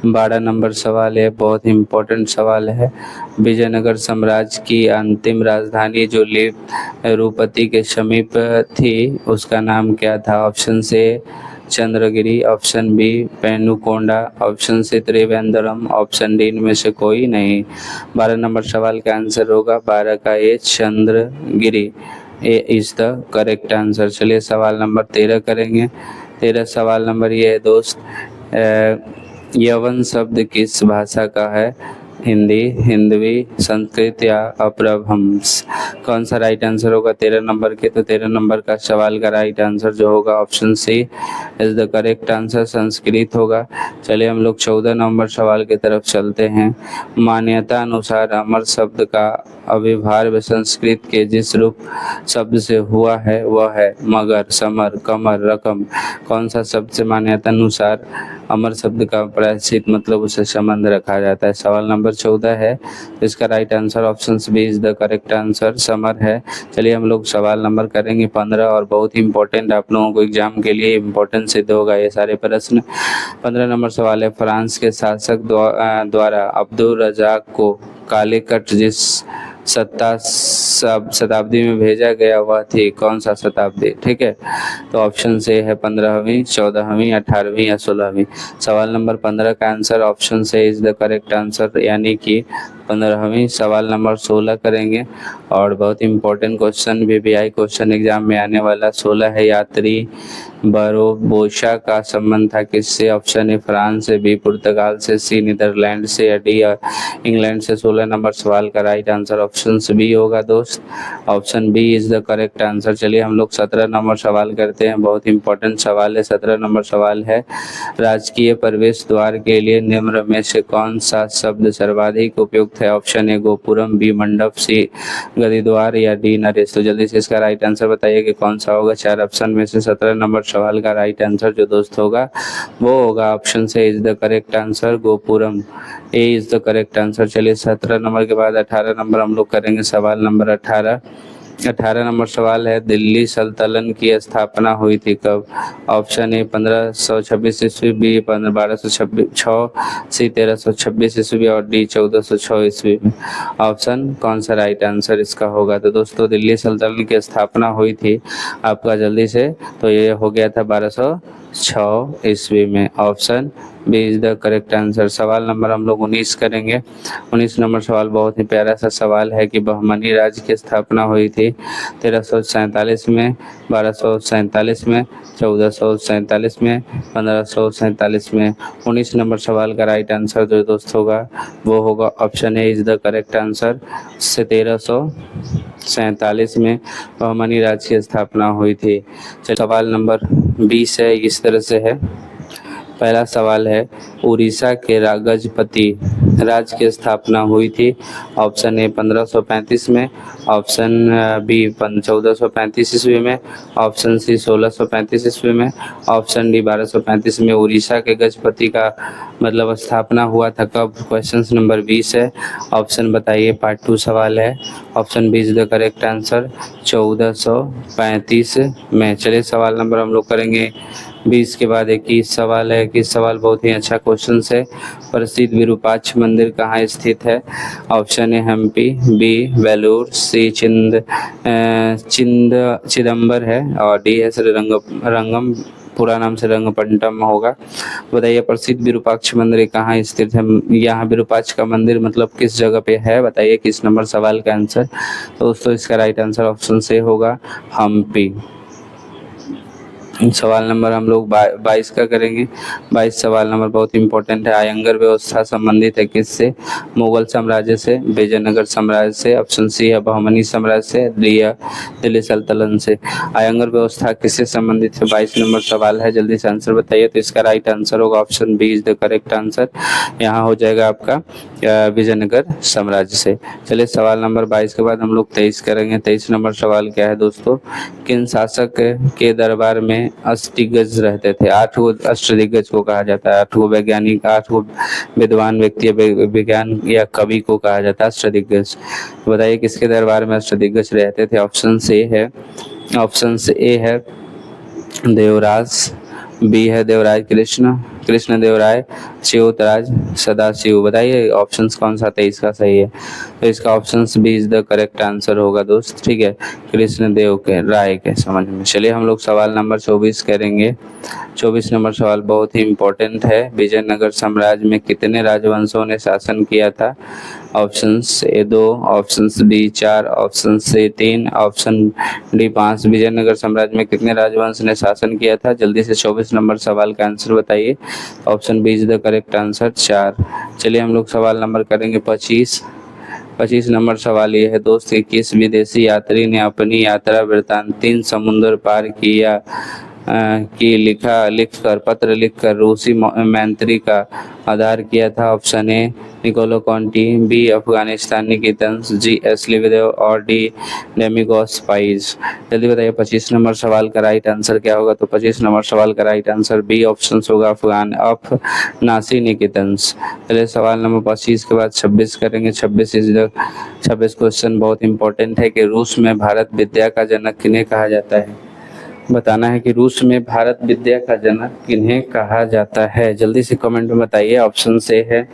[SPEAKER 1] 12 नंबर सवाल है, बहुत इम्पोर्टेंट सवाल है। विजयनगर साम्राज्य की अंतिम राजधानी जो तिरुपति के समीप थी उसका नाम क्या था। ऑप्शन से Chandragiri, option B Penukonda, option C Trivandrum, option D इनमें से कोई नहीं। 12 नंबर सवाल का आंसर होगा 12 का ए, चंद्रगिरी। ए इज द करेक्ट आंसर। चलिए सवाल नंबर 13 करेंगे। 13 सवाल नंबर ये है दोस्त, यवन शब्द किस भाषा का है। हिंदी, हिंदवी, संस्कृत या अपभ्रंश। कौन सा राइट आंसर होगा 13 नंबर के? तो 13 नंबर का सवाल का राइट आंसर जो होगा option C is the correct answer, Sanskrit होगा। चलिए हम लोग 14 नंबर सवाल की तरफ चलते हैं। मान्यता अनुसार अमर शब्द का अविभाज्य संस्कृत के जिस रूप शब्द से हुआ है वह है मगर, समर, कमर, रकम। कौन सा शब्द से मान्यता अनुसार अमर शब्द का प्रायश्चित मतलब उसे संबंध रखा जाता है? सवाल नंबर 14 है, तो इसका right answer option B is the correct answer, समर है। चलिए हम लोग सवाल नंबर करेंगे 15 और बहुत ही इंपॉर्टेंट, आप लोगों को एग्जाम के लिए इंपॉर्टेंट सिद्ध होगा ये सारे प्रश्न। 15 नंबर सवाल है, फ्रांस के शासक द्वारा अब्दुल रज़ाक को कालीकट जिस शताब्दी में भेजा गया वह थी कौन सा शताब्दी? ठीक है, तो ऑप्शन से है 15वीं, 14वीं, 18वीं या 16वीं। सवाल नंबर 15 का answer option C is the correct answer, यानी कि 15वीं। सवाल नंबर 16 करेंगे और बहुत important question VVI question exam में आने वाला 16 है, यात्री बारबोसा का संबंध था किससे? ऑप्शन ए फ्रांस से, बी पुर्तगाल से, सी नीदरलैंड से या डी इंग्लैंड से। 16 नंबर सवाल का राइट आंसर ऑप्शन बी होगा दोस्त, option B is the correct answer. चलिए हम लोग 17 नंबर सवाल करते हैं, बहुत इंपॉर्टेंट सवाल है। 17 नंबर सवाल है, राजकीय प्रवेश द्वार के लिए निम्न में से कौन सा शब्द सर्वाधिक उपयुक्त है? ऑप्शन ए गोपुरम, बी मंडप, सी गदिद्वार या डी नरेश। तो जल्दी से इसका राइट आंसर बताइए कि कौन सा होगा 4 ऑप्शन में से। 17 नंबर सवाल का राइट आंसर जो दोस्त होगा वो होगा option C is the correct answer, gopuram, A is the correct answer. चलिए 17 नंबर के बाद 18 नंबर हम लोग करेंगे, सवाल नंबर 18। 18 नंबर सवाल है, दिल्ली सल्तनत की स्थापना हुई थी कब? ऑप्शन ए 1526 ईस्वी, बी 1206, सी 1326 ईस्वी और डी 1406 ईस्वी में। ऑप्शन कौन सा राइट आंसर इसका होगा? तो दोस्तों दिल्ली सल्तनत की स्थापना हुई थी आपका जल्दी से, तो ये हो गया था 1206 ईस्वी में। Option B is the correct answer. सवाल नंबर हम लोग 19 करेंगे। 19 नंबर सवाल बहुत ही प्यारा सा सवाल है कि बहमनी राज्य की स्थापना हुई थी 1347 में, 1247 में, 1447 में, 1547 में। 19 नंबर सवाल का राइट आंसर जो दोस्त होगा वो होगा option A is the correct answer, से 1347 में बहमनी राज्य की स्थापना हुई थी। सवाल नंबर 20 है, इस तरह से है। पहला सवाल है, उड़ीसा के गजपति राज्य की स्थापना हुई थी। ऑप्शन ए 1535 में, ऑप्शन बी 1435 ईस्वी में, ऑप्शन सी 1635 ईस्वी में, ऑप्शन डी 1235 में। उड़ीसा के गजपति का मतलब स्थापना हुआ था कब? क्वेश्चन नंबर 20 है, ऑप्शन बताइए। पार्ट 2 सवाल है, option B is the correct answer, 1435 में। चलिए सवाल नंबर हम लोग करेंगे 20 के बाद 21 सवाल है। 21 सवाल बहुत ही अच्छा क्वेश्चन है। प्रसिद्ध विरूपाक्ष मंदिर कहाँ स्थित है? Option A Hampi, B Vellore, C Chidambaram है और डी है रंगम, पूरा नाम से रंगपट्टनम होगा। बताइए प्रसिद्ध विरूपाक्ष मंदिर कहाँ स्थित है? यहाँ विरूपाक्ष का मंदिर मतलब किस जगह पे है? बताइए किस नंबर सवाल का आंसर। तो दोस्तों इसका राइट आंसर ऑप्शन से होगा हम्पी। सवाल नंबर हम लोग 22 का करेंगे। 22 सवाल नंबर बहुत इंपॉर्टेंट है। आयंगर व्यवस्था संबंधित है किससे? मुगल साम्राज्य से, विजयनगर साम्राज्य से, ऑप्शन सी है बहमनी साम्राज्य से, डी है दिल्ली सल्तनत से। आयंगर व्यवस्था किससे संबंधित है? 22 नंबर सवाल है, जल्दी से आंसर बताइए। तो इसका राइट आंसर होगा option B is the correct answer, यहाँ हो जाएगा आपका विजयनगर साम्राज्य से। चलिए सवाल नंबर 22 के बाद हम लोग 23 करेंगे। 23 नंबर सवाल क्या है दोस्तों? किन शासक के दरबार में अष्टदिग्गज रहते थे? 8 गो अष्टदिग्गज को कहा जाता है। 8 गो वैज्ञानिक, 8 गो विद्वान व्यक्ति, विज्ञान या कवि को कहा जाता है अष्टदिग्गज। बताइए किसके दरबार में अष्टदिग्गज रहते थे? ऑप्शन ए है देवराज, बी है देवराज कृष्ण देवराय, च्योतराज सदाशिव। बताइए ऑप्शंस कौन सा 23 का सही है? तो इसका option B is the correct answer होगा दोस्त, ठीक है, कृष्ण देव के राय के समझ में। चलिए हम लोग सवाल नंबर 24 करेंगे। 24 नंबर सवाल बहुत ही इंपॉर्टेंट है। विजयनगर साम्राज्य में कितने राजवंशों ने शासन किया था? Option A 2, option B 4, option C 3, option D 5। Vijayanagar साम्राज्य में कितने राजवंश ने शासन किया था? जल्दी से 24 नंबर सवाल का आंसर बताइए। Option B is the correct answer 4। चलिए हम लोग सवाल नंबर करेंगे 25 नंबर सवाल ये है दोस्त कि किस विदेशी यात्री ने अपनी यात्रा वृत्तांत 3 समुद्र पार किया लिखकर पत्र लिखकर रूसी मंत्री का आधार किया था। Option A Niccolo Conti, B Afghanistan Nikitin, G S Lebedev और डी डेमिगोस पाइज। जल्दी बताइए 25 नंबर सवाल का राइट आंसर क्या होगा। तो 25 नंबर सवाल का राइट आंसर बी ऑप्शन होगा अफगानिस्तान निकेतन। चलिए सवाल नंबर 25 के बाद 26 करेंगे। 26 क्वेश्चन बहुत इंपॉर्टेंट है कि रूस में भारत विद्या का जनक किन्हें कहा जाता है। बताना है कि रूस में भारत विद्या का जनक किन्हें कहा जाता है। जल्दी से कमेंट में बताइए। ऑप्शन ए है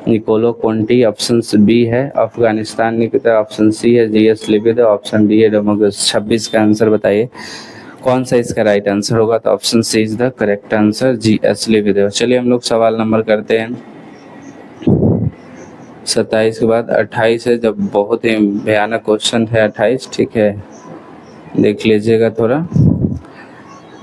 [SPEAKER 1] निकोलो कोंटी, ऑप्शन बी है अफगानिस्तान निकेतन, ऑप्शन सी है जी एस लिबरेव, ऑप्शन डी है डेमिगोस। 26 का आंसर बताइए कौन सा इसका राइट आंसर होगा। तो option C is the correct answer, G S Lebedev. चलिए हम लोग सवाल नंबर करते हैं 27 के बाद 28 है, जब बहुत ही भयानक क्वेश्चन है 28। ठीक है, देख लीजिएगा थोड़ा।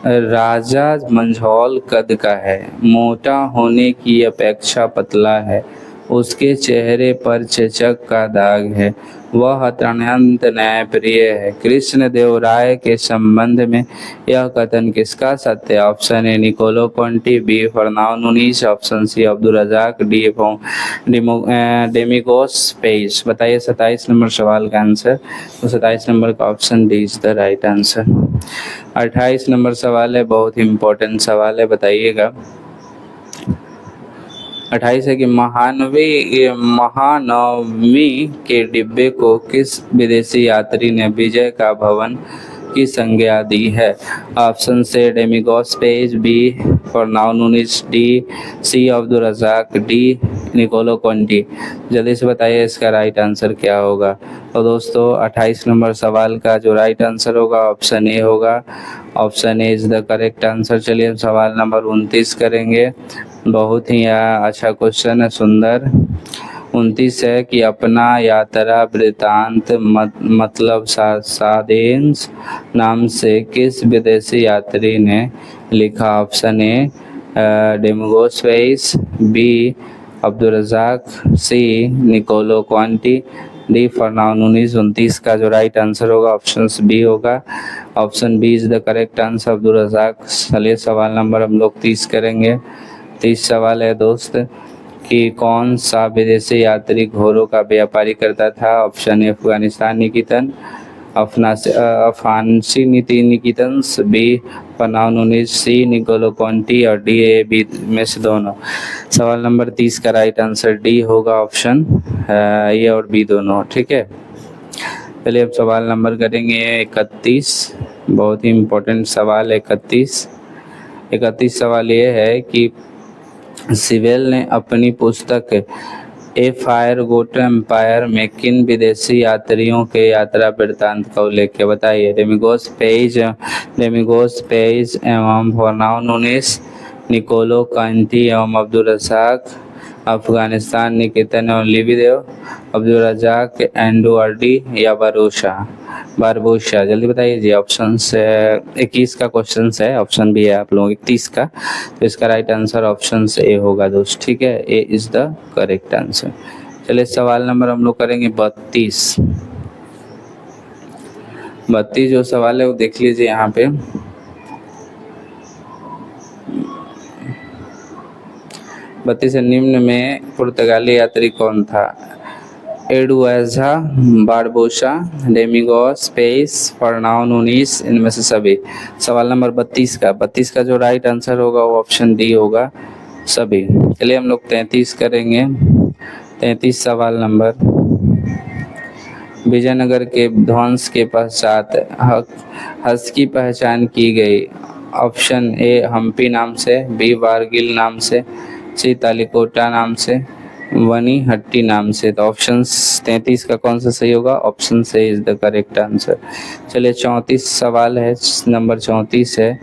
[SPEAKER 1] राजा मंझौल कद का है, मोटा होने की अपेक्षा पतला है, उसके चेहरे पर चेचक का दाग है, वह अत्यंत न्यायप्रिय है। कृष्ण देव राय के संबंध में यह कथन किसका सत्य है। Option A Niccolo Conti, B Fernando Nuniz, option C Abdul Razzaq, D Domingos Paes. बताइए 27 नंबर सवाल का आंसर। तो 27 नंबर का option D is the right answer. 28 number सवाल है, बहुत ही इंपॉर्टेंट सवाल है, बताइएगा। 28 है कि महानवमी के डिब्बे को किस विदेशी यात्री ने विजय का भवन की संज्ञा दी है। ऑप्शन से Domingos Paes, B Fernando Nuniz, D C Abdul Razzaq, D Niccolo Conti. जल्दी से बताइए इसका राइट आंसर क्या होगा। तो दोस्तों 28 नंबर सवाल का जो राइट आंसर होगा ऑप्शन ए होगा। Option A is the correct answer. चलिए हम सवाल नंबर 29 करेंगे। बहुत ही अच्छा क्वेश्चन है, सुंदर। 29 है कि अपना यात्रा वृत्तांत मतलब सादेंस नाम से किस विदेशी यात्री ने लिखा। Option A Domingos Paes, B Abdul Razzaq, C Niccolo Conti, D Fernando Nuniz. 29 का जो राइट आंसर होगा ऑप्शन बी होगा। Option B is the correct answer, Abdul Razzaq. चलिए सवाल नंबर हम लोग 30 करेंगे। 30 सवाल है दोस्त कि कौन सा विदेशी यात्री घोड़ों का व्यापारी करता था। ऑप्शन ए अफगानिस्तान निकेतन, अफगानिस्तान निकेतन, B Fernando Nuniz, C Niccolo Conti और डी ए बी में से दोनों। सवाल नंबर 30 का राइट आंसर डी होगा, ऑप्शन ए और बी दोनों। ठीक है, चलिए अब सवाल नंबर करेंगे 31। बहुत ही इम्पोर्टेंट सवाल 31 सवाल ये है कि सिवेल ने अपनी पुस्तक ए फायर गोट एम्पायर में किन विदेशी यात्रियों के यात्रा वृत्तांत का उल्लेख किया। बताइए। डेमिगोस पेज एवं फर्नांडो नूनीज, निकोलो कोंटी एवं अब्दुल रजाक, अफगानिस्तान निकेतन एवं लिबरेव, अब्दुल रजाक, एंडुआर्डी या बारबोशा। जल्दी बताइए जी। ऑप्शन 21 का क्वेश्चन है, ऑप्शन भी है आप लोगों 31 का। तो इसका राइट आंसर ऑप्शन ए होगा दोस्त। ठीक है, ए इज द करेक्ट आंसर। चलिए सवाल नंबर हम लोग करेंगे 32। 32 जो सवाल है वो देख लीजिए यहाँ पे। निम्न में पुर्तगाली यात्री कौन था। एडुआजा, बारबोशा, डेमिगोस पेज, फर्नांडो नूनीज, इनमें से सभी। सवाल नंबर 32 का जो राइट आंसर होगा वो ऑप्शन डी होगा, सभी। चलिए हम लोग 33 करेंगे। 33 सवाल नंबर। विजयनगर के ध्वंस के पश्चात हस की पहचान की गई। ऑप्शन ए हम्पी नाम से, बी वारगिल नाम से, सी तालिकोटा नाम से, वनी हट्टी नाम से। तो ऑप्शन 33 का कौन सा सही होगा। Option C is the correct answer. चलिए 34 सवाल है, नंबर 34 है।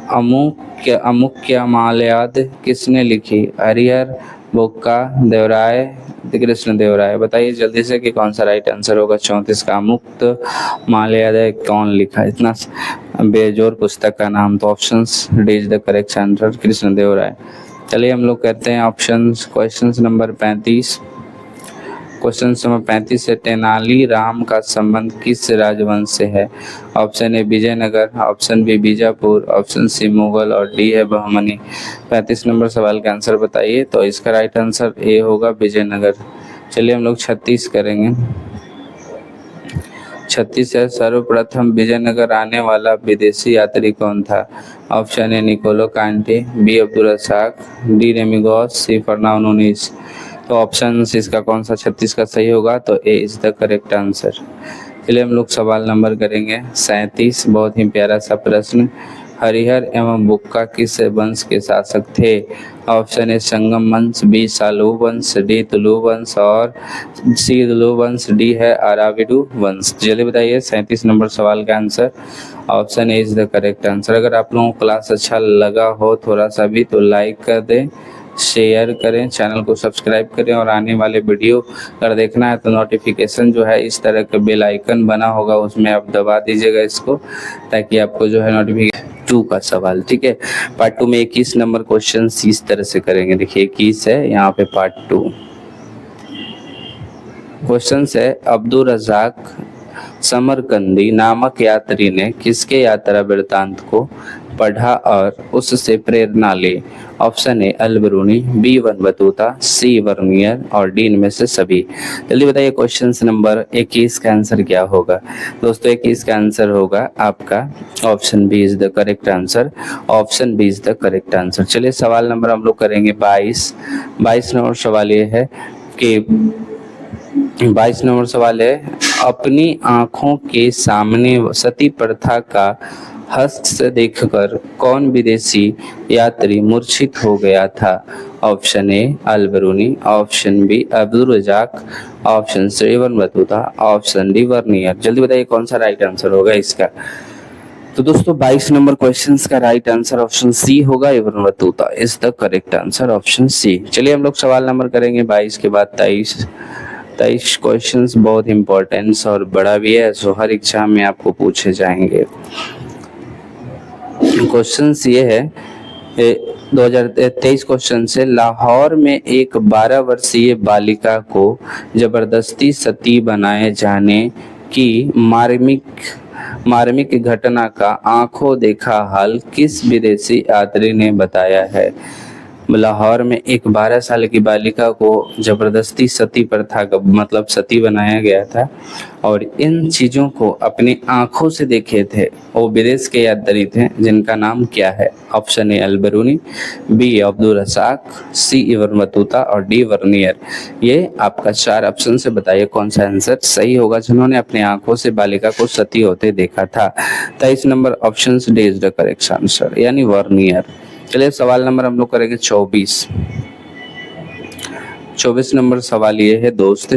[SPEAKER 1] अमुक्य माल्याद किसने लिखी। हरिहर, बुक्का, देवराय, कृष्ण देवराय। बताइए जल्दी से कि कौन सा राइट आंसर होगा 34 का। अमुक्त माल्याद कौन लिखा, इतना बेजोर पुस्तक का नाम। तो option D is the correct answer, Krishna Devaraya. चलिए हम लोग करते हैं option question number 35। Question number 35 है, तेनाली राम का संबंध किस राजवंश से है? Option A Vijayanagar, option B Bijapur, option C Mughal और डी है बहमनी। 35 नंबर सवाल का आंसर बताइए। तो इसका राइट आंसर ए होगा विजयनगर। चलिए हम लोग 36 करेंगे। 36 है, सर्वप्रथम विजयनगर आने वाला विदेशी यात्री कौन था? ऑप्शन ए निकोलो कांटे, बी अब्दुल रज़ाक, डी रेमिगोस, सी फर्नांडो नूनीज। तो ऑप्शन इसका कौन सा 36 का सही होगा? तो ए इज द करेक्ट आंसर। चलिए हम लोग सवाल नंबर करेंगे 37। बहुत ही प्यारा सा प्रश्न, हरिहर एवं बुक्का किस वंश के शासक थे? ऑप्शन ए संगम वंश, बी सालू वंश, डी तुलु वंश और सी तुलु वंश, डी है अराविडू वंश। जल्दी बताइए 37 नंबर सवाल का answer. Option A is the correct answer. अगर आप लोगों को क्लास अच्छा लगा हो थोड़ा सा भी तो लाइक कर दें, शेयर करें, चैनल को सब्सक्राइब करें और आने वाले वीडियो अगर देखना है तो नोटिफिकेशन जो है इस तरह का बेल आइकन बना होगा उसमें आप दबा दीजिएगा इसको, ताकि आपको जो है नोटिफिकेशन 2 का सवाल, ठीक है। पार्ट 2 में 21 नंबर क्वेश्चन इस तरह से करेंगे। देखिए 21 है यहाँ पे पार्ट 2। क्वेश्चन है, अब्दुल रज़ाक समरकंदी नामक यात्री ने किसके यात्रा वृत्तांत को पढ़ा और उससे प्रेरणा ली? Option A Al Biruni, B Ibn Battuta, C Bernier और डी इनमें से सभी। जल्दी बताइए क्वेश्चन नंबर 21 का आंसर क्या होगा? दोस्तों 21 का आंसर होगा आपका option B is the correct answer. Option B is the correct answer. चलिए सवाल नंबर हम लोग करेंगे 22। 22 नंबर सवाल ये है कि 22 नंबर सवाल है, अपनी आंखों के सामने सती प्रथा का हस्त देखकर कौन विदेशी यात्री मूर्छित हो गया था? Option A Al Biruni, option B Abdul Razzaq, option C Ibn Battuta, option D Bernier. जल्दी बताइए कौन सा राइट आंसर होगा इसका? तो दोस्तों 22 नंबर क्वेश्चन का राइट आंसर ऑप्शन सी होगा, Ibn Battuta is the correct answer, option C. चलिए हम लोग सवाल नंबर करेंगे 22 के बाद 23 क्वेश्चंस बहुत इंपॉर्टेंट और बड़ा भी है, सो हर एग्जाम में आपको पूछे जाएंगे। क्वेश्चन ये है 2023 क्वेश्चन से, लाहौर में एक 12 वर्षीय बालिका को जबरदस्ती सती बनाए जाने की मार्मिक घटना का आंखों देखा हाल किस विदेशी यात्री ने बताया है? लाहौर में एक 12 साल की बालिका को जबरदस्ती सती प्रथा का मतलब सती बनाया गया था और इन चीज़ों को अपनी आंखों से देखे थे वो विदेश के यात्री थे, जिनका नाम क्या है? Option A Al Biruni, B Abdul Razzaq, C Ibn Battuta और डी वर्नियर। ये आपका 4 ऑप्शन से बताइए कौन सा आंसर सही होगा जिन्होंने अपनी आंखों से बालिका को सती होते देखा था। 23 number option D is the correct answer, यानी वर्नियर। चलिए सवाल नंबर हम लोग करेंगे 24 नंबर सवाल ये है दोस्त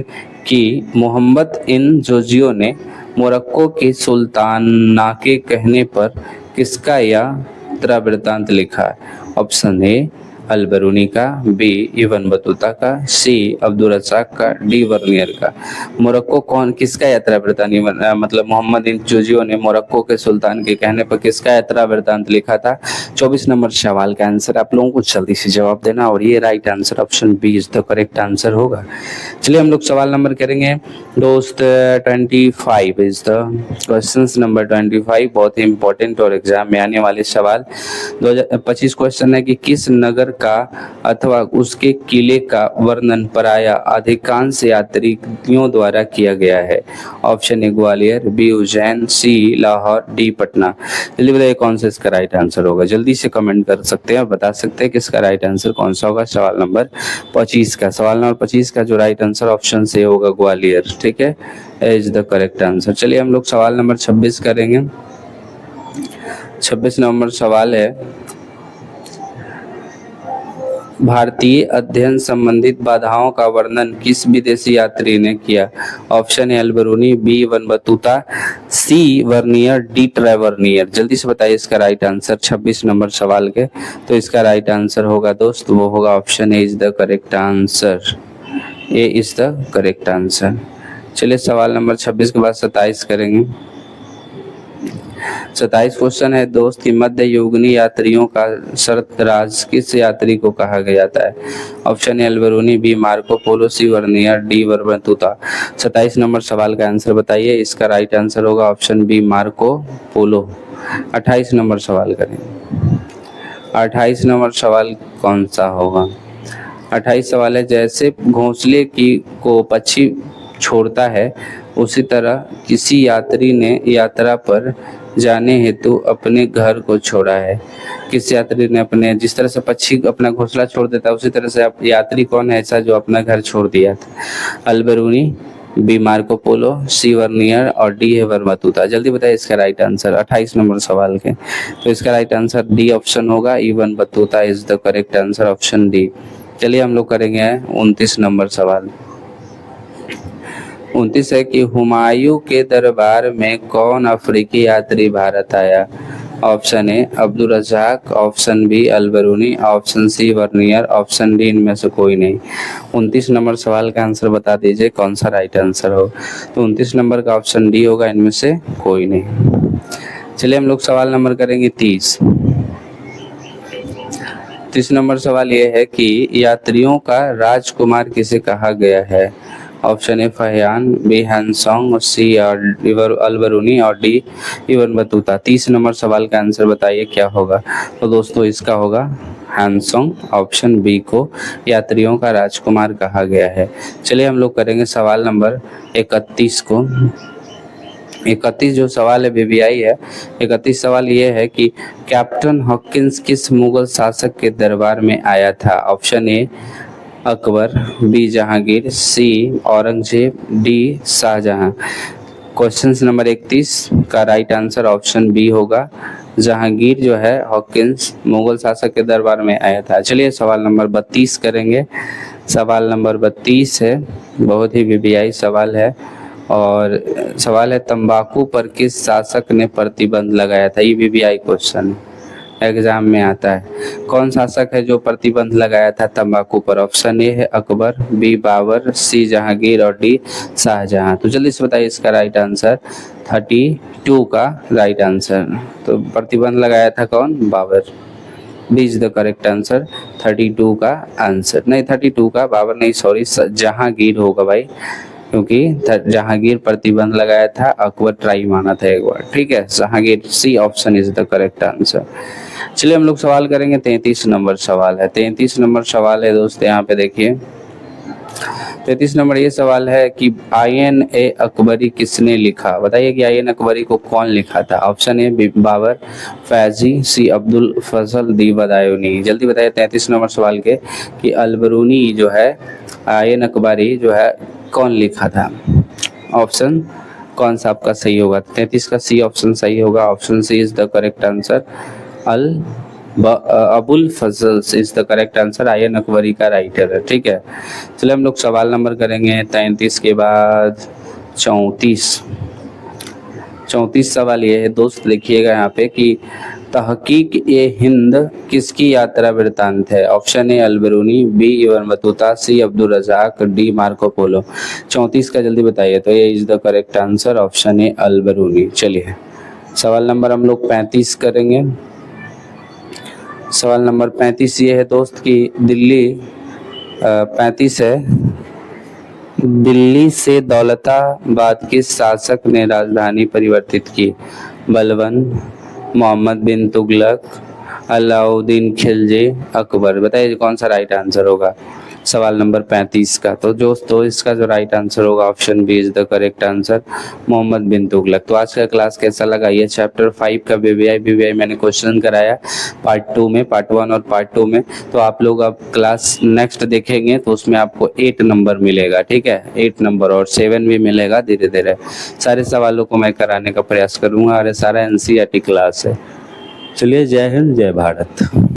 [SPEAKER 1] कि मोहम्मद इन जोजियो ने मोरक्को के सुल्ताना के कहने पर किसका यात्रा वृत्तांत लिखा है? ऑप्शन ए अल-बिरूनी का, बी इब्न बतूता का, सी अब्दुल रज़ाक का, डी वर्नियर का। मोरक्को कौन किसका यात्रा वृत्तांत मतलब मोहम्मद इन जोजियो ने मोरक्को के सुल्तान के कहने पर किसका यात्रा वृत्तांत लिखा था? 24 नंबर सवाल का आंसर आप लोगों को जल्दी से जवाब देना और ये right answer option B is the correct answer होगा। चलिए हम लोग सवाल नंबर करेंगे दोस्त 25 इज द क्वेश्चन नंबर 25, बहुत ही इंपॉर्टेंट और एग्जाम में आने वाले सवाल। 2025 क्वेश्चन है कि किस नगर का अथवा उसके किले का वर्णन प्रायः अधिकांश यात्रियों द्वारा किया गया है? Option A Gwalior, B Ujjain, C Lahore, D Patna. जल्दी बताइए कौन सा इसका राइट आंसर होगा? जल्दी से कमेंट कर सकते हैं और बता सकते हैं कि इसका राइट आंसर कौन सा होगा सवाल नंबर 25 का। सवाल नंबर 25 का जो राइट आंसर ऑप्शन से होगा ग्वालियर, ठीक है, इज द करेक्ट आंसर। चलिए हम लोग सवाल नंबर 26 करेंगे। 26 नंबर सवाल है, भारतीय अध्ययन संबंधित बाधाओं का वर्णन किस विदेशी यात्री ने किया? Option A Al Biruni, B Ibn Battuta, C Bernier, D Tavernier. जल्दी से बताइए इसका राइट आंसर 26 नंबर सवाल के। तो इसका राइट आंसर होगा दोस्त वो होगा option A is the correct answer, A is the correct answer. चलिए सवाल नंबर 26 के बाद 27 करेंगे। 27 क्वेश्चन है दोस्त कि मध्य युगनी यात्रियों का सरतराज किस यात्री को कहा जाता है? Option A Alberuni, B Marco Polo, C Bernier, D Battuta. 27 number सवाल का आंसर बताइए। इसका राइट आंसर होगा option B Marco Polo. 28 number सवाल करें। 28 नंबर सवाल कौन सा होगा? 28 सवाल है, जैसे घोंसले को पक्षी छोड़ता है उसी तरह किसी यात्री ने यात्रा पर जाने हेतु अपने घर को छोड़ा है। किस यात्री ने अपने, जिस तरह से पक्षी अपना घोंसला छोड़ देता है उसी तरह से यात्री कौन है ऐसा जो अपना घर छोड़ दिया था? Alberuni, B Marco Polo, C Bernier और डी है बटुता। जल्दी बताइए इसका राइट आंसर 28 नंबर सवाल के। तो इसका राइट आंसर डी ऑप्शन होगा, Ibn Battuta is the correct answer, option D. चलिए हम लोग करेंगे 29 नंबर सवाल। 29 है कि हुमायूं के दरबार में कौन अफ्रीकी यात्री भारत आया? Option A Abdul Razzaq, option B Alberuni, option C Bernier, option D इनमें से कोई नहीं। 29 नंबर सवाल का आंसर बता दीजिए कौन सा राइट आंसर हो। तो 29 नंबर का ऑप्शन डी होगा, इनमें से कोई नहीं। चलिए हम लोग सवाल नंबर करेंगे 30। 30 नंबर सवाल ये है कि यात्रियों का राजकुमार किसे कहा गया है? ऑप्शन ए फहियान, बी हैंसोंग, सी अल्बेरूनी और डी इवन बटुता। 30 नंबर सवाल का आंसर बताइए क्या होगा? तो दोस्तों इसका होगा हैंसोंग, ऑप्शन बी को यात्रियों का राजकुमार कहा गया है। चलिए हम लोग करेंगे सवाल नंबर 31 को। 31 जो सवाल है बीबीआई है। 31 सवाल ये है कि कैप्टन हॉकिंस किस मुगल शासक के दरबार में आया था? Option A Akbar, B Jahangir, C Aurangzeb, D Shahjahan. Question number 31 का राइट आंसर ऑप्शन बी होगा, जहांगीर जो है हॉकिंस मुगल शासक के दरबार में आया था। चलिए सवाल नंबर 32 करेंगे। सवाल नंबर 32 है, बहुत ही बीबीआई सवाल है और सवाल है तंबाकू पर किस शासक ने प्रतिबंध लगाया था? ये बीबीआई क्वेश्चन एग्जाम में आता है। कौन शासक है जो प्रतिबंध लगाया था तंबाकू पर? ऑप्शन ए है अकबर, बी बाबर, सी जहांगीर और डी शाहजहां। तो जल्दी से बताइए इसका राइट आंसर 32 का राइट आंसर। तो प्रतिबंध लगाया था कौन? Babur. B is the correct answer 32 का आंसर। नहीं 32 का, बाबर नहीं, सॉरी जहांगीर होगा भाई, क्योंकि जहांगीर प्रतिबंध लगाया था, अकबर ट्राई माना था एक बार। ठीक है, Jahangir, C option is the correct answer. चलिए हम लोग सवाल करेंगे 33 नंबर सवाल है। 33 नंबर सवाल है दोस्त, यहाँ पे देखिए 33 नंबर ये सवाल है कि आयन ए अकबरी किसने लिखा? बताइए कि आयन अकबरी को कौन लिखा था? Option A Babur, Faizi, C Abdul Fazal, D Badayuni. जल्दी बताइए 33 नंबर सवाल के कि अल्बेरूनी जो है आयन अकबरी जो है कौन लिखा था? ऑप्शन कौन सा आपका सही होगा? 33 का सी ऑप्शन सही होगा, option C is the correct answer. Abul Fazal is the correct answer, Ain Akbari का राइटर है। ठीक है, चलिए हम लोग सवाल नंबर करेंगे 33 के बाद 34 सवाल ये है दोस्त, देखिएगा यहाँ पे कि तहकीक ए हिंद किसकी यात्रा वृत्तांत है? Option A Alberuni, B Ibn Battuta, C Abdul Razzaq, D Marco Polo. 34 का जल्दी बताइए। तो ये is the correct answer, option A Alberuni. चलिए सवाल नंबर हम लोग 35 करेंगे। सवाल नंबर 35 ये है दोस्त कि 35 है, दिल्ली से दौलताबाद किस शासक ने राजधानी परिवर्तित की? बलबन, मोहम्मद बिन तुगलक, अलाउद्दीन खिलजी, अकबर। बताइए कौन सा राइट आंसर होगा सवाल नंबर 35 का? तो दोस्तों इसका जो राइट आंसर होगा option B is the correct answer, Mohammad bin Tughlaq. तो आज का क्लास कैसा लगा? ये चैप्टर 5 का बीबीआई मैंने क्वेश्चन कराया पार्ट 2 में, पार्ट 1 और पार्ट 2 में। तो आप लोग अब क्लास नेक्स्ट देखेंगे तो उसमें आपको 8 नंबर मिलेगा। ठीक है, 8 नंबर और 7 भी मिलेगा धीरे धीरे। सारे सवालों को मैं कराने का प्रयास करूँगा और ये सारा NCERT क्लास है। चलिए, जय हिंद, जय भारत।